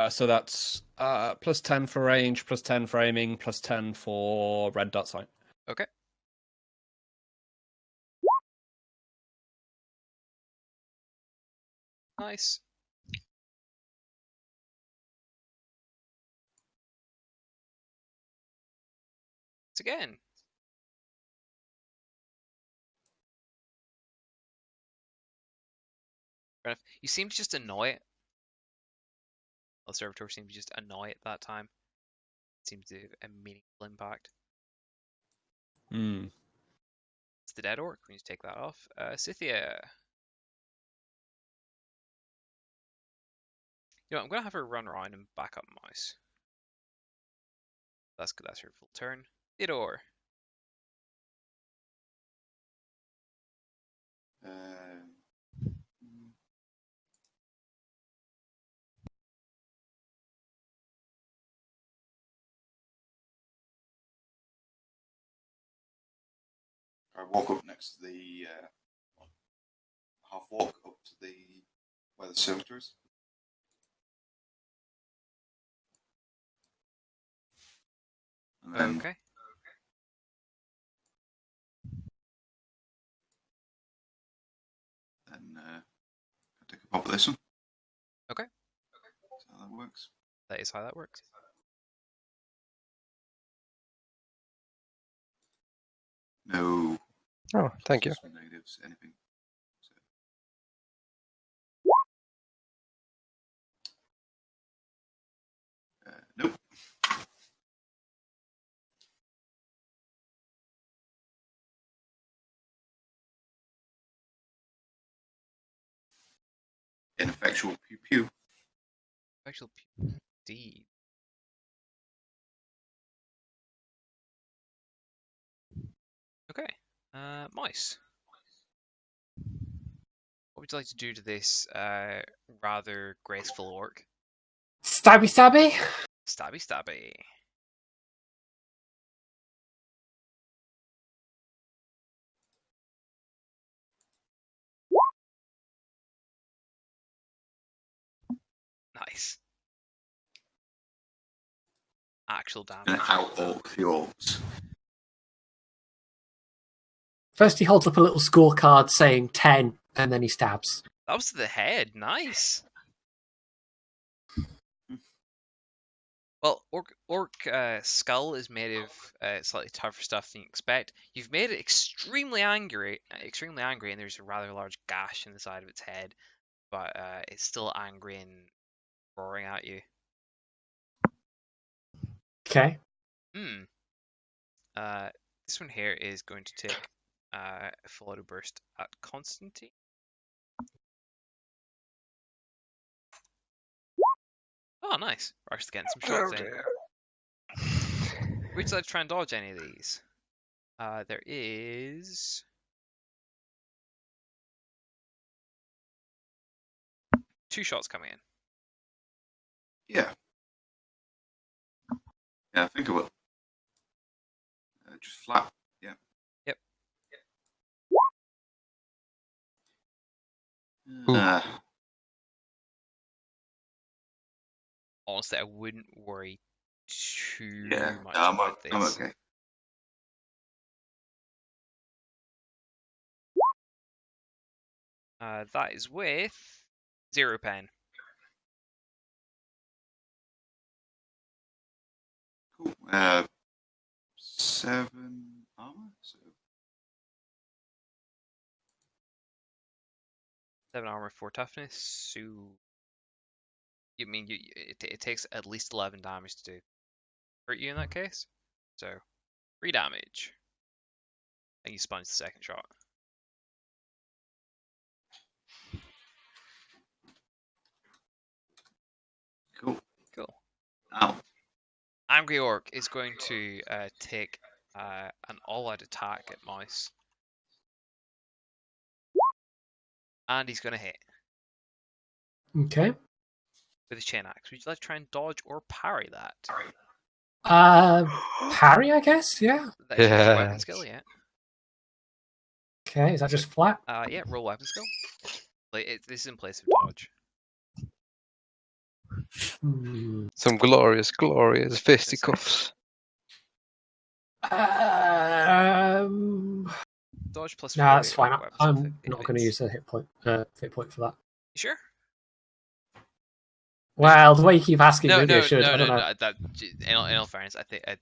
So that's +10 for range, +10 for aiming, +10 for red dot sight. Okay. Nice. It's again. Fair enough. You seem to just annoy it. The servitor seemed to just annoy it that time. It seems to have a meaningful impact. Hmm. It's the dead orc. We need to take that off. Scythia. You know, I'm gonna have her run around and back up Mouse. That's good. That's her full turn. Theodore. I walk up next to the half walk up to the where the servitor is. And then Okay. I take a pop at this one. Okay. That's how that works. That is how that works. No. Oh, thank you. Negatives, anything. Nope. Ineffectual pew pew. Actual D. Okay. Mouse. What would you like to do to this rather graceful orc? Stabby, stabby. Stabby, stabby. Nice. Actual damage. And out orc the orcs. First, he holds up a little scorecard saying 10, and then he stabs. That was to the head. Nice. Well, orc skull is made of slightly tougher stuff than you expect. You've made it extremely angry, and there's a rather large gash in the side of its head, but it's still angry and roaring at you. Okay. Hmm. This one here is going to take a full auto burst at Constantine. Oh, nice. We're actually getting some shots in. Which side try and dodge any of these? There is 2 shots coming in. Yeah. Yeah, I think I will. Just flat. Yeah. Yep. Honestly, I wouldn't worry too Yeah, much I'm about this. okay. That is with 0 pen. Cool. 7 armor. So 7 armor, 4 toughness. So you mean it takes at least 11 damage to hurt you in that case. So 3 damage, and you sponge the second shot. cool. Cool. Ow. Angry Orc is going to take an all-out attack at Mouse, and he's going to hit Okay. with his chain axe. Would you like to try and dodge or parry that? Parry, I guess. Yeah. That is Yeah. your weapon skill, yeah. Okay. Is that just flat? Yeah, roll weapon skill. This is in place of dodge. Some glorious, glorious fisticuffs. Dodge plus No, 40 that's fine. on weapons I'm if not going to use a hit point for that. You sure? Well, the way you keep asking, No, maybe no, I should. no, I don't no, know. no. That in all fairness, I think I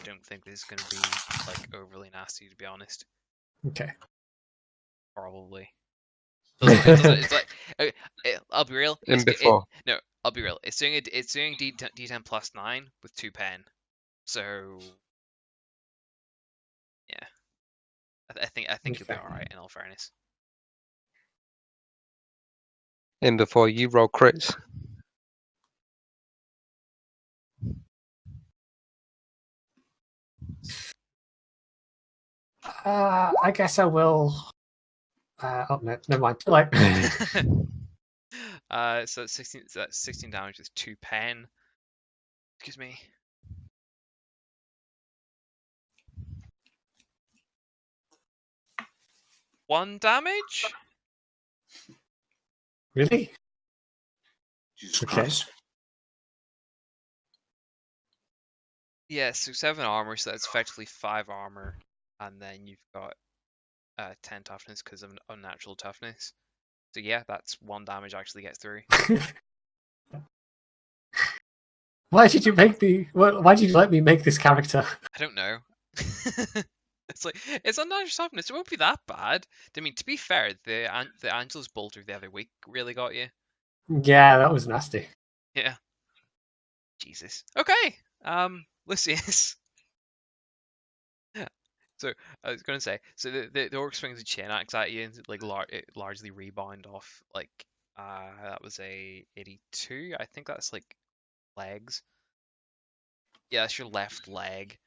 don't think this is going to be like overly nasty, to be honest. Okay. Probably. It's like I'll be real. In before. I'll be real. It's doing D10 plus 9 with 2 pen. So yeah, I think you'll be Okay. all right. In all fairness. In before you roll crits. I guess I will. Oh no, never mind. Like, So that's 16 damage with 2 pen. Excuse me. One damage? really? Jesus Okay. Christ. Yeah, so 7 armor, so that's effectively 5 armor, and then you've got 10 toughness because of unnatural toughness. So yeah, that's 1 damage actually gets through. Why did you make me? Why did you let me make this character? I don't know. It's like it's unnatural toughness. It won't be that bad. I mean, to be fair, the Angel's Bolter the other week really got you. Yeah, that was nasty. Yeah. Jesus. Okay. Lucius. So I was gonna say, so the orc swings a chain axe at you, and like it largely rebound off like that was a 82. I think that's like legs. Yeah, that's your left leg.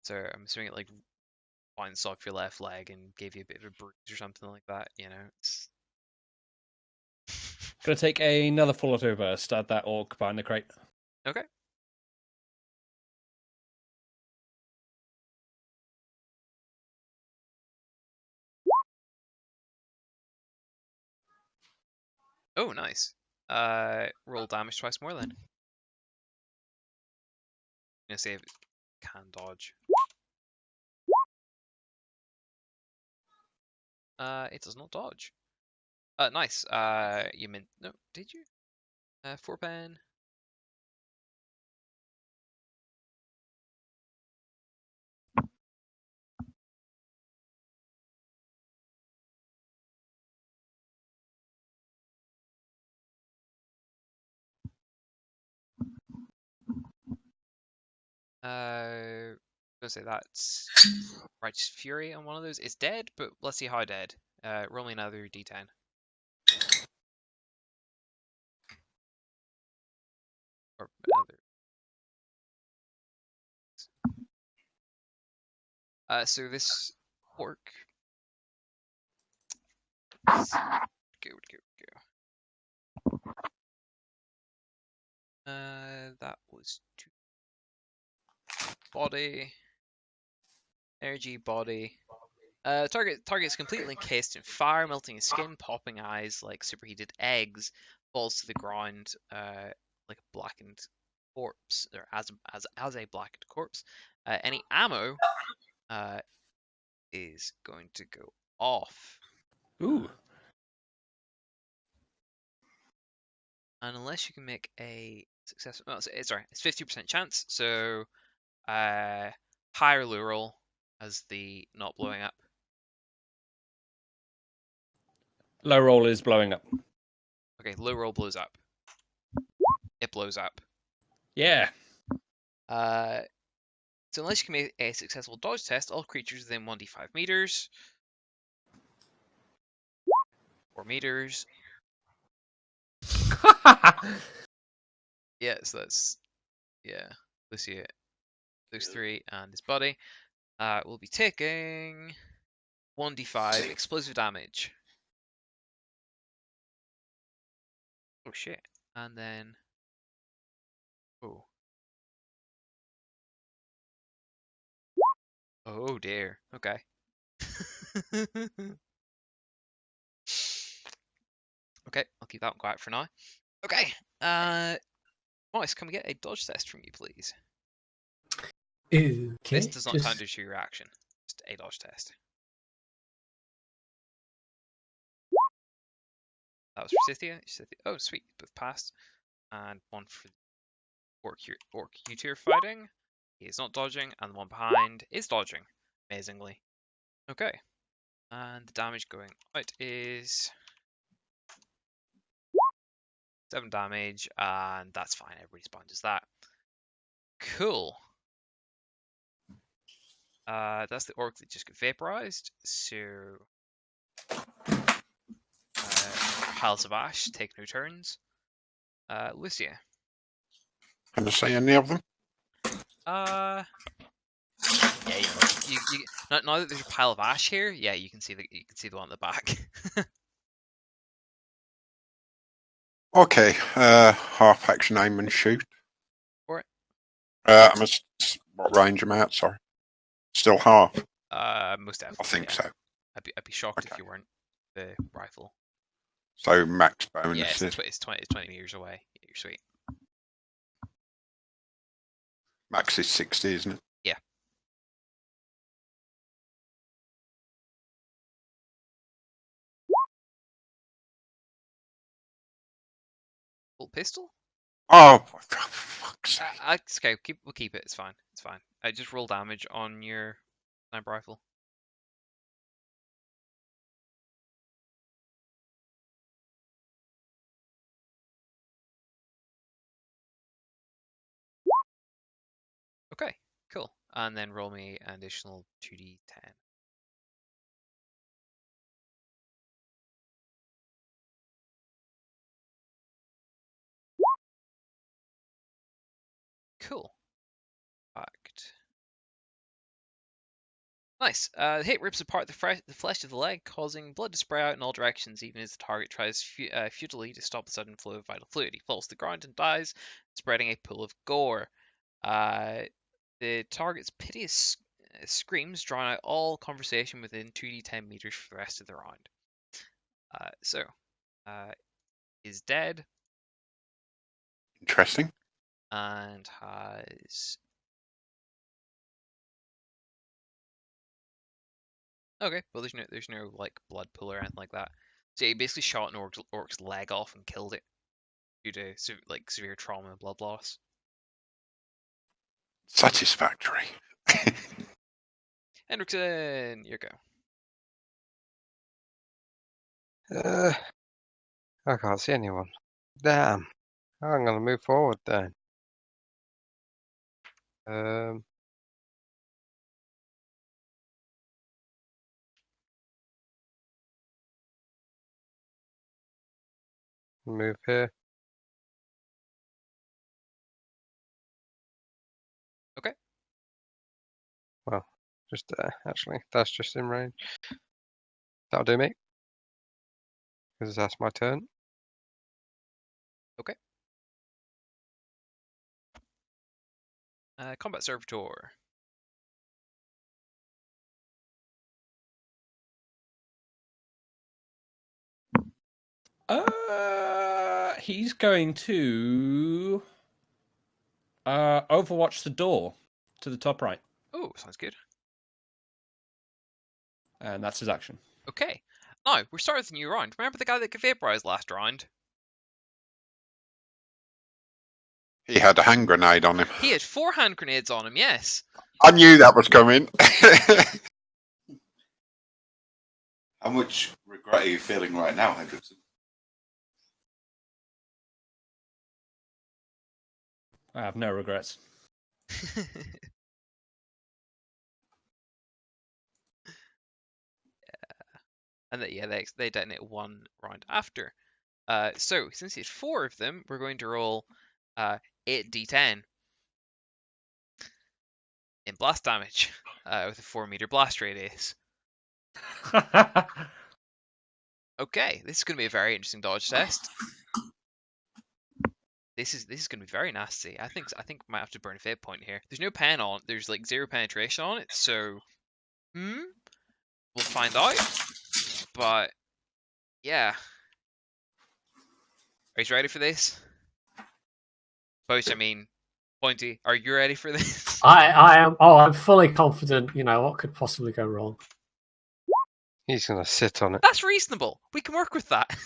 So I'm assuming it like bounced off your left leg and gave you a bit of a bruise or something like that. You know, it's Gonna take another full auto burst at that orc behind the crate. okay. Oh, nice. Roll damage twice more then. I'm gonna see if it can dodge. It does not dodge. Nice. You meant no? Did you? 4 pen. I'm gonna say that's Righteous Fury on one of those. It's dead, but let's see how dead. Roll me another d10. Or another. So this orc. Go. That was 2. Body. Energy, body. Target's completely encased in fire, melting his skin, popping eyes like superheated eggs, falls to the ground like a blackened corpse, or as a blackened corpse. Any ammo is going to go off. Ooh. And unless you can make a successful, it's 50% chance. So high or low roll as the not blowing up. Low roll is blowing up. Okay, low roll blows up. It blows up. Yeah. So unless you can make a successful dodge test, all creatures within 1d5 meters. 4 meters. Yeah, so that's, yeah, Lucia, those 3 and his body. Will be taking 1d5 explosive damage. Oh shit. And then, oh. Oh dear. Okay. Okay, I'll keep that one quiet for now. Okay. Moise, can we get a dodge test from you, please? Okay. This does not count as your reaction. Just a dodge test. That was for Scythia. Oh, sweet. Both passed. And one for orc you two are fighting. He is not dodging, and the one behind is dodging. Amazingly. Okay. And the damage going out is 7 damage, and that's fine. Everybody sponges that. Cool. That's the orc that just got vaporized. So, piles of ash take no turns. Lucia. Can I see any of them? Yeah, you now that there's a pile of ash here, yeah, you can see the one at the back. Okay, half action aim and shoot. For it. What range am I at? Sorry, still half. Most definitely. I think yeah. so. I'd be shocked if Okay. you weren't the rifle. So max bonus. Yeah, it's 20 meters away. Yeah, you're sweet. Max is 60, isn't it? Yeah. Full pistol? Oh, for fuck's sake. It's okay. We'll keep it. It's fine. It's fine. I just roll damage on your sniper rifle. Okay, cool. And then roll me an additional 2d10. Cool. Fact. Nice. The hit rips apart the flesh of the leg, causing blood to spray out in all directions, even as the target tries futilely to stop the sudden flow of vital fluid. He falls to the ground and dies, spreading a pool of gore. The target's piteous screams drown out all conversation within 2d10 meters for the rest of the round. Is dead Interesting. and has... Okay, well there's no like blood pool or anything like that. So he basically shot an orc's leg off and killed it due to severe trauma and blood loss. Satisfactory. Hendrickson, your go. I can't see anyone. Damn. I'm going to move forward then. Move here. Okay. Well, just actually, that's just in range. That'll do me. Because that's my turn. Okay. Combat Servitor. He's going to overwatch the door to the top right, Oh, sounds good. and that's his action. Okay. Now, we're starting with a new round. Remember the guy that got vaporized last round? He had a hand grenade on him. He had 4 hand grenades on him, yes. I knew that was coming. How much regret are you feeling right now, Hendrickson? I have no regrets. And they detonate 1 round after. So, since it's 4 of them, we're going to roll 8d10 in blast damage with a 4-meter blast radius. Okay, this is going to be a very interesting dodge test. This is going to be very nasty. I think I might have to burn a fate point here. There's no pen on. There's like 0 penetration on it, so we'll find out. But yeah, are you ready for this? Both, I mean, Pointy, are you ready for this? I am. Oh, I'm fully confident. You know what could possibly go wrong. He's gonna sit on it. That's reasonable. We can work with that.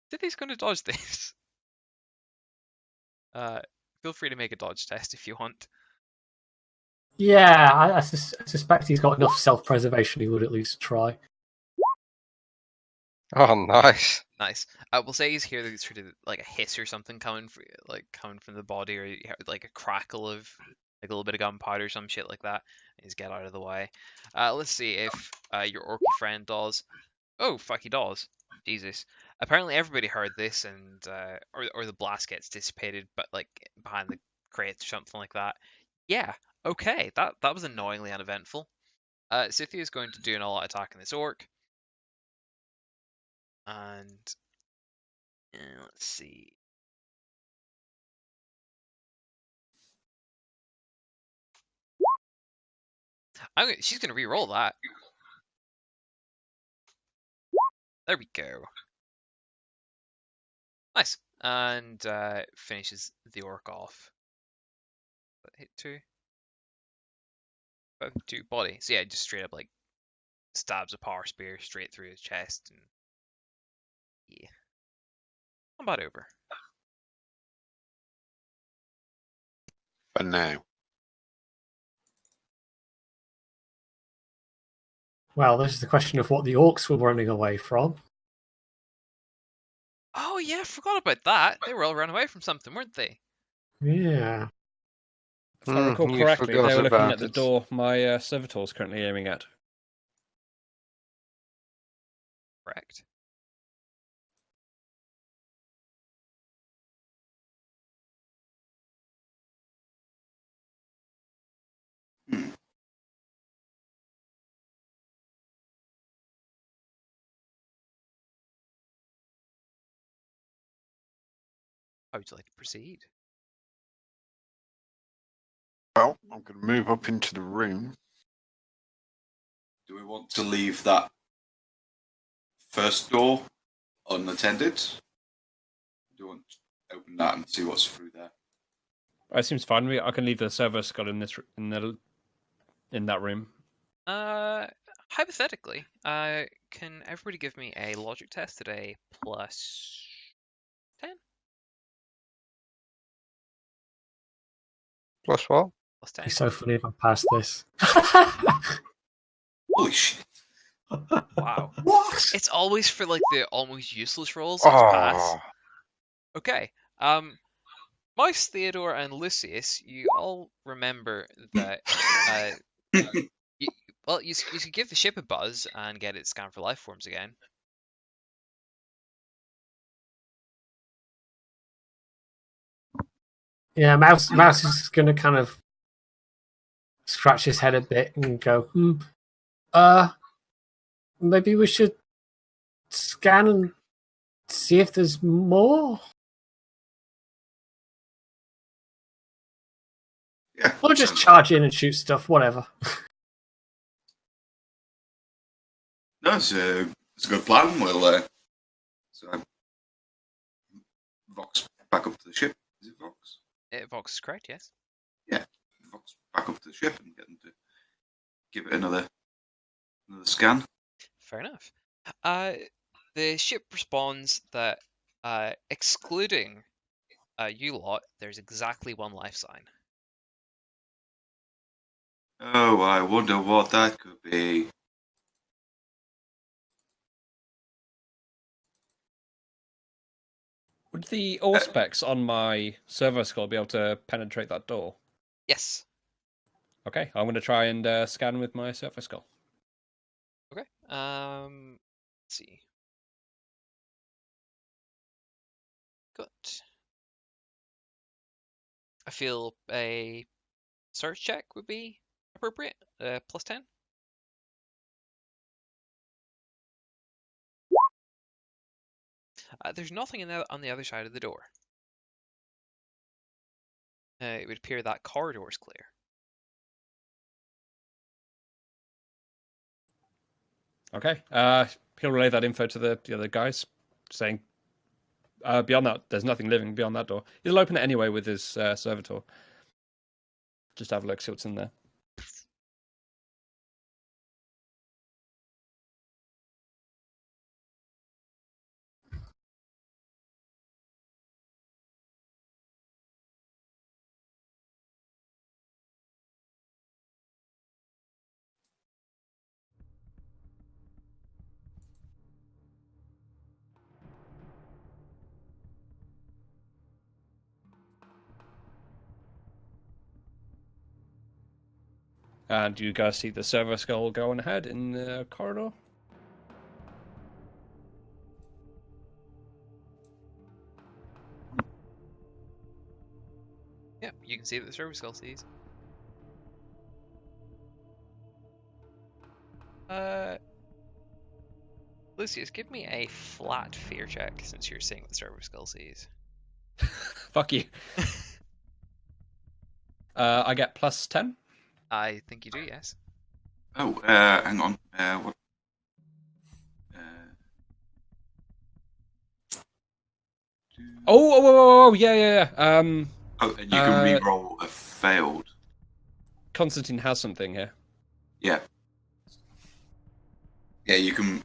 Diddy's going to dodge this. Feel free to make a dodge test if you want. Yeah, I suspect he's got enough self-preservation. He would at least try. Oh, nice. Nice. We'll say he's here. There's sort of like a hiss or something coming from the body, or you have, like a crackle of like a little bit of gunpowder or some shit like that. He's get out of the way. Let's see if your orky friend does. Oh, fuck, he does. Jesus. Apparently everybody heard this, and or the blast gets dissipated, but like behind the crates or something like that. Yeah. Okay. That was annoyingly uneventful. Scythia is going to do an all-out attack on this orc. And let's see. She's going to re-roll that. There we go. Nice. And finishes the orc off. Hit 2. 2 body. So yeah, just straight up like stabs a power spear straight through his chest. And yeah. Combat over. For now. Well, this is the question of what the orcs were running away from. Oh yeah, forgot about that. They were all run away from something, weren't they? Yeah. If I recall you correctly, they forgot were looking about at the it. door my servitor is currently aiming at. Correct. How would you like to proceed? Well, I'm going to move up into the room. Do we want to leave that first door unattended? Do you want to open that and see what's through there? It seems fine to me. I can leave the server skull in that room. Hypothetically, can everybody give me a logic test today plus 10? Plus what? Plus 10. It'd be so funny if I passed this. Holy shit. Wow. What? It's always for like the almost useless rolls. It's pass. Oh, Okay. Mouse, Theodore, and Lucius, you all remember that you should give the ship a buzz and get it scanned for life forms again. Yeah, Mouse is going to kind of scratch his head a bit and go, maybe we should scan and see if there's more? Yeah. Or just charge in and shoot stuff, whatever. No, it's a good plan. We'll so Vox back up to the ship. Is it Vox? Vox is correct, yes. Yeah, Vox back up to the ship and get them to give it another scan. Fair enough. The ship responds that, excluding you lot, there's exactly one life sign. Oh, I wonder what that could be. Would the Auspex on my servo skull be able to penetrate that door? Yes. Okay, I'm going to try and scan with my servo skull. Okay. Let's see. Good. I feel a search check would be appropriate. Plus 10. There's nothing on the other side of the door. It would appear that corridor is clear. Okay, he'll relay that info to the other guys, saying, beyond that, there's nothing living beyond that door. He'll open it anyway with his servitor. Just have a look, see what's in there. And do you guys see the servo skull going ahead in the corridor? Yeah, you can see that the servo skull sees. Lucius, give me a flat fear check since you're seeing what the servo skull sees. Fuck you. I get plus 10. I think you do, yes. Oh, hang on. What? Oh, yeah. Oh, and you can re-roll a failed. Constantine has something here. Yeah. Yeah, you can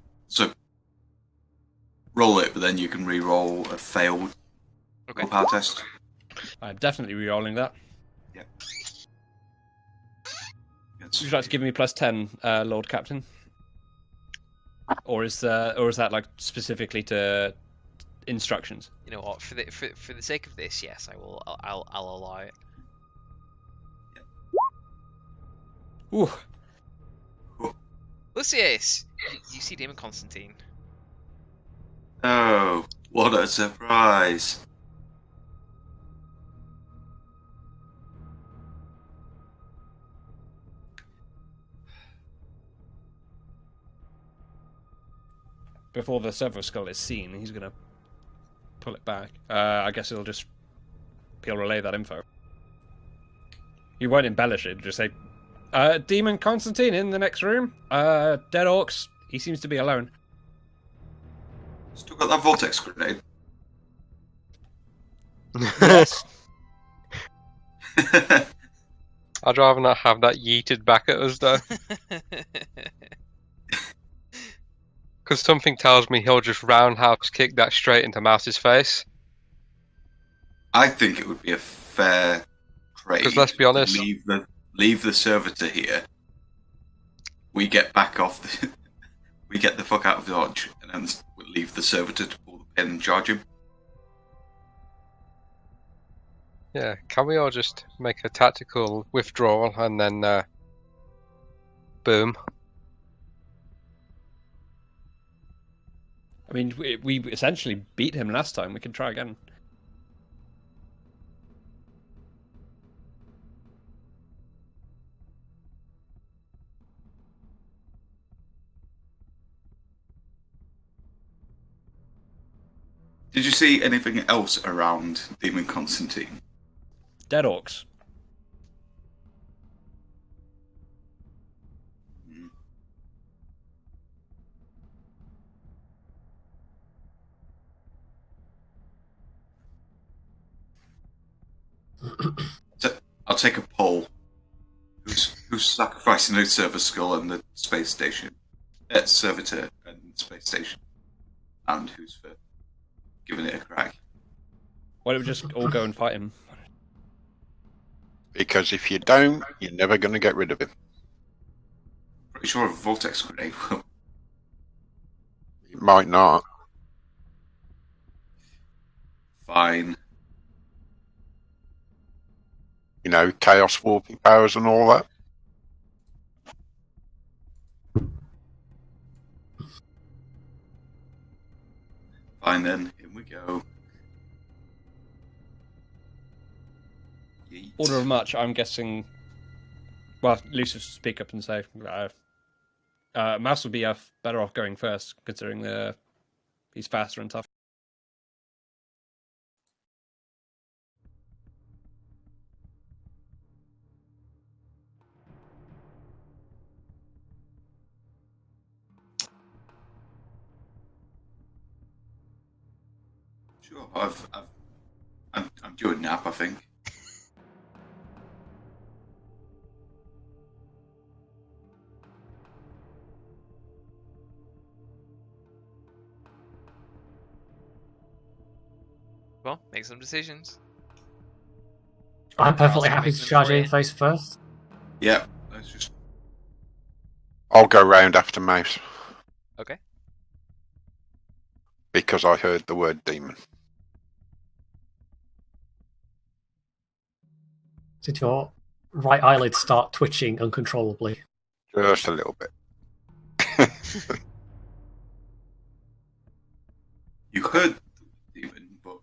roll it, but then you can re-roll a failed willpower test. I'm definitely re-rolling that. Yeah. Would you like to give me plus 10, Lord Captain? Or is that like specifically to instructions? You know what? For the sake of this, yes, I will. I'll allow it. Ooh. Lucius, you see Demon Constantine. Oh, what a surprise! Before the servo skull is seen, he's gonna pull it back. I guess he'll relay that info. He won't embellish it, just say, Demon Constantine in the next room. Dead orcs. He seems to be alone. Still got that vortex grenade? Yes. I'd rather not have that yeeted back at us, though. Because something tells me he'll just roundhouse kick that straight into Mouse's face. I think it would be a fair trade. Because let's be honest, leave the servitor here. We get back off the... we get the fuck out of Dodge, and then we leave the servitor to pull the pin and charge him. Yeah, can we all just make a tactical withdrawal and then boom? I mean, we essentially beat him last time. We can try again. Did you see anything else around Demon Constantine? Dead orcs. So I'll take a poll. Who's sacrificing the server skull and the space station? Servitor and space station. And who's for giving it a crack? Why don't we just all go and fight him? Because if you don't, you're never going to get rid of him. Pretty sure a vortex grenade will. You might not. Fine. You know, chaos warping powers and all that. Fine then, in we go. Yeet. Order of march, I'm guessing. Well, Lucius will speak up and say, Mouse would be better off going first, considering he's faster and tougher. Sure, I'm due a nap, I think. Well, make some decisions. I'm perfectly Awesome, happy make to them charge free. in face first. Yeah, let's just. I'll go round after Mouse. Okay. Because I heard the word demon. Did your right eyelid start twitching uncontrollably? Just a little bit. You heard the demon, but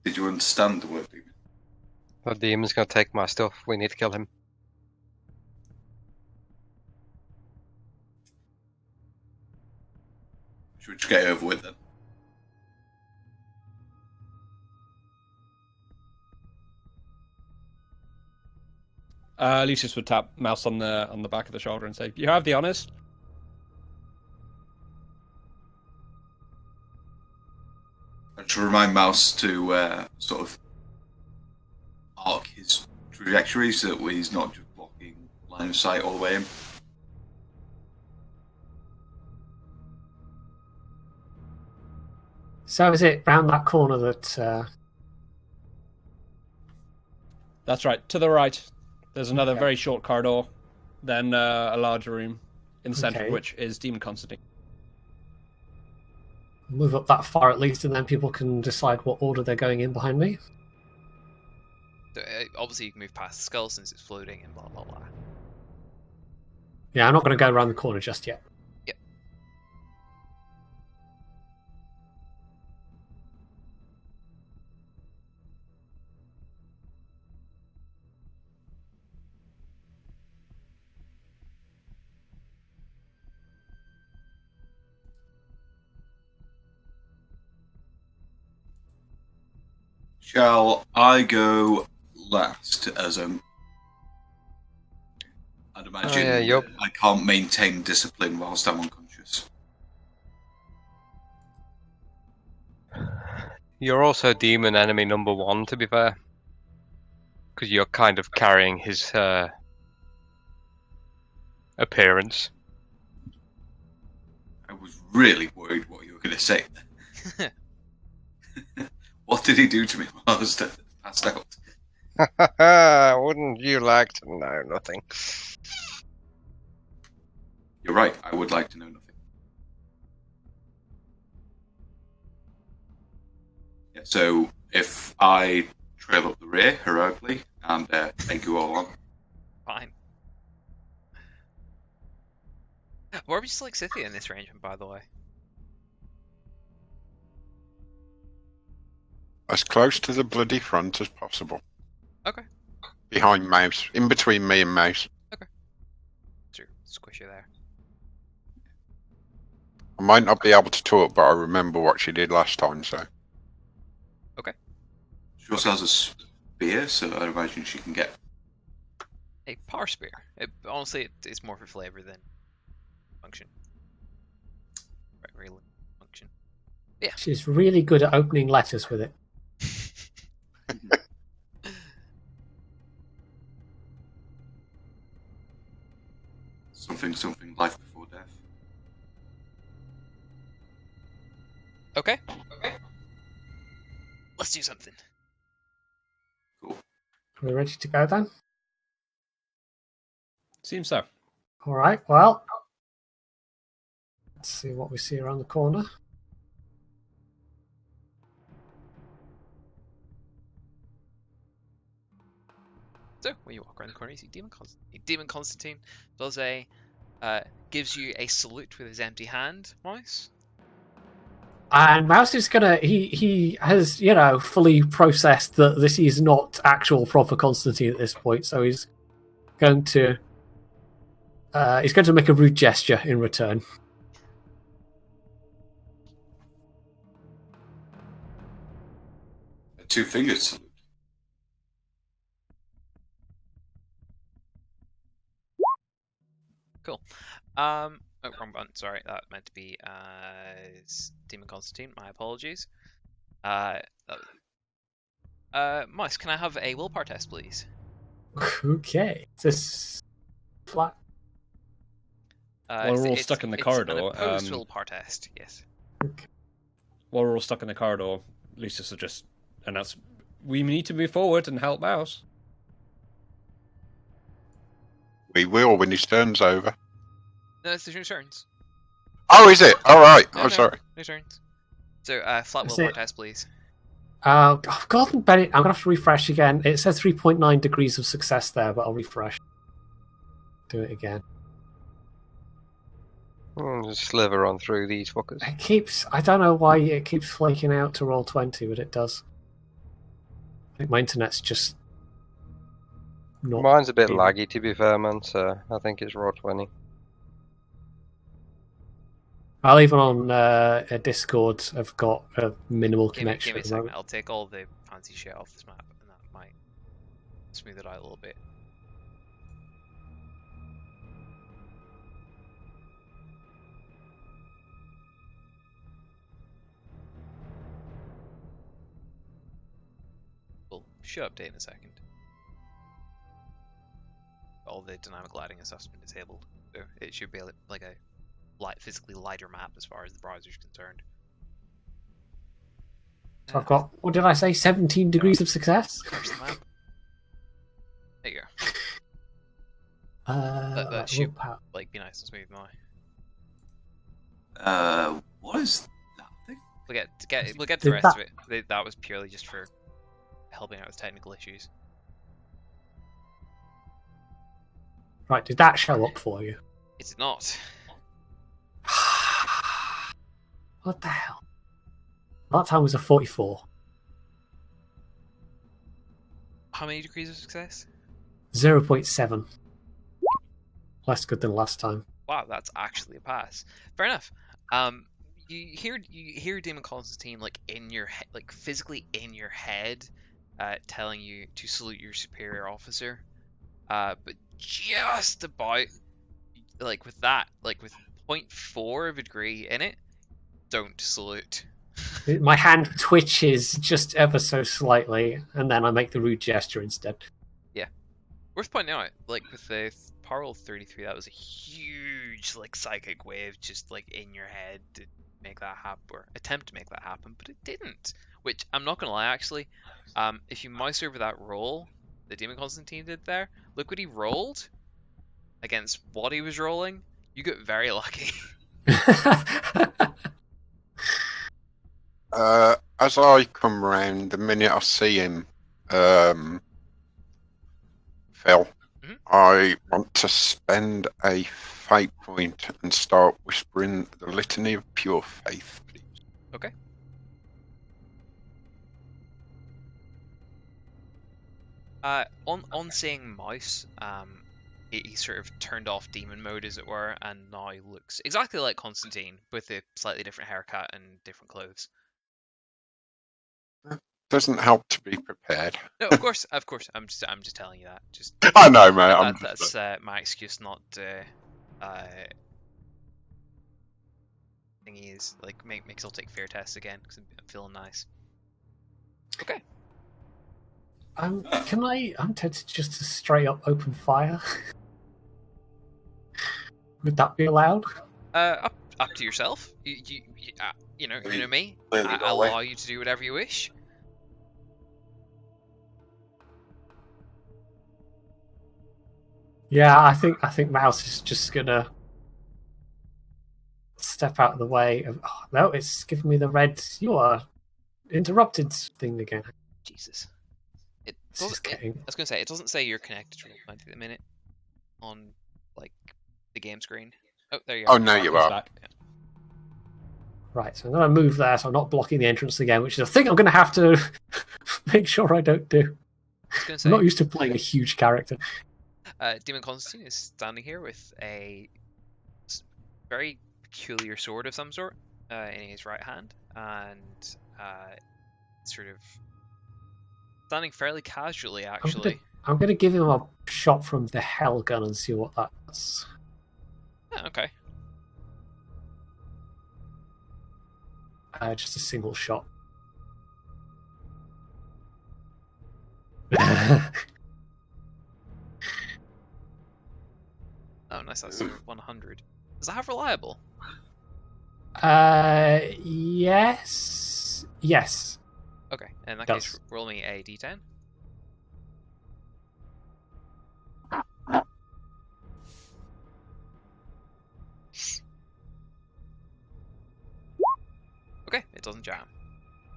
did you understand the word demon? The demon's gonna take my stuff. We need to kill him. Should we just get it over with then? Lucius would tap Mouse on the back of the shoulder and say, "You have the honors." I should remind Mouse to sort of arc his trajectory so that he's not just blocking line of sight all the way in. So is it round that corner that... That's right. To the right, there's another Okay. very short corridor, then a larger room, in the center Okay. of which is Demon Constantine. move up that far at least, and then people can decide what order they're going in behind me? So, obviously, you can move past the skull since it's floating and blah blah blah. Yeah, I'm not going to go around the corner just yet. Yep. Shall I go last as I'd imagine yeah, yup. I can't maintain discipline whilst I'm unconscious. You're also demon enemy number 1, to be fair. Because you're kind of carrying his appearance. I was really worried what you were going to say. What did he do to me while I was passed out? Wouldn't you like to know nothing? You're right, I would like to know nothing. Yeah, so if I trail up the rear heroically and egg you all on. Fine. Where would you select Scythia in this arrangement, by the way? As close to the bloody front as possible. Okay. Behind Mouse. In between me and Mouse. Sure, squish you there. I might not be able to talk, but I remember what she did last time, so. She also has a spear, so I imagine she can get. A power spear. Honestly, it's more for flavor than function. Right, really function. Yeah. She's really good at opening letters with it. Something, life before death. Okay. Let's do something. Cool. Are we ready to go then? Seems so. All right, well, let's see what we see around the corner. So, when you walk around the corner, you see Demon Constantine. Demon Constantine does gives you a salute with his empty hand, Mouse. And Mouse is gonna. He has fully processed that this is not actual proper Constantine at this point, so he's going to make a rude gesture in return. A 2 fingers salute. Cool. Oh, wrong button. Sorry, that meant to be Demon Constantine. My apologies. Mouse, can I have a willpower test, please? Okay, this flat. While we're all stuck in the corridor, An opposed willpower test. Yes. Okay. While we're all stuck in the corridor, Lucius will just announce, "We need to move forward and help Mouse." We will when his turn's over. No, it's the turns. Oh, is it? Alright. No, I'm no, sorry. No turns. So, flat That's willpower it. test, please. I've gotten Bennett. I'm gonna have to refresh again. It says 3.9 degrees of success there, but I'll refresh. Do it again. Just sliver on through these fuckers. It keeps. I don't know why it keeps flaking out to roll 20, but it does. I think my internet's just not. Mine's a bit being- laggy, to be fair, man, so I think it's raw 20. I'll even on Discord. I've got a minimal Give me connection a at the second. moment. I'll take all the fancy shit off this map, and that might smooth it out a little bit. We'll should update in a second. All the dynamic lighting and stuff's been disabled, so it should be like a physically lighter map as far as the browser's concerned. So I've got. What did I say? 17 degrees of success. Where's the map? There you go. That should willpower. be nice and smooth now. What is that thing? We'll get to the Did rest of it. That was purely just for helping out with technical issues. Right, did that show up for you? It did not. What the hell? That time was a 44. How many degrees of success? 0.7. Less good than last time. Wow, that's actually a pass. Fair enough. You hear Demon Constantine in your physically in your head, telling you to salute your superior officer. But just about with that, with 0.4 of a degree in it, don't salute. My hand twitches just ever so slightly, and then I make the rude gesture instead. Yeah. Worth pointing out, with the Power Roll 33, that was a huge, psychic wave just, in your head to make that happen, or attempt to make that happen, but it didn't. Which, I'm not gonna lie, actually, if you mouse over that roll that Demon Constantine did there, look what he rolled against what he was rolling. You get very lucky. As I come round, the minute I see him, Phil, Mhm. I want to spend a fate point and start whispering the litany of pure faith, please. Okay. On seeing Mouse, he sort of turned off demon mode, as it were, and now looks exactly like Constantine, with a slightly different haircut and different clothes. Doesn't help to be prepared. No, of course. I'm just telling you that. Just I know, mate. that's my excuse, not thingy is like make I'll take fear tests again because I'm feeling nice. Okay. I'm tempted just to straight up open fire. Would that be allowed? Up to yourself. You know me. Clearly I got away. allow you to do whatever you wish. Yeah, I think Mouse is just gonna step out of the way. Oh, no, it's giving me the red. You are interrupted thing again. Jesus. It This is doesn't. getting... I was gonna say it doesn't say you're connected to Roll20 at the minute on like the game screen. Oh, there you are. Oh, no, you He's are. back. Right, so I'm going to move there so I'm not blocking the entrance again, which is a thing I'm going to have to make sure I don't do. I was gonna I'm say. not used to playing a huge character. Demon Constantine is standing here with a very peculiar sword of some sort in his right hand, and sort of standing fairly casually, actually. I'm going to give him a shot from the Hell gun and see what that does. Oh, okay. Just a single shot. Oh, nice. That's 100. Does that have reliable? Yes. Yes. Okay. In that Does. case, roll me a d10. Okay, it doesn't jam.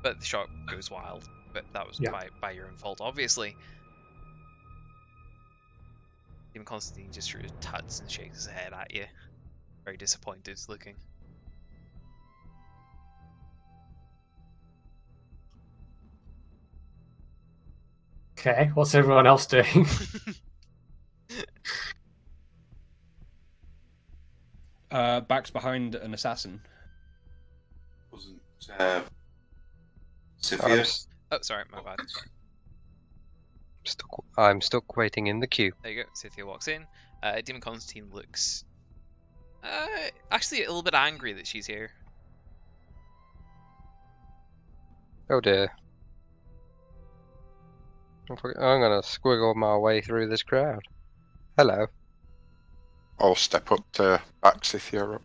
But the shot goes wild. But that was Yeah. by your own fault, obviously. Demon Constantine just sort of tuts and shakes his head at you. Very disappointed looking. Okay, what's everyone else doing? Back's behind an assassin. Wasn't I'm, Sophia? s- Oh, sorry, my bad. I'm stuck waiting in the queue. There you go. Cynthia walks in. Demon Constantine looks actually a little bit angry that she's here. Oh dear. I'm gonna squiggle my way through this crowd. Hello. I'll step up to back Scythia up.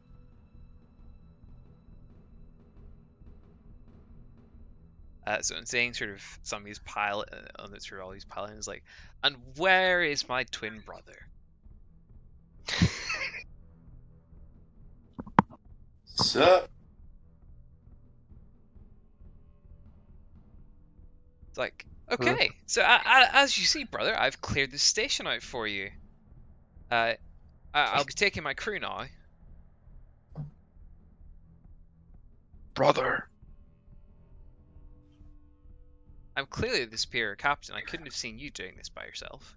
So I'm saying sort of some of these pile through all these piling is like, and where is my twin brother? Sir? It's like, okay, so as you see, brother, I've cleared the station out for you. I'll be taking my crew now. Brother. I'm clearly the superior captain. I couldn't have seen you doing this by yourself.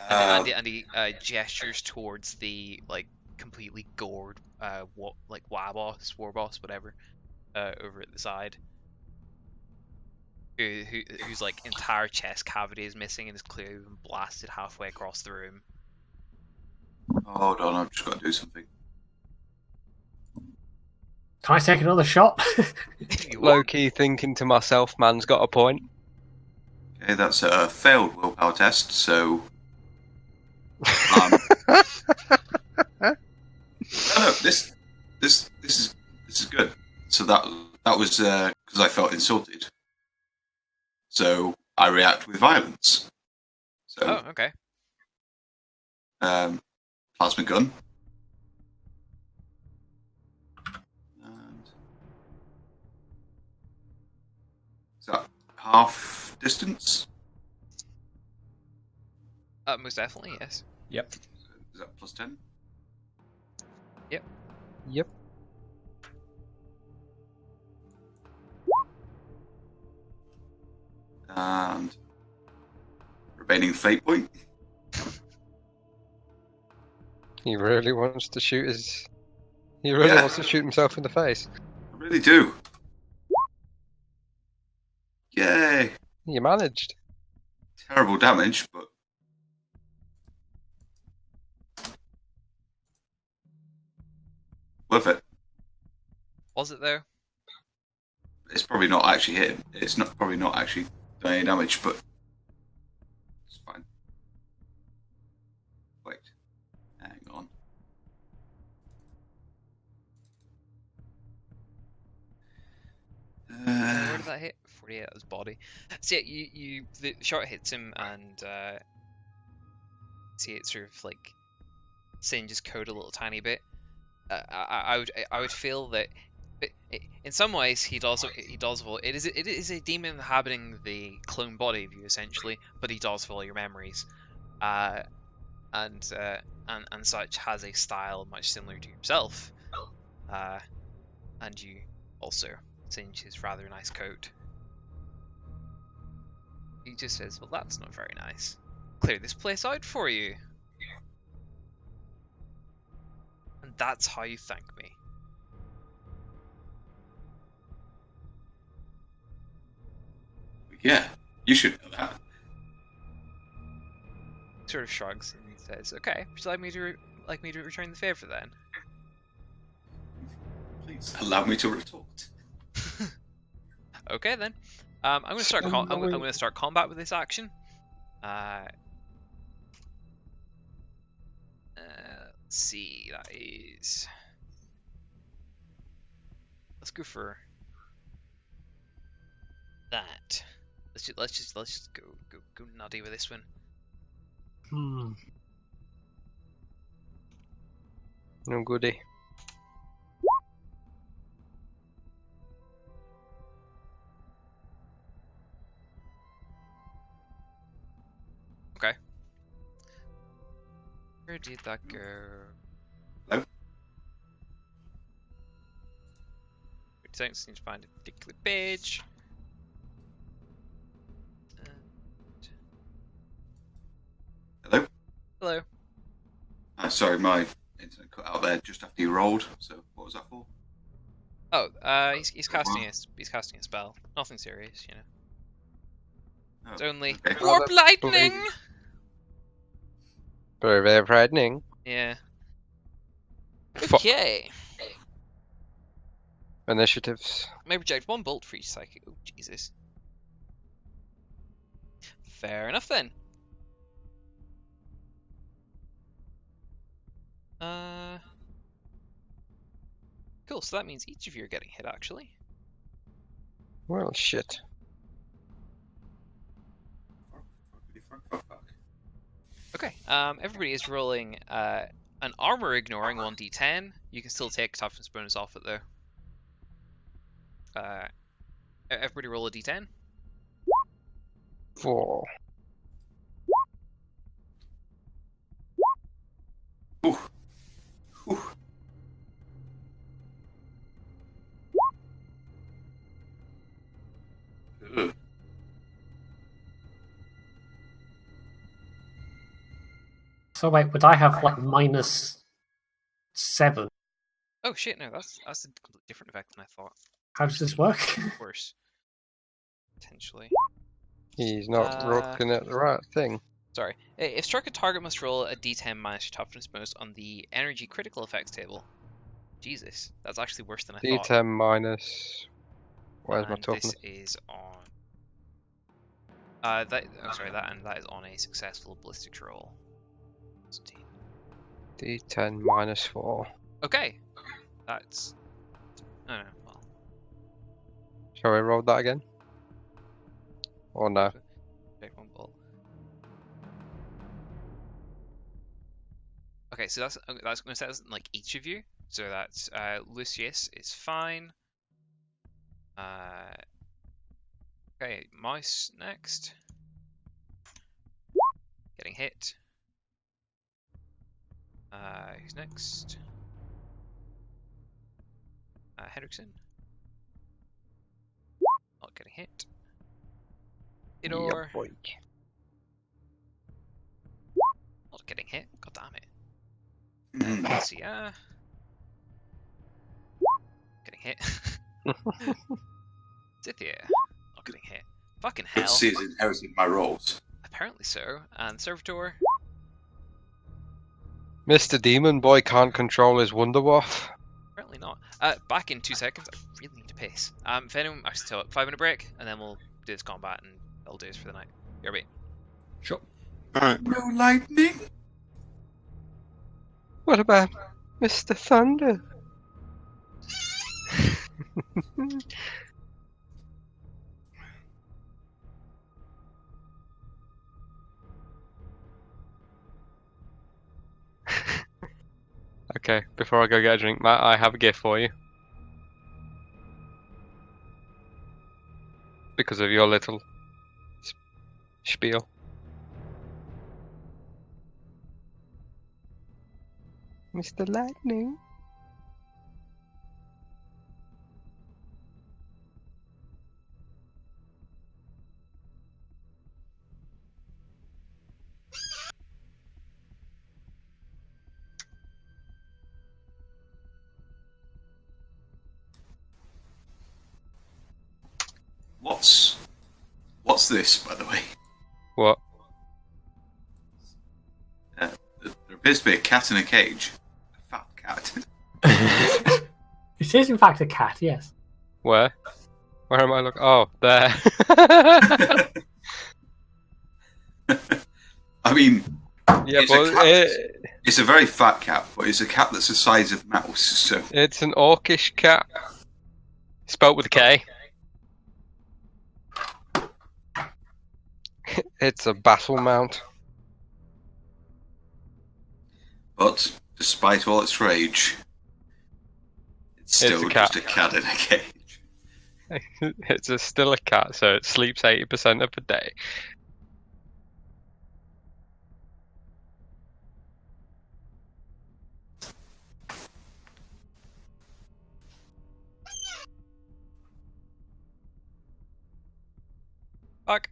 And he gestures towards the like completely gored war boss, whatever, over at the side, whose like entire chest cavity is missing and is clearly been blasted halfway across the room. Hold on, I've just got to do something. Can I take another shot? If you Low want. key thinking to myself, man's got a point. Okay, that's a failed willpower test, so... no, this is good. So that was because I felt insulted. So I react with violence. So Oh, okay. plasma gun. And half distance? Most definitely, yes. Yep. Is that plus 10? Yep. And remaining fate point. He really wants to shoot his. He really Yeah. wants to shoot himself in the face. I really do. Yay! You managed. Terrible damage, but worth it. Was it though? It's probably not actually hit him. It's not probably not actually done any damage, but it's fine. Wait, hang on. Where did that hit? 48 at his body. So yeah, the shot hits him and see it sort of like singe his coat a little tiny bit. I would feel that in some ways he does well. It is a demon inhabiting the clone body of you essentially, but he does follow your memories, and such has a style much similar to yourself, and you also singe his rather nice coat. He just says, "Well, that's not very nice. Clear this place out for you." And that's how you thank me. Yeah, you should know that. Sort of shrugs and he says, "Okay, would you like me to return the favor then?" Please allow me to retort. Okay then. I'm going to start. I'm going to start combat with this action. Let's see. That is. Let's go for that. Let's just go nutty with this one. No goodie. Okay. Where did that go? Hello? Don't seem to find a particular page. Hello? Hello. Sorry, my internet cut out there just after you rolled. So what was that for? Oh, he's casting a spell. Nothing serious, you know. Oh, It's only okay. warp lightning. Very, very frightening. Yeah. Fuck. Okay. Initiatives. May reject one bolt for each psychic. Oh Jesus. Fair enough then. Cool. So that means each of you are getting hit, actually. Well, shit. Okay. Everybody is rolling an armor ignoring 1d10. You can still take toughness bonus off it though. Everybody roll a d10. 4. Ooh. Ooh. Ugh. So wait, would I have like -7? Oh shit! No, that's a completely different effect than I thought. How does this work? Worse. Potentially. He's not looking at the right thing. Sorry. If struck, a target must roll a d10 minus your toughness bonus on the energy critical effects table. Jesus, that's actually worse than I thought. D10 minus. Where's my And toughness? this is on. That is on a successful ballistics roll. D10 minus 4. Okay, that's. Oh no, well. Shall I roll that again? Or no? Take one bolt. Okay, so that's going to set us like each of you. So that's Lucius is fine. Okay, mouse next. Getting hit. Who's next? Hendrickson. Not getting hit. Theodore. boy. Not getting hit. God damn it. Lucia. Getting hit. Zithia. Not getting hit. Fucking hell. Bitz is inheriting my roles. Apparently so. And Servitor. Mr. Demon Boy can't control his Wonderwaff. Apparently not. Back in 2 seconds. I really need to pace. If anyone, actually tell it, 5-minute break, and then we'll do this combat, and that'll do this for the night. BRB. Sure. Alright. No lightning. What about Mr. Thunder? Okay, before I go get a drink, Matt, I have a gift for you. Because of your little spiel. Mr. Lightning. What's this, by the way? What? There appears to be a cat in a cage. A fat cat. It is, in fact, a cat, yes. Where? Where am I looking? Oh, there. I mean, Yeah, it's, but a cat, it's a very fat cat, but it's a cat that's the size of a mouse, so... it's an orcish cat. Spelt with a K. It's a battle mount. But, despite all its rage, it's still a cat. just a cat in a cage. It's still a cat, so it sleeps 80% of the day. Fuck.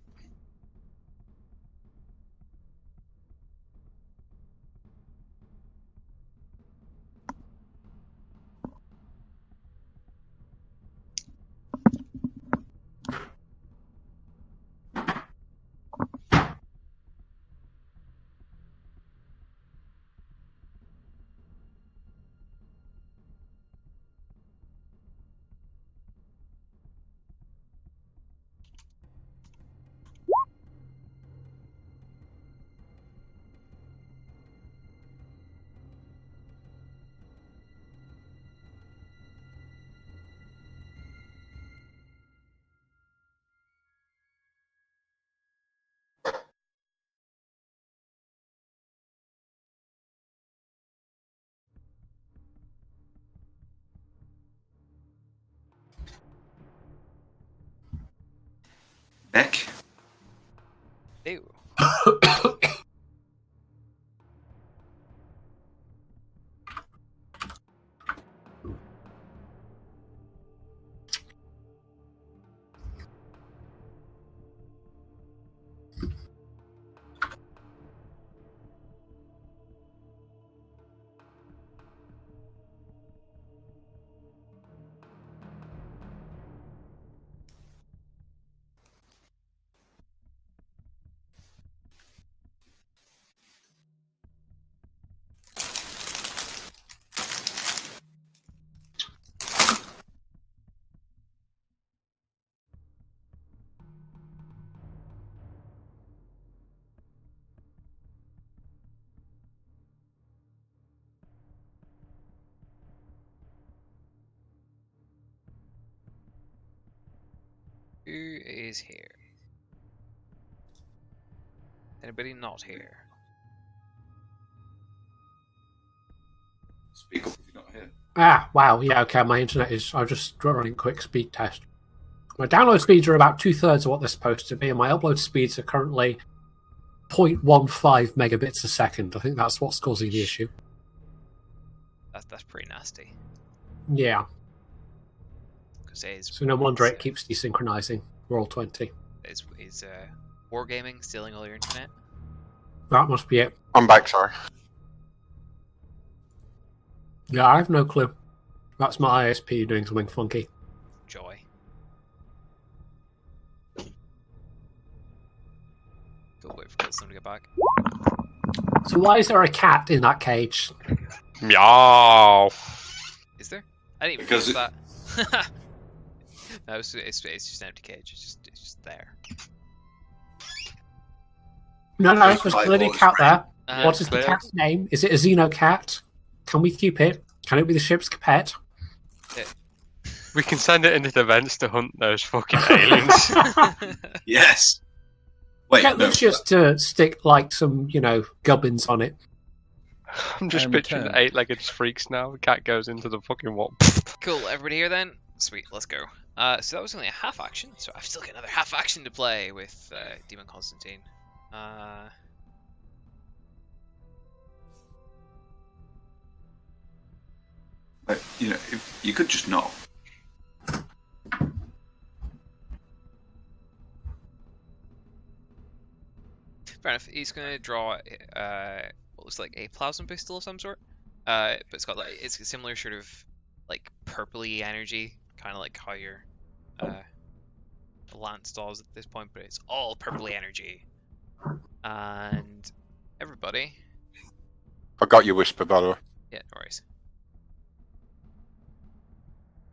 Beck? Ew. Who is here? Anybody not here? Speak up if you're not here. Ah, wow, yeah, okay, my internet is... I'm just running a quick speed test. My download speeds are about 2/3 of what they're supposed to be, and my upload speeds are currently 0.15 megabits a second. I think that's what's causing the issue. That's pretty nasty. Yeah. Because So no wonder it keeps desynchronizing. Roll 20. Is wargaming stealing all your internet? That must be it. I'm back, sorry. Yeah, I have no clue. That's my ISP doing something funky. Joy. Go wait for someone to get back. So why is there a cat in that cage? Meow. Is there? I didn't even Because notice that. No, it's just an empty cage. It's just there. No, There's there's like clearly a all cat there. Uh, What is the clear. cat's name? Is it a Xenocat? Can we keep it? Can it be the ship's pet? We can send it into the vents to hunt those fucking aliens. Yes. Wait, Get no. Lucius to stick like some, gubbins on it. I'm just picturing turn. the 8-legged freaks now. The cat goes into the fucking what? Cool, everybody here then? Sweet, let's go. So that was only a half action, so I've still got another half action to play with Demon Constantine. If you could just not. Fair enough. He's gonna draw what looks like a plasma pistol of some sort. But it's got it's a similar sort of purpley energy, kind of like how your lance does at this point, but it's all purpley energy. And everybody, I got your whisper, by the way. yeah, no worries.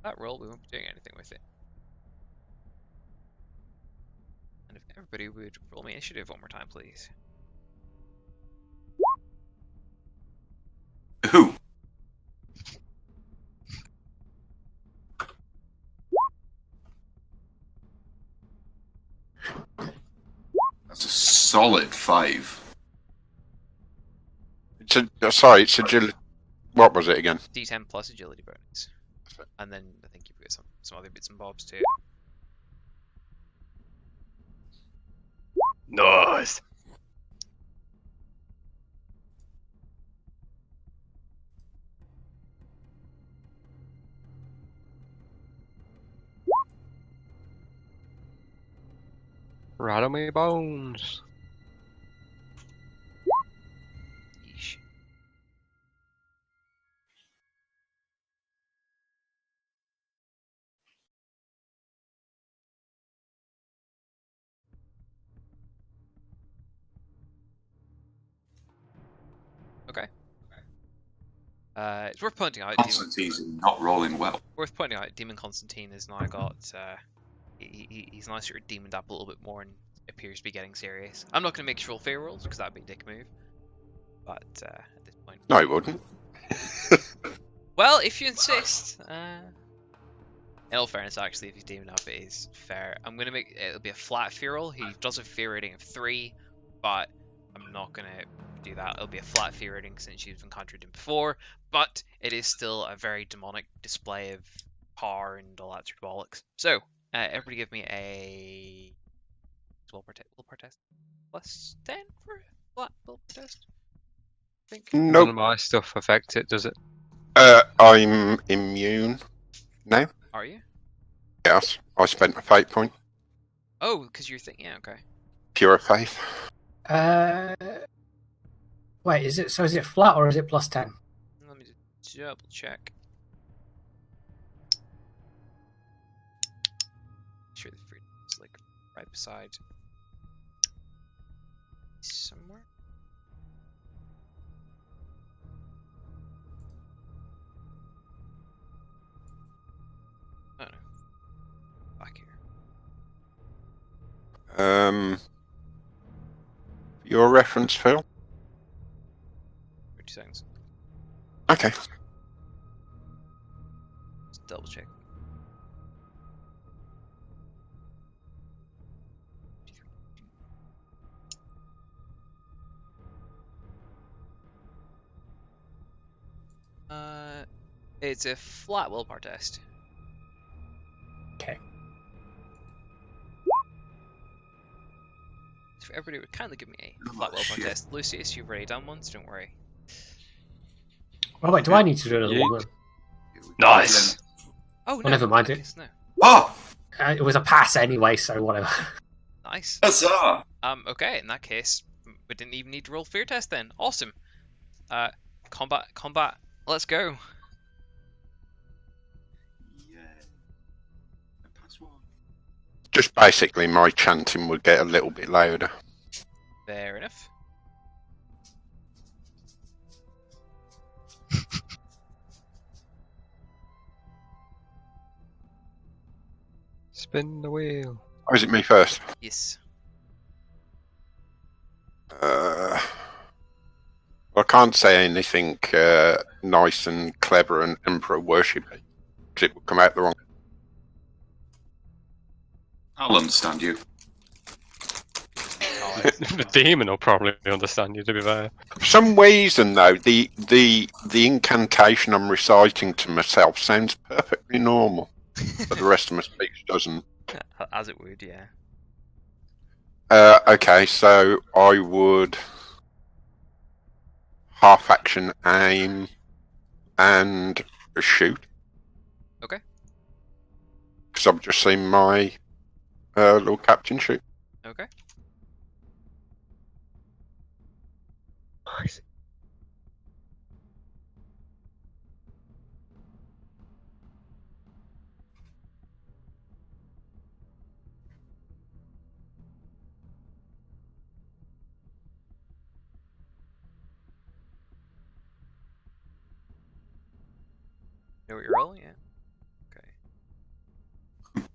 That roll, we won't be doing anything with it. And if everybody would roll me initiative one more time, please. Who? That's a solid 5. It's agility. What was it again? D10 plus agility bonus. And then I think you've got some other bits and bobs too. Nice. Rattle me bones. Yeesh. Okay. It's worth pointing out. Constantine's not rolling well. Demon Constantine has now got. He's now sort of demoned up a little bit more and appears to be getting serious. I'm not going to make you roll fair rolls because that'd be a dick move. But at this point. No, it wouldn't. Well, if you insist. In all fairness, actually, if he's demoned up, it is fair. I'm going to make it'll be a flat fear roll. He does a fear rating of 3, but I'm not going to do that. It'll be a flat fear rating since you've encountered him before, but it is still a very demonic display of power and all that sort of bollocks. So, everybody give me a willpower test plus 10 for a flat willpower test. I think. None Nope. of my stuff affects it, does it? I'm immune now. Are you? Yes, I spent a fate point. Oh, because you're thinking. Yeah, okay. Pure faith. Wait, is it flat or is it plus 10? Let me just double check. Sure, the freedom is right beside somewhere. Oh no, back here. Your reference, Phil. 30 seconds. Okay. Just double check. It's a flat willpower test. Okay. everybody would kindly give me a flat willpower shit. test. Lucius, you've already done one, so don't worry. Oh wait, do I need to do another Yeah. one? Nice. Oh, no. never mind I it. guess no. Oh, It was a pass anyway, so whatever. Nice. huzzah! Okay, in that case, we didn't even need to roll fear test then. Awesome. Combat. Let's go. Yeah. I pass one. Just basically, my chanting would get a little bit louder. Fair enough. Spin the wheel. Or is it me first? Yes. I can't say anything nice and clever and emperor worshipy, because it would come out the wrong. I'll understand you. The demon will probably understand you, to be fair. For some reason, though, the incantation I'm reciting to myself sounds perfectly normal, but the rest of my speech doesn't. As it would, yeah. Okay, so I would half action aim and shoot. Okay. Because I've just seen my Lord Captain shoot. Okay. Know what you're rolling? Yeah. Okay.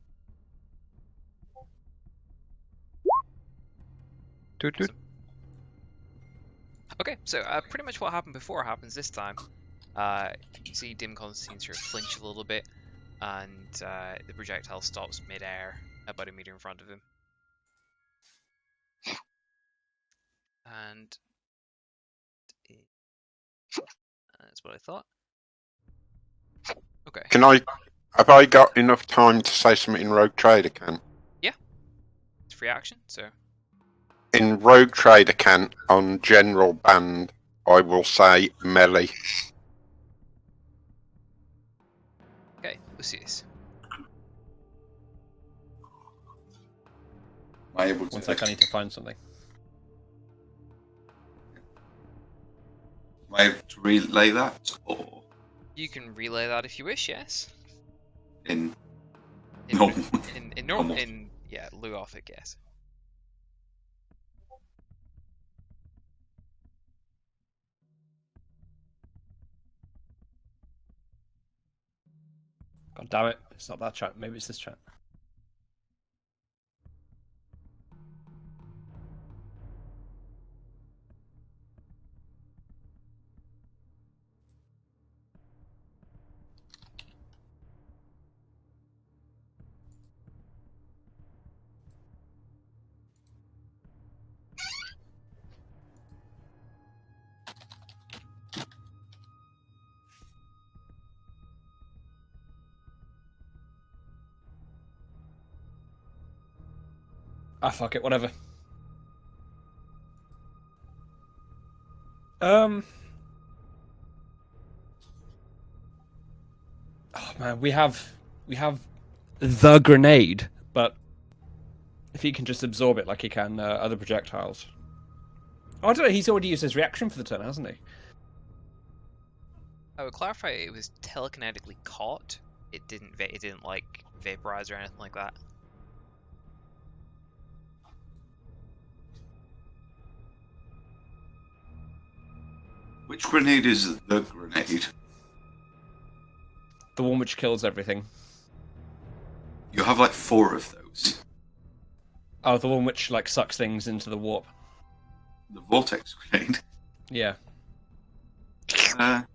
Doot, doot. Okay, so pretty much what happened before happens this time. You see Dim Constantine sort of flinch a little bit, and the projectile stops mid-air about a meter in front of him. And that's what I thought. Okay. Have I got enough time to say something in Rogue Trader can? It's free action, so In Rogue Trader can, on General Band, I will say melee. okay, Lucius. Am I able to? One sec, I need to find something. Am I able to relay that, or You can relay that if you wish, yes. in? In Normal. normal, yeah, Luothic, yes. God damn it! It's not that chat. Maybe it's this chat. Ah, fuck it, whatever. Oh man, we have the grenade, but if he can just absorb it like he can other projectiles. Oh, I don't know. He's already used his reaction for the turn, hasn't he? I would clarify it was telekinetically caught. It didn't like vaporize or anything like that. Which grenade is the grenade? The one which kills everything. You have like 4 of those. Oh, the one which like sucks things into the warp. The vortex grenade. Yeah. Um,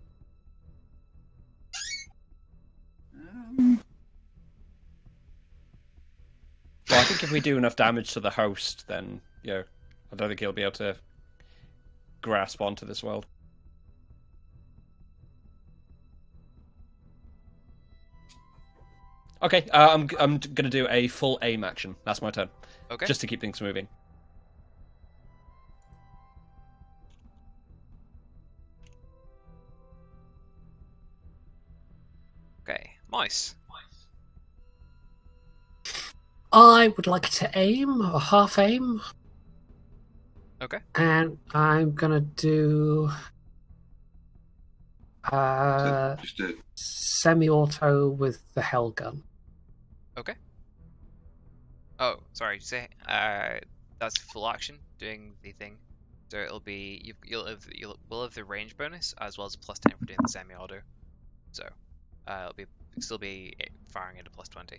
Well, I think if we do enough damage to the host, then I don't think he'll be able to grasp onto this world. Okay, I'm gonna do a full aim action. That's my turn. Okay. Just to keep things moving. Twice. I would like to aim, or half aim. Okay. And I'm gonna do So just a semi-auto with the hell gun. Okay. Oh, sorry. Did you say that's full action doing the thing. So it'll be will have the range bonus as well as a +10 for doing the semi-auto. So it'll still be firing at a +20.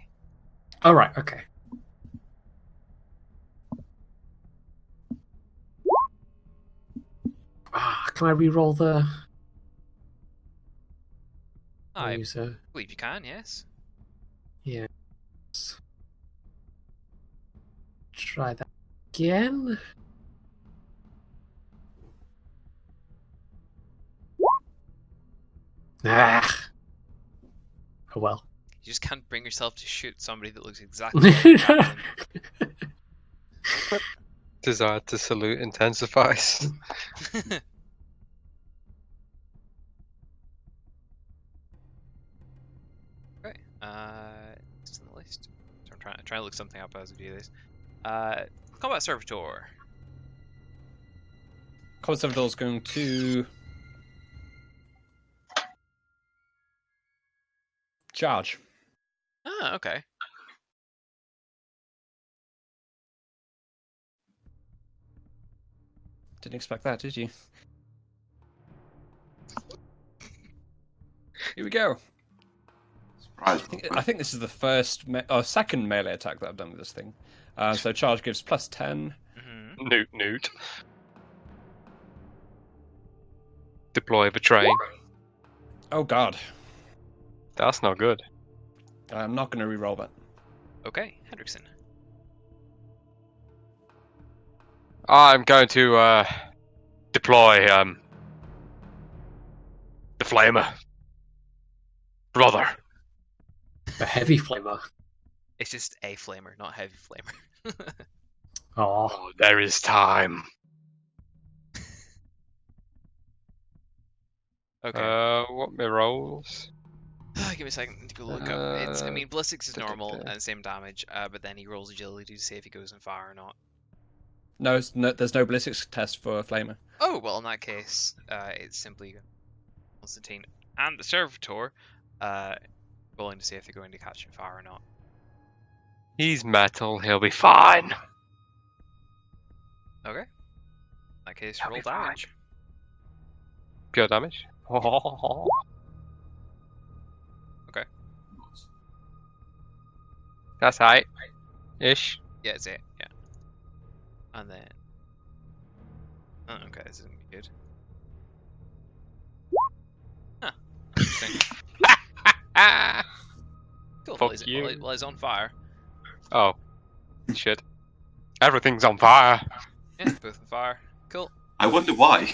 All right. Okay. Can I re-roll the I user? believe you can. Yes. Yes. Try that again. Ah. Oh well. You just can't bring yourself to shoot somebody that looks exactly like the captain. Desire to salute intensifies. Okay. It's in the list. So I'm trying to look something up as we do this. Combat Servitor. Combat Servitor is going to charge. Ah, okay. Didn't expect that, did you? Here we go. surprise. I think this is the first second melee attack that I've done with this thing. So charge gives +10. Mm-hmm. Newt. Deploy betray. Oh god. That's not good. I'm not going to re-roll that. Okay, Hendrickson. I'm going to deploy the flamer. Brother. The heavy flamer. It's just a flamer, not heavy flamer. Oh. Oh, there is time. Okay. What my rolls? Give me a second to go look up. It's, I mean, ballistics is normal and same damage, but then he rolls agility to see if he goes on fire or not. No, there's no ballistics test for flamer. Oh, well, in that case, it's simply Constantine and the Servitor rolling to see if they're going to catch on fire or not. He's metal. He'll be fine. Okay. In that case, He'll roll be fine. damage. Pure damage. Okay. That's height. Ish. Yeah, it's it. Yeah. And then. Oh, okay, this isn't good. Huh. Interesting. Cool. Fuck Well, he's, you. well, he's on fire. Oh. Shit. Everything's on fire. Yeah, both on fire. Cool. I wonder why.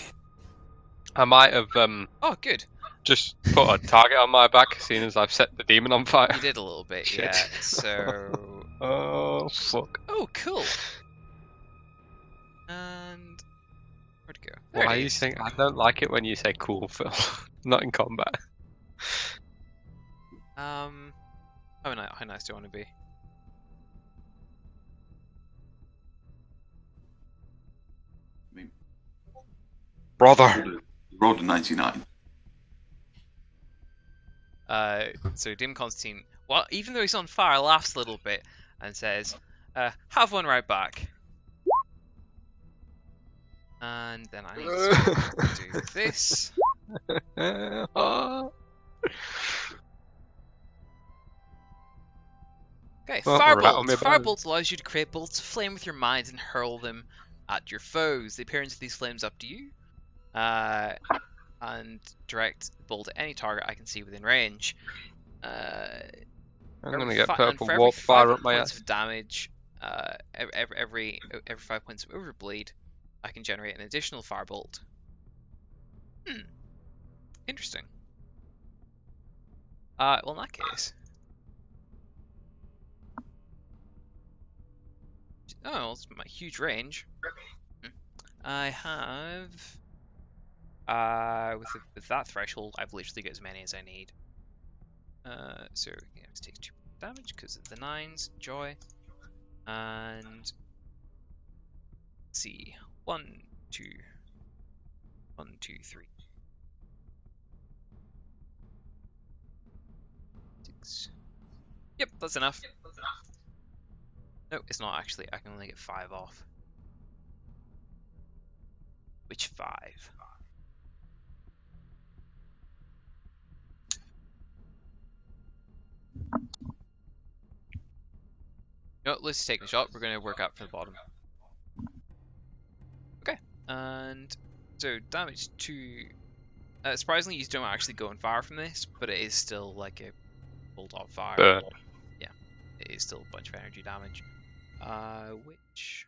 I might have Oh, good. just put a target on my back, seeing as I've set the demon on fire. You did a little bit, Shit. yeah. So. Oh, fuck. Oh, cool. And where'd it go? There Why it are you is. saying? I don't like it when you say cool, Phil. Not in combat. How nice do you want to be? I mean, Brother. rolled a 99. So Dim Constantine, well, even though he's on fire, laughs a little bit and says, "Have one right back." And then I need to do this. Okay, Well, rattle me Firebolt allows you to create bolts of flame with your mind and hurl them at your foes. The appearance of these flames up to you. And direct the bolt at any target I can see within range. I'm gonna get purple for warp fire up my points ass. of damage, every 5 points of overbleed, I can generate an additional firebolt. Interesting. Well, in that case, oh, it's my huge range. I have, with that threshold, I've literally got as many as I need. So he has to take 2 damage because of the 9s. Joy. And let's see. 1, 2, 1, 2, 3. 6. Yep, that's enough. No, it's not actually. I can only get 5 off. Which 5? No, let's take the shot. We're going to work out from the bottom. Okay, and so damage to. Surprisingly, you don't actually go and fire from this, but it is still like a bolt-on fire. Burn. Yeah, it is still a bunch of energy damage. Which.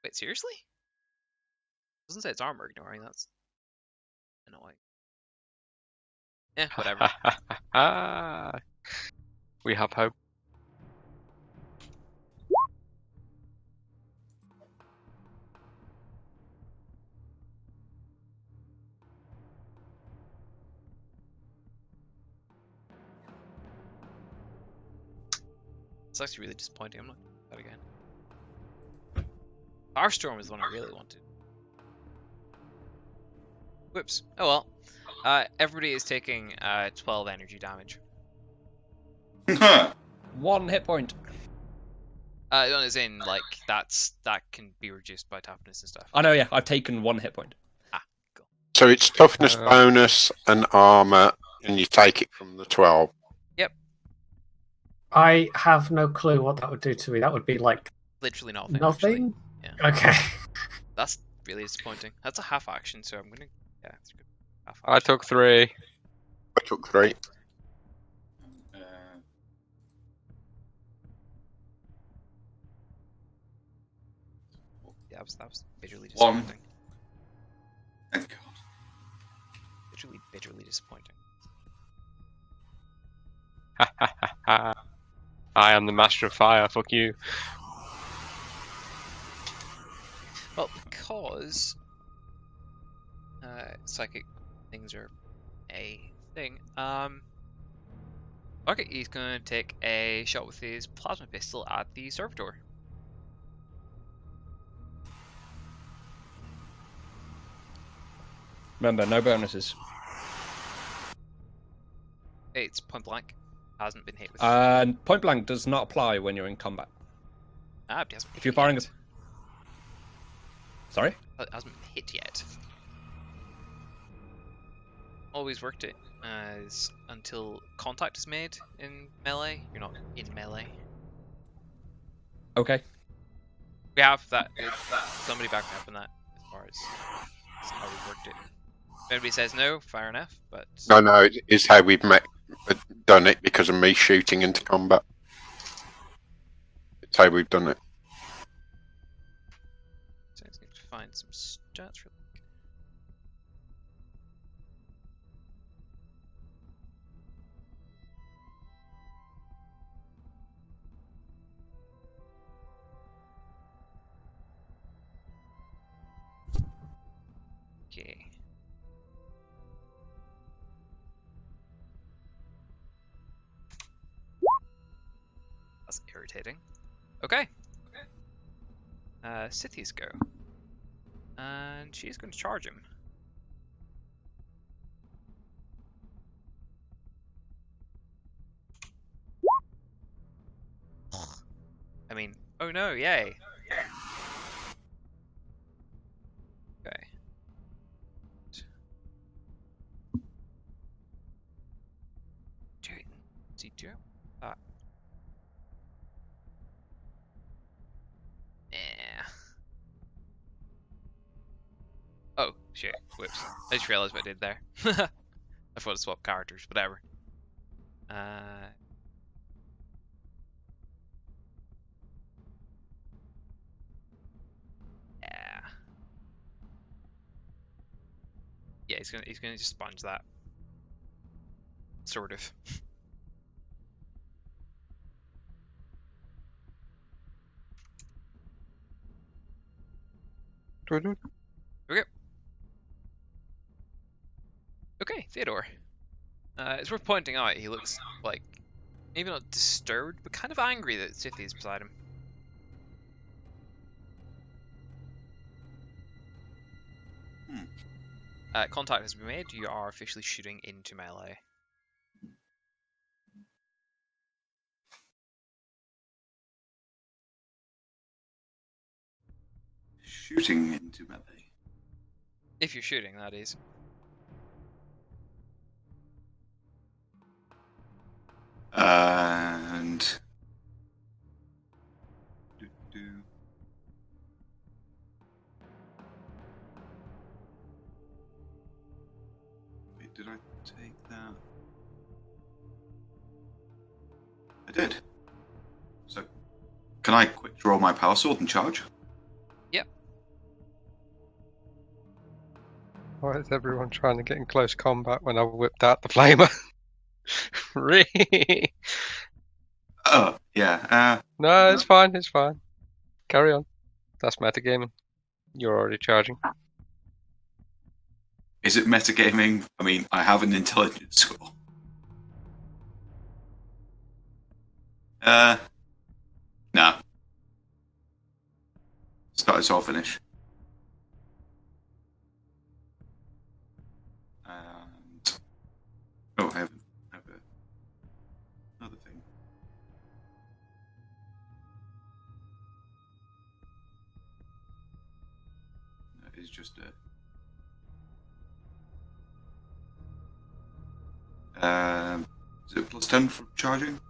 Wait, seriously? Doesn't say it's armor ignoring. That's annoying. Eh, whatever. We have hope. It's actually really disappointing. I'm not doing that again. Firestorm is the one I really wanted. Whoops. Oh well. Everybody is taking 12 energy damage. 1 hit point. As in, like, that can be reduced by toughness and stuff. I know, yeah. I've taken 1 hit point. Ah, cool. So it's toughness bonus and armor, and you take it from the 12. Yep. I have no clue what that would do to me. That would be like Literally nothing. nothing. Yeah. Okay. That's really disappointing. That's a half action, so I'm gonna. Yeah, it's a good half I action. took 3. I took 3. Yeah, that was bitterly 1. disappointing. Thank God. Bitterly disappointing. I am the master of fire. Fuck you. Well, because psychic things are a thing. Okay, he's gonna take a shot with his plasma pistol at the servitor. Remember, no bonuses. It's point blank. Hasn't been hit with. Point blank does not apply when you're in combat. It hasn't been If you're hit firing yet. Sorry? It hasn't been hit yet. Always worked it as until contact is made in melee. You're not in melee. Okay. We have that. Somebody back me up on that as far as how we worked it. If anybody says no, fair enough. But No, it is how we've done it because of me shooting into combat. It's how we've done it. So I just need to find some stats for. Okay. That's irritating. Okay. Scythia's go. And she's going to charge him. I mean, oh no, yay. Okay. What's he doing? Yeah. Oh, shit. Whoops. I just realized what I did there. I thought I swapped characters. Whatever. Yeah. Yeah, he's gonna just sponge that. Sort of. Okay. Okay, Theodore. It's worth pointing out he looks like maybe not disturbed, but kind of angry that Sithy is beside him. Contact has been made. You are officially shooting into melee. Shooting into melee. If you're shooting, that is. And wait, did I take that? I did. So, can I quick draw my power sword and charge? Yep. Why is everyone trying to get in close combat when I whipped out the flamer? Really? Oh, yeah. No, it's fine. It's fine. Carry on. That's metagaming. You're already charging. Is it metagaming? I mean, I have an intelligence score. No. Start as all finish. And oh, I have another thing. No, it's just is it plus 10 for charging?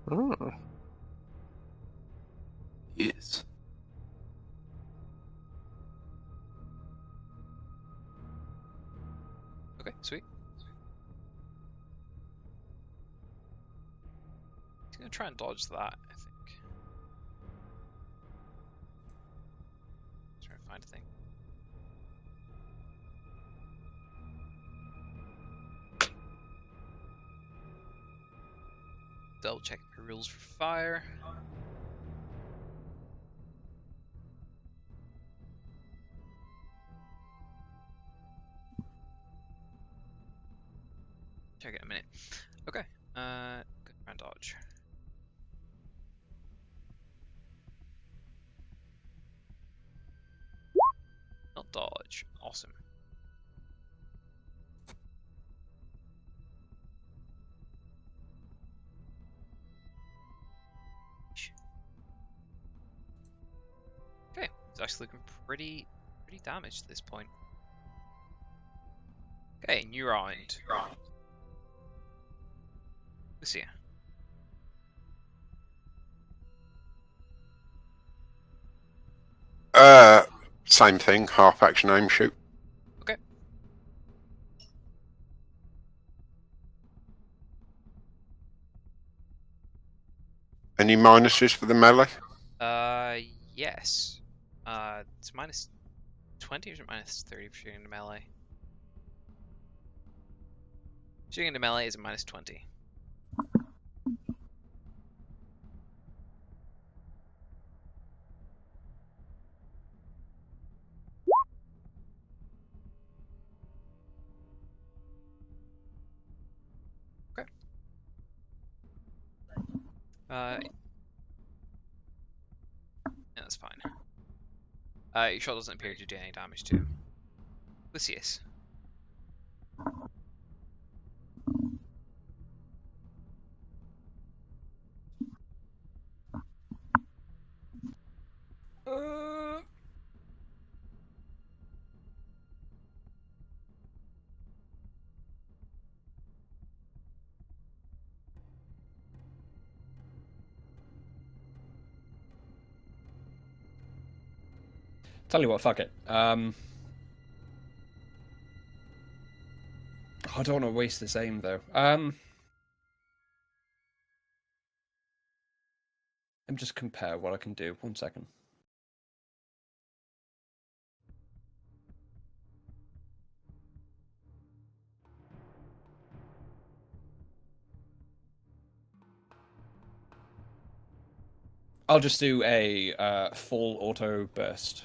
Mm. Yes. Okay, sweet. He's gonna try and dodge that, I think. Try and find a thing. Double check the rules for fire. Check it in a minute. Okay. Good try and dodge. Not dodge. Awesome. Okay, it's actually looking pretty damaged at this point. Okay, new round. Lucia. Same thing, half action aim shoot. Okay. Any minuses for the melee? Yes. It's minus 20 or is it minus 30 for shooting into melee? Shooting into melee is a minus 20. Okay. Yeah, that's fine. Your shot doesn't appear to do any damage to him. Lucius. Tell you what, fuck it. I don't want to waste this aim though. Let me just compare what I can do. 1 second. I'll just do a full auto burst.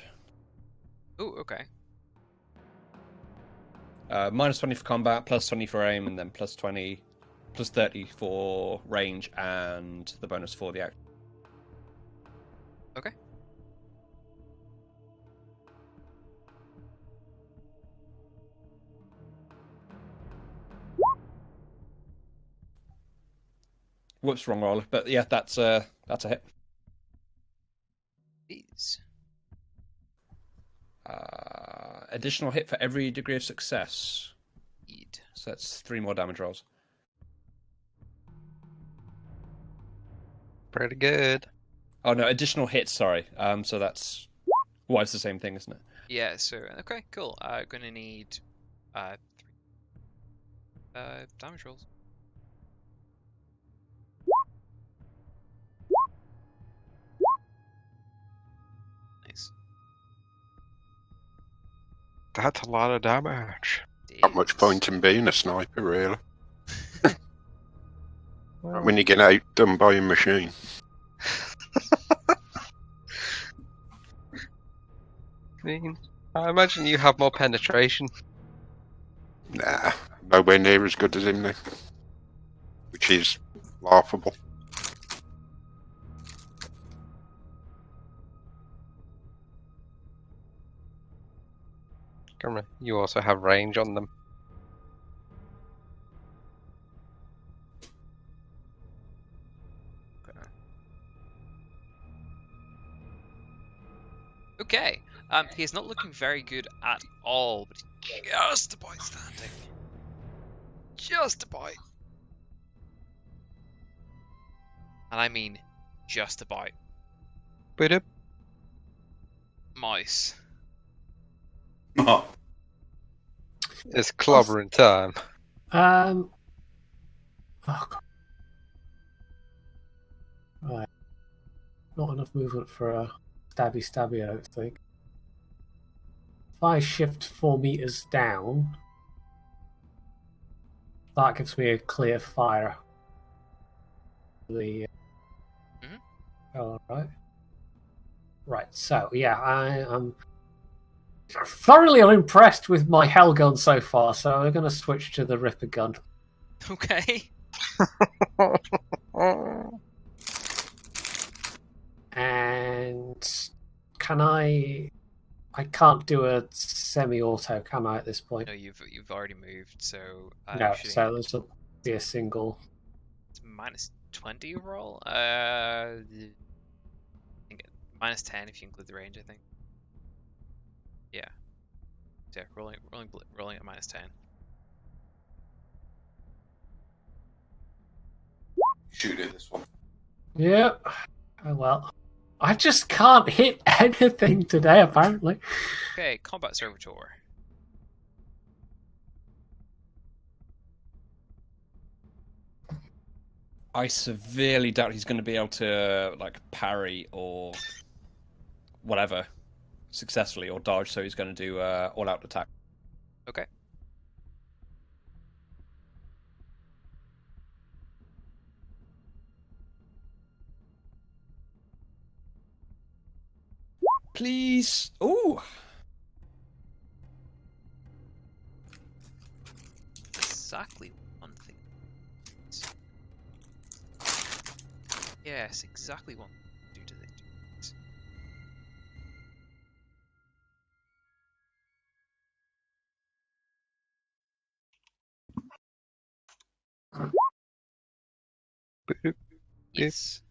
Oh, okay. Minus 20 for combat, plus 20 for aim, and then plus 20, plus 30 for range, and the bonus for the action. Okay. Whoops, wrong roll. But yeah, that's a hit. These. Additional hit for every degree of success. Eat. So that's 3 more damage rolls. Pretty good. Oh no, additional hits. Sorry. So that's it's the same thing, isn't it? Yeah. So okay, cool. Gonna need 3 damage rolls. Nice. That's a lot of damage. Not much point in being a sniper, really. When you get outdone by a machine. I imagine you have more penetration. Nah, nowhere near as good as him now. Which is laughable. Come on, you also have range on them. Okay. He is not looking very good at all, but he's just about standing. Just about. And I mean, just about. But Mouse. Oh, it's clobbering time. Oh, God. Right. Not enough movement for a stabby, I don't think. If I shift 4 meters down, that gives me a clear fire. The. Oh, right. Right, so, yeah, I am thoroughly unimpressed with my Hell gun so far, so we're going to switch to the Ripper gun. Okay. And can I can't do a semi-auto, can I, at this point? No, you've already moved, so No, should so this will be a single. it's minus 20 overall. I think minus 10 if you include the range. I think. Yeah. Yeah, rolling at minus 10. shoot it, this one. Yep. Oh well. I just can't hit anything today, apparently. Okay, combat servitor. I severely doubt he's going to be able to like parry or whatever successfully or dodge. So he's going to do all-out attack. Okay. Please. Ooh. Exactly one thing. Yes, exactly one thing to do to this. Yes.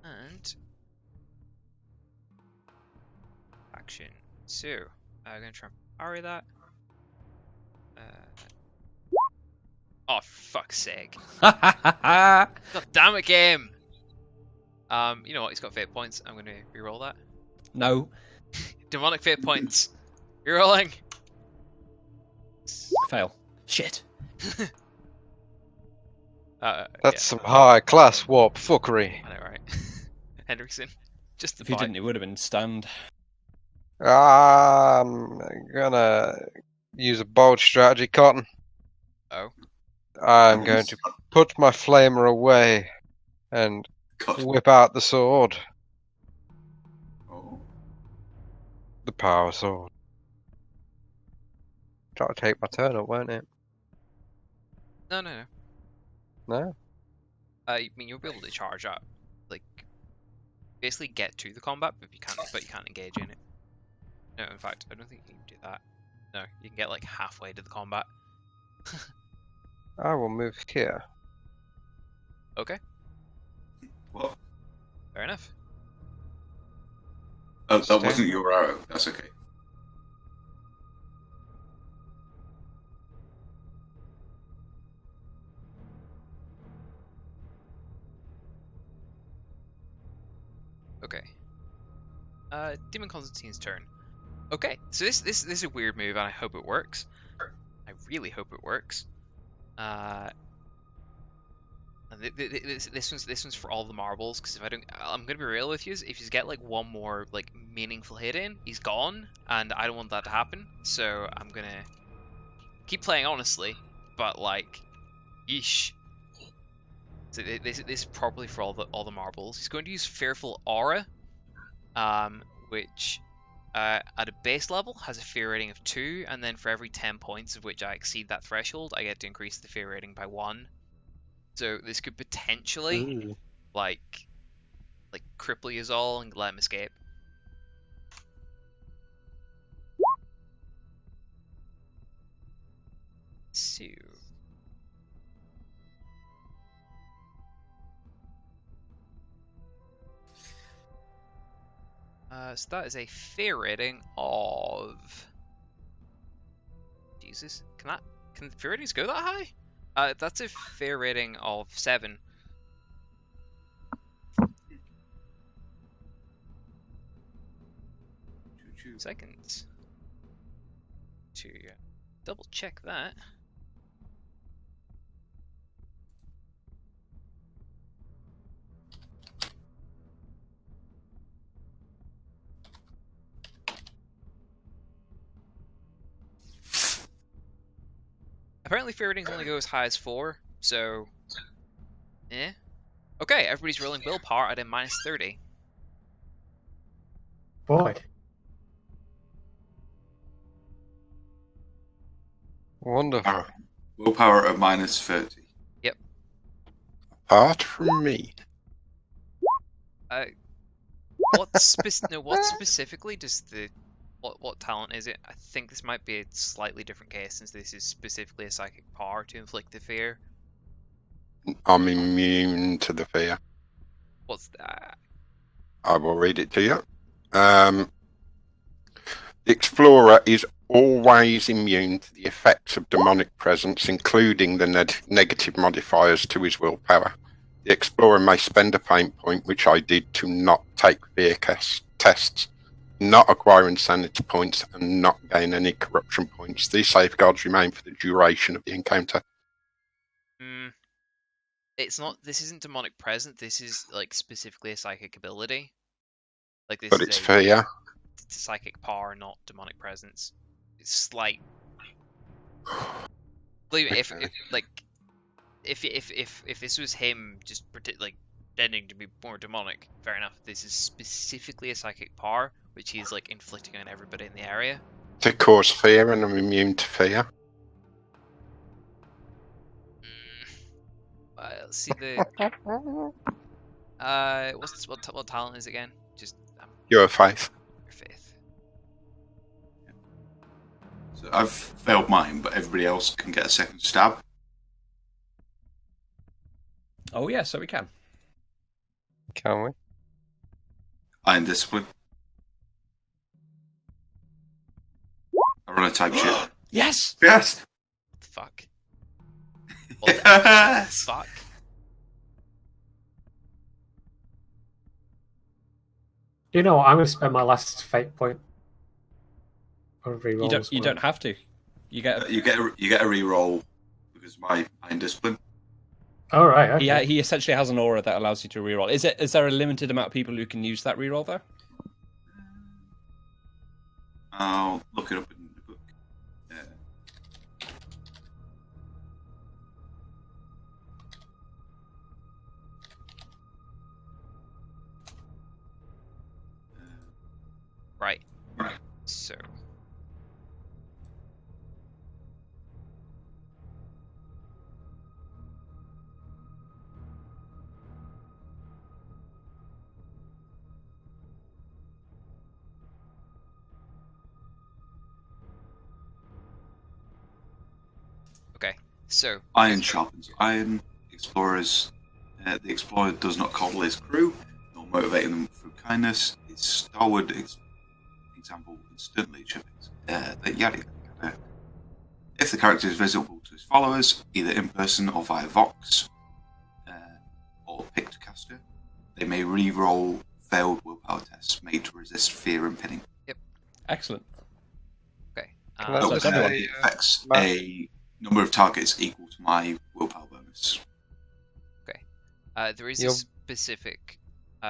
And action. So I'm gonna try and parry that. Oh, fuck's sake! God damn it, game. You know what? He's got fate points. I'm gonna reroll that. No. Demonic fate points. Rerolling. Fail. Shit. That's yeah, some high class warp fuckery. I know, right? Hendrickson. Just the If he didn't, it would have been stunned. I'm gonna use a bold strategy, Cotton. Oh. I'm going to put my flamer away and God. whip out the sword. power sword. Try to take my turn up, won't it? No, no, no. No? I mean, you'll be able to charge up, like, basically get to the combat, but you can't engage in it. No, in fact, I don't think you can do that. No, you can get like halfway to the combat. I will move here. Okay, What? fair enough. Oh, that Stay. wasn't your arrow. That's okay. Okay. Demon Constantine's turn. Okay, so this is a weird move, and I hope it works. I really hope it works. And this one's for all the marbles, because if I don't, I'm gonna be real with you. If you get like one more like meaningful hit in, he's gone, and I don't want that to happen. So I'm gonna keep playing honestly, but like, yeesh. So this is probably for all the marbles. He's going to use Fearful Aura, which at a base level has a fear rating of 2, and then for every 10 points of which I exceed that threshold, I get to increase the fear rating by 1. So this could potentially like cripple us all and let him escape. So so that is a fear rating of... Jesus, can the fear ratings go that high? That's a fear rating of 7. Choo-choo. Seconds to double check that. Apparently fear ratings only go as high as 4, so eh. Okay, everybody's rolling willpower at a -30. Boy. Wonderful. Willpower at -30. Apart from me. What specifically does the what talent is it? I think this might be a slightly different case since this is specifically a psychic power to inflict the fear. I'm immune to the fear. What's that? I will read it to you. The Explorer is always immune to the effects of demonic presence, including the negative modifiers to his willpower. The Explorer may spend a pain point, which I did, to not take fear tests, not acquire insanity points, and not gain any corruption points. These safeguards remain for the duration of the encounter. It's not. This isn't demonic presence. This is like specifically a psychic ability. Like this But is it's fear. It's a psychic power, not demonic presence. It's slight. If this was him just like pretending to be more demonic, fair enough. This is specifically a psychic power, which he's like inflicting on everybody in the area. To cause fear, and I'm immune to fear. Let's see the. What talent is it again? Just Your faith. your faith. So I've failed mine, but everybody else can get a second stab. Oh yeah, so we can. Can we? Iron Discipline. I run a type shit. Yes. Yes! What the fuck? What the Yes! fuck? You know what? I'm going to spend my last fate point on reroll. You don't have to. You get. You get a reroll because of my Iron Discipline. All right. Okay. Yeah, he essentially has an aura that allows you to reroll. Is there a limited amount of people who can use that reroll though? I'll look it up in the book. Right. So. Okay, so. Iron sharpens iron. Explorers. The explorer does not coddle his crew, nor motivate them through kindness. His stalwart example instantly shows that yada yada. If the character is visible to his followers, either in person or via Vox or Pictocaster, they may re-roll failed willpower tests made to resist fear and pinning. Excellent. Okay. Can I So, just everyone. say, it affects Matt? a number of targets equal to my willpower bonus. There is a You'll- specific,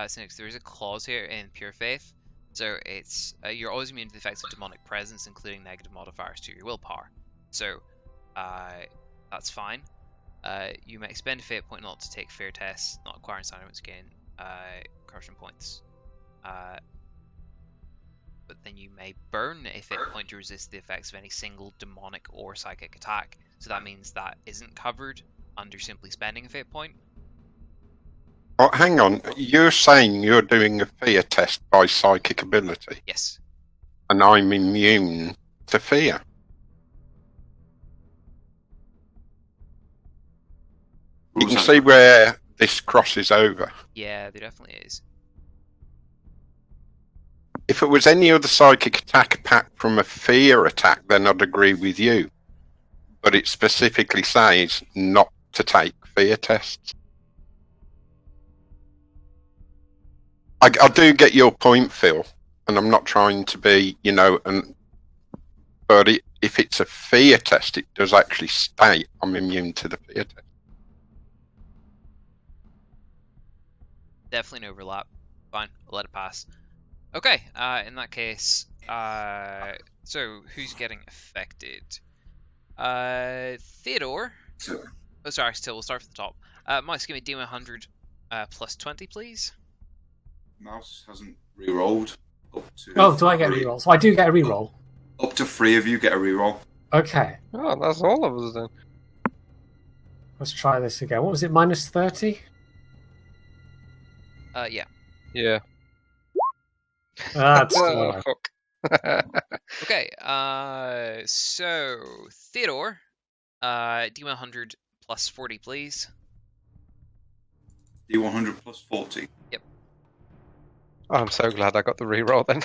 Cynics, there is a clause here in Pure Faith. So it's you're always immune to the effects of demonic presence, including negative modifiers to your willpower. So that's fine. You may expend a fate point not to take fear tests, not acquiring silence gain corruption points. But then you may burn a fate point to resist the effects of any single demonic or psychic attack. So that means that isn't covered under simply spending a fate point. Oh, hang on. You're saying you're doing a fear test by psychic ability, Yes. and I'm immune to fear. You can see where this crosses over. Yeah, there definitely is. If it was any other psychic attack apart from a fear attack, then I'd agree with you. But it specifically says not to take fear tests. I do get your point, Phil, and I'm not trying to be, but if it's a fear test, it does actually state I'm immune to the fear test. Definitely an overlap. Fine, I'll let it pass. Okay, in that case, so who's getting affected? Theodore. Sure. Oh, sorry, still, we'll start from the top. Mouse, give me D100 plus 20, please. Mouse hasn't re-rolled. Up to Oh, do I get a three. reroll? So I do get a reroll. Up to 3 of you get a re-roll. Okay, Oh, that's all of us then. let's try this again. What was it, minus 30? Yeah. Yeah. Ah, it's still a Oh, no. fuck. Okay, so Theodore, D100 plus 40, please. D100 plus 40. I'm so glad I got the reroll then.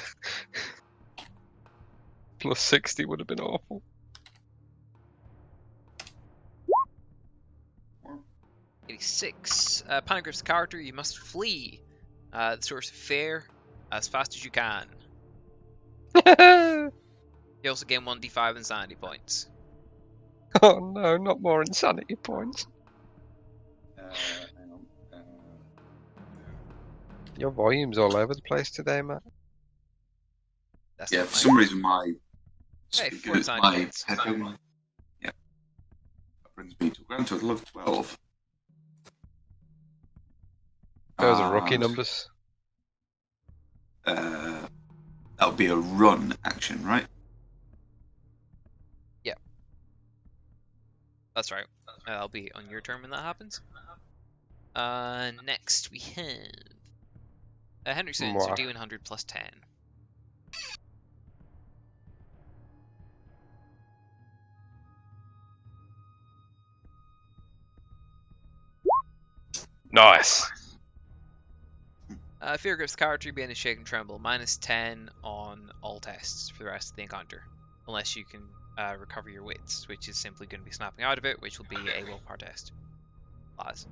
Plus 60 would have been awful. 86. Panic character, you must flee the source of fear as fast as you can. You also gain 1d5 insanity points. Oh no, not more insanity points. Hang on. Your volume's all over the place today, Matt. That's Yeah, not for mine. some reason my Hey, speakers, 4 insanity my points. headphone. Yeah. That brings me to a grand total of 12. Those are rookie And, numbers. that would be a run action, right? That's right. I'll be on your turn when that happens. Next we have Hendrickson, so Mwah. D100 plus 10. Nice. Fear grips character being a shake and tremble, minus 10 on all tests for the rest of the encounter. Unless you can recover your wits, which is simply going to be snapping out of it, which will be a willpower test. Lads.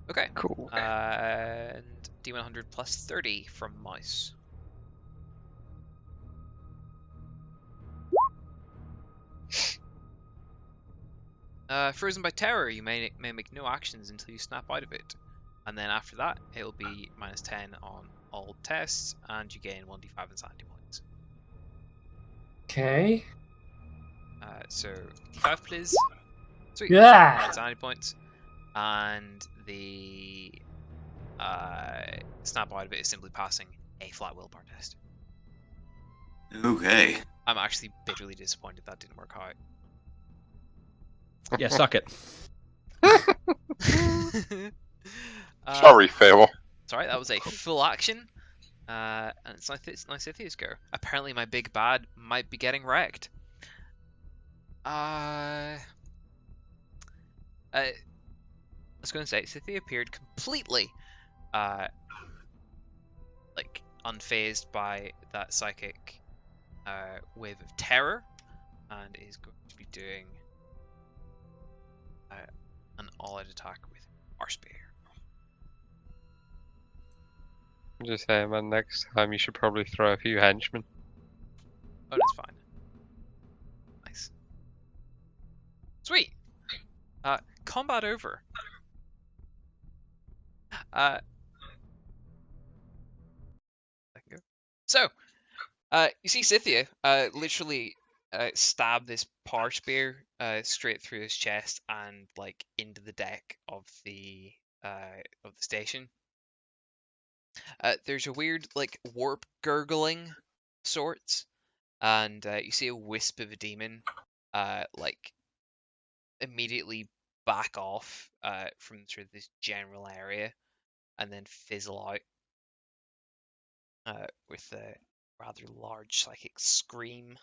Okay. Cool. And D100 plus 30 from Mouse. Frozen by terror, you may make no actions until you snap out of it. And then after that, it'll be minus 10 on all tests, and you gain 1d5 insanity points. Okay. So, d5 please. Sweet. Yeah. Insanity points. And the snap out of it is simply passing a flat willpower test. Okay. I'm actually bitterly disappointed that didn't work out. Yeah, suck it. Sorry, Phil. Sorry, that was a full action. And it's Nysithia's go. Apparently my big bad might be getting wrecked. I was going to say, Scythia appeared completely, like, unfazed by that psychic wave of terror, and is going to be doing an all-out attack with our spear. I'm just saying, man, next time you should probably throw a few henchmen. Oh, that's fine. Nice. Sweet. Combat over. So, you see Scythia literally stab this power spear straight through his chest and like into the deck of the station. There's a weird like warp gurgling sorts, and you see a wisp of a demon like immediately back off from sort of this general area and then fizzle out with a rather large psychic scream.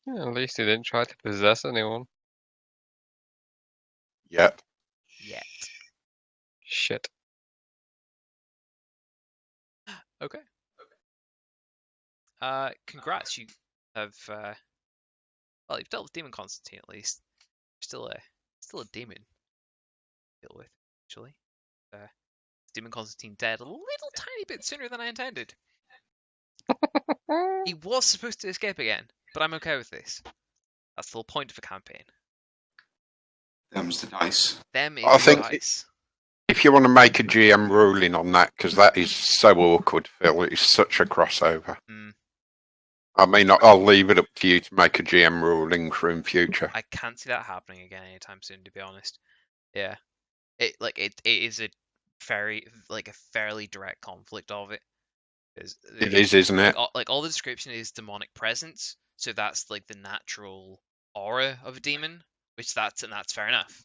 Yeah, at least he didn't try to possess anyone. Yep. Yet. Shit. Okay. Congrats, you have well, you've dealt with Demon Constantine at least. Still a demon to deal with, actually. Demon Constantine dead a little tiny bit sooner than I intended. He was supposed to escape again, but I'm okay with this. That's the whole point of a campaign. Them's the dice. Them is I the think dice. If you want to make a GM ruling on that, because that is so awkward, Phil, it's such a crossover. Mm. I mean, I'll leave it up to you to make a GM ruling for in future. I can't see that happening again anytime soon, to be honest. Yeah, it is a fairly direct conflict of it. It is, isn't it? Like all the description is demonic presence, so that's like the natural aura of a demon, that's fair enough.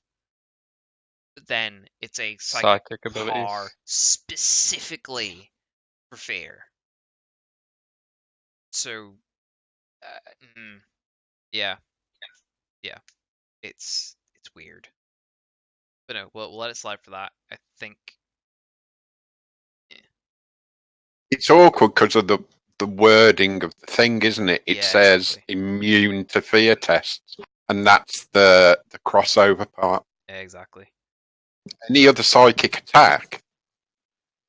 But then it's a psychic abilities power specifically for fear. So, yeah, it's weird. But no, we'll let it slide for that. I think. It's awkward because of the wording of the thing, isn't it? It says exactly. Immune to fear tests, and that's the crossover part. Yeah, exactly. Any other psychic attack,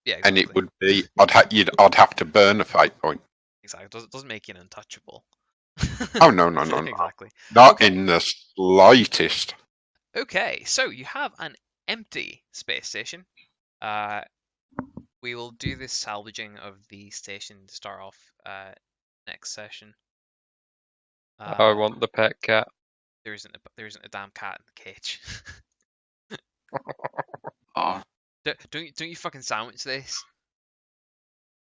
yeah, exactly. And it would be I'd have to burn a fate point. Exactly. It doesn't make you an untouchable. Oh no. Exactly. Not in the slightest. Okay, so you have an empty space station. We will do this salvaging of the station to start off next session. I want the pet cat. There isn't a damn cat in the cage. Oh, Don't you fucking sandwich this?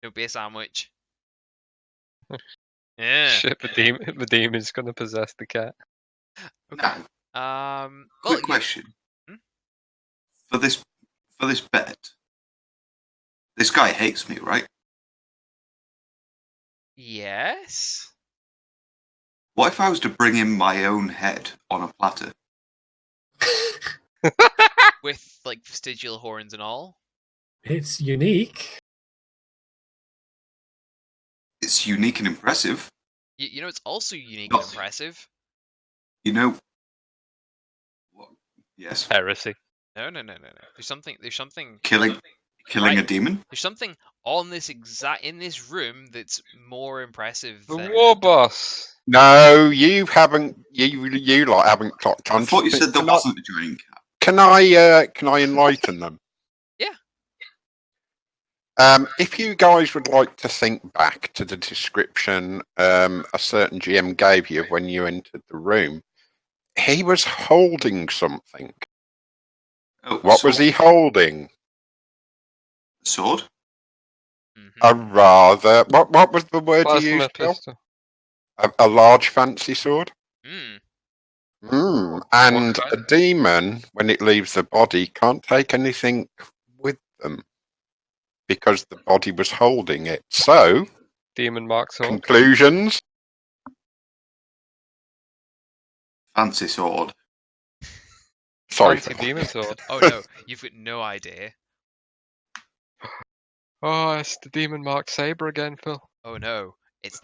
Don't be a sandwich. Yeah. Shit, the demon's gonna possess the cat. Okay. now, Well, quick question. Hmm? For this bet, this guy hates me, right? Yes. What if I was to bring him my own head on a platter? With like vestigial horns and all. It's unique. It's unique and impressive. You know, it's also unique Oh. and impressive. You know. What? Yes. Heresy. No. There's something. Killing Right. a demon. There's something on this in this room that's more impressive. The than war boss. No, you haven't. You lot haven't clocked on. I thought you said there wasn't a giant cat. Can I enlighten them? Yeah. If you guys would like to think back to the description a certain GM gave you when you entered the room, he was holding something. Oh, What was he holding? A sword? Mm-hmm. a rather... What was the word you Plasma used, Bill? pistol. A large fancy sword? Mm. And kind? a demon, when it leaves the body, can't take anything with them because the body was holding it. So, Demon mark sword. conclusions? Fancy sword. Sorry. Fancy demon sword. Oh no, you've got no idea. Oh, it's the demon mark saber again, Phil. Oh no, it's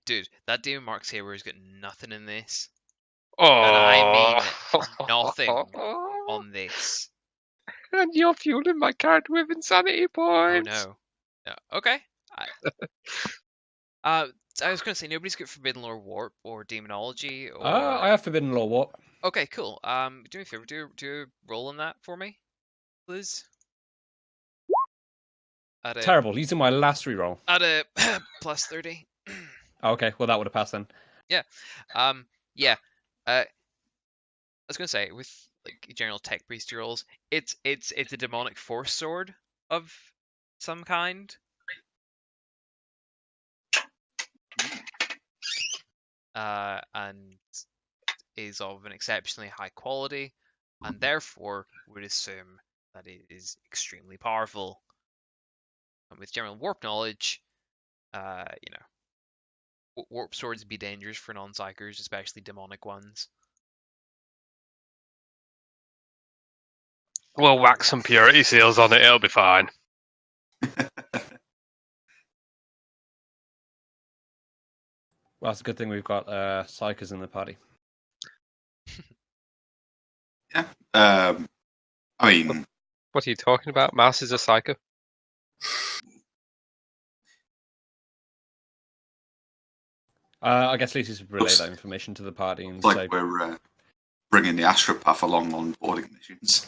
dude. That demon mark saber has got nothing in this, Oh, and I mean nothing on this. And you're fueling my card with insanity Oh points. no. No. Okay. I was gonna say nobody's got Forbidden Lore Warp or Demonology or. I have Forbidden Law Warp. Okay, cool. Do me a favor. Do a roll on that for me, please. At a Terrible. Using my last reroll. at a plus 30. Oh, okay, well that would have passed then. Yeah. Yeah. I was gonna say with like general tech priest rolls, it's a demonic force sword of some kind. And is of an exceptionally high quality, and therefore would assume that it is extremely powerful. And with general warp knowledge, warp swords be dangerous for non-psychers, especially demonic ones. We'll whack some purity seals on it, it'll be fine. Well, it's a good thing we've got psychers in the party. Yeah. I mean, What are you talking about? Mouse is a psycho. I guess Lucius would relay that information to the party and it's like say, we're bringing the astropath along on boarding missions.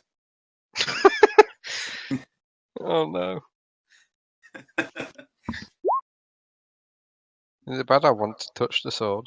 Oh no. Is it bad I want to touch the sword?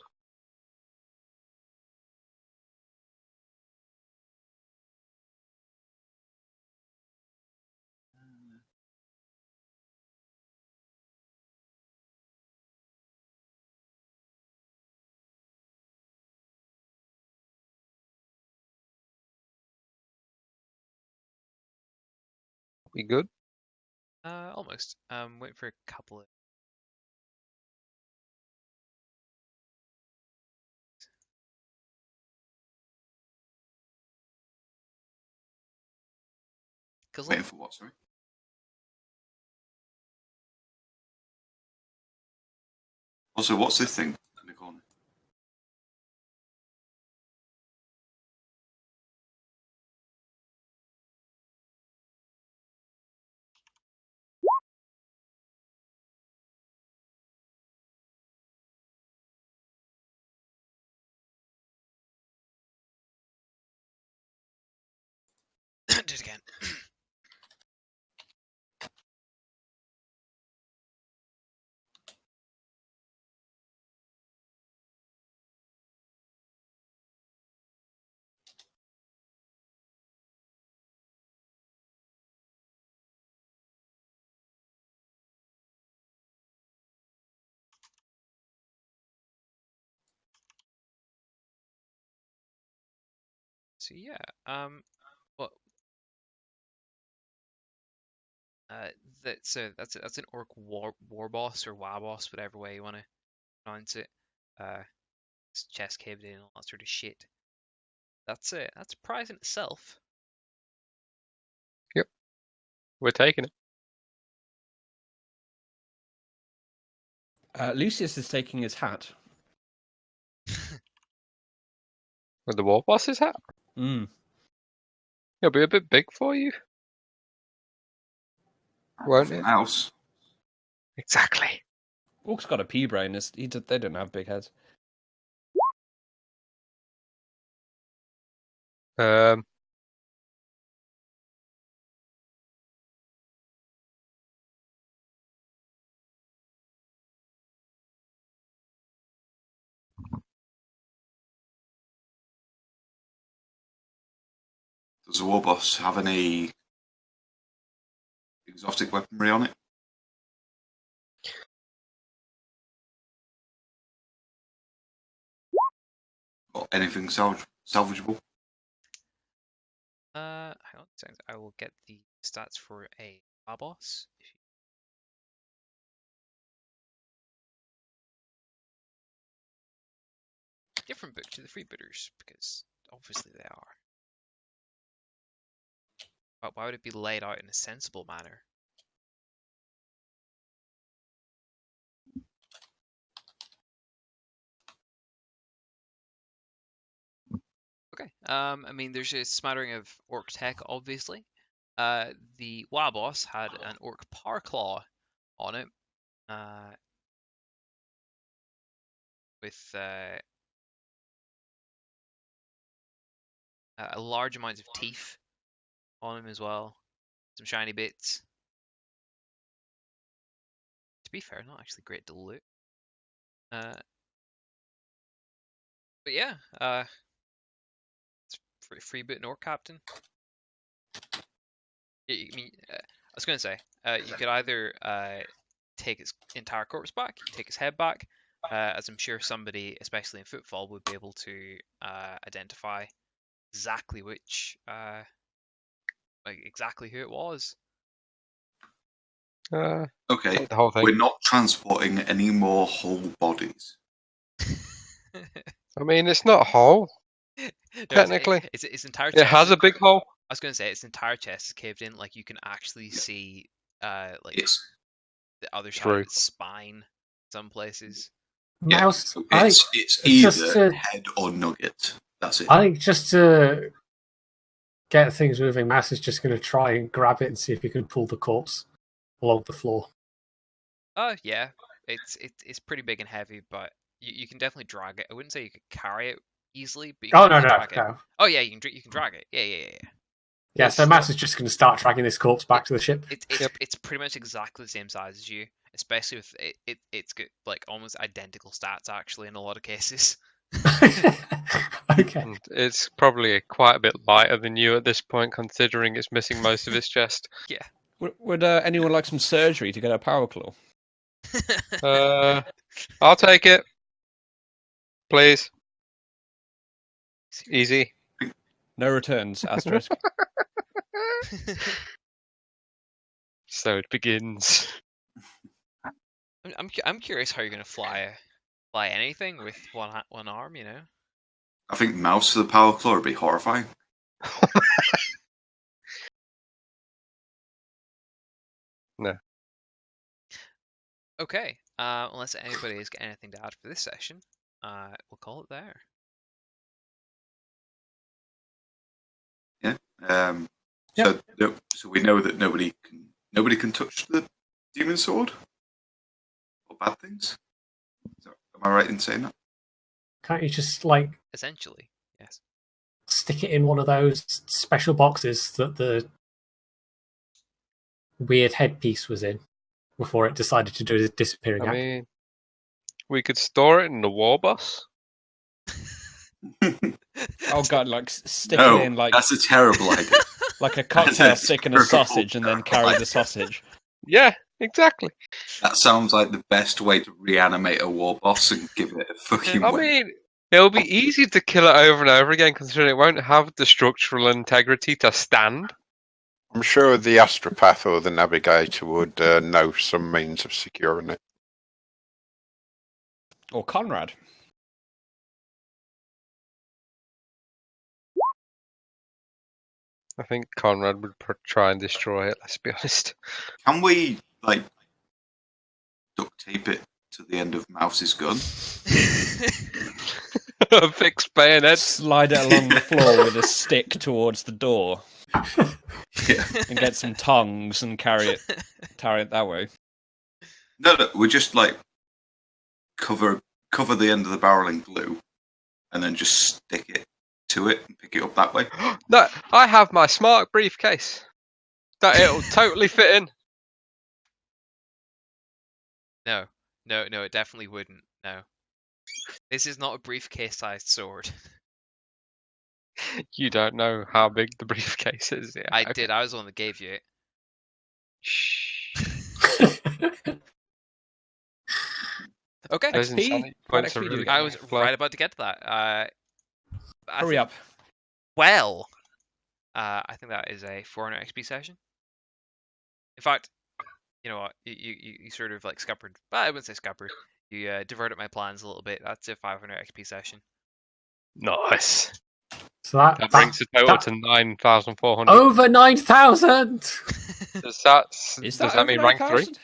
We good? Almost. Wait for a couple of. Waiting for what, sorry? Also, what's this thing in the corner? Do it again. So yeah, well, that's an orc war boss or wa boss, whatever way you want to pronounce it. It's chest caved in and all that sort of shit. That's it. That's a prize in itself. We're taking it. Lucius is taking his hat. With the war boss's hat? Mm. It'll be a bit big for you. Won't it? Mouse. Exactly. Orc's got a pea brain. They don't have big heads. Does the war boss have any exotic weaponry on it? Or anything salvageable? Hang on a second. I will get the stats for a boss. Different book to the freebooters, because obviously they are. But why would it be laid out in a sensible manner? Okay. I mean, there's a smattering of orc tech, obviously. The boss had an orc power claw on it, with a large amount of teeth on him as well. Some shiny bits. To be fair, not actually great to loot. But yeah, it's freeboot an orc captain. I mean, I was going to say, you could either take his entire corpse back, take his head back, as I'm sure somebody, especially in Footfall, would be able to identify exactly which, exactly who it was. Okay, The whole thing. we're not transporting any more whole bodies. I mean, it's not a hole. No, Technically. it's entire. It has a big hole. I was going to say its entire chest is caved in. Like you can actually see, It's the other side True. of its spine. In some places. Mouse. it's either head or nugget. That's it. I think just to get things moving, Mouse is just going to try and grab it and see if he can pull the corpse along the floor. Yeah, it's pretty big and heavy, but you can definitely drag it. I wouldn't say you could carry it easily, but you can drag it. No. Oh yeah, you can drag it. Yeah. Yeah, so Mouse is just going to start dragging this corpse back to the ship. It's pretty much exactly the same size as you, especially with it's got like almost identical stats actually in a lot of cases. Okay. And it's probably quite a bit lighter than you at this point, considering it's missing most of its chest. Yeah. Would anyone like some surgery to get a power claw? I'll take it. Please. Easy. No returns, asterisk. So it begins. I'm curious how you're gonna fly anything with one arm, you know? I think mouse to the power claw would be horrifying. No. Okay. Unless anybody has got anything to add for this session, we'll call it there. Yeah. Yep. So we know that nobody can touch the demon sword or bad things. So, am I right in saying that? Can't you just Essentially, yes. stick it in one of those special boxes that the weird headpiece was in before it decided to do the disappearing I act? mean, we could store it in the war bus. Oh god, like stick No, it in like that's a terrible idea. like a cocktail That's a stick in a terrible, sausage and then terrible carry idea. the sausage. Yeah, exactly. That sounds like the best way to reanimate a war boss and give it a fucking I win. mean, it'll be easy to kill it over and over again, considering it won't have the structural integrity to stand. I'm sure the astropath or the navigator would know some means of securing it. Or Conrad. I think Conrad would try and destroy it, let's be honest. Can we, like, duct tape it to the end of Mouse's gun? A fixed bayonet. Slide it along the floor with a stick towards the door. Yeah. And get some tongs and carry it that way. No, we just, like, cover the end of the barrel in glue and then just stick it to it and pick it up that way. No, I have my smart briefcase. That it'll totally fit in. No, it definitely wouldn't. No. This is not a briefcase-sized sword. You don't know how big the briefcase is. Yeah, I okay. did. I was the one that gave you it. Shh. Okay. Those XP? insanity points are XP do really we get? I was flow. right about to get to that. Hurry up. Well, I think that is a 400 XP session. In fact, you know what? You sort of like scuppered. Well, I wouldn't say scuppered. You diverted my plans a little bit. That's a 500 XP session. Nice. So that Brings the total to 9,400. over 9,000. Does that Is does that that mean over rank 3? 9,000?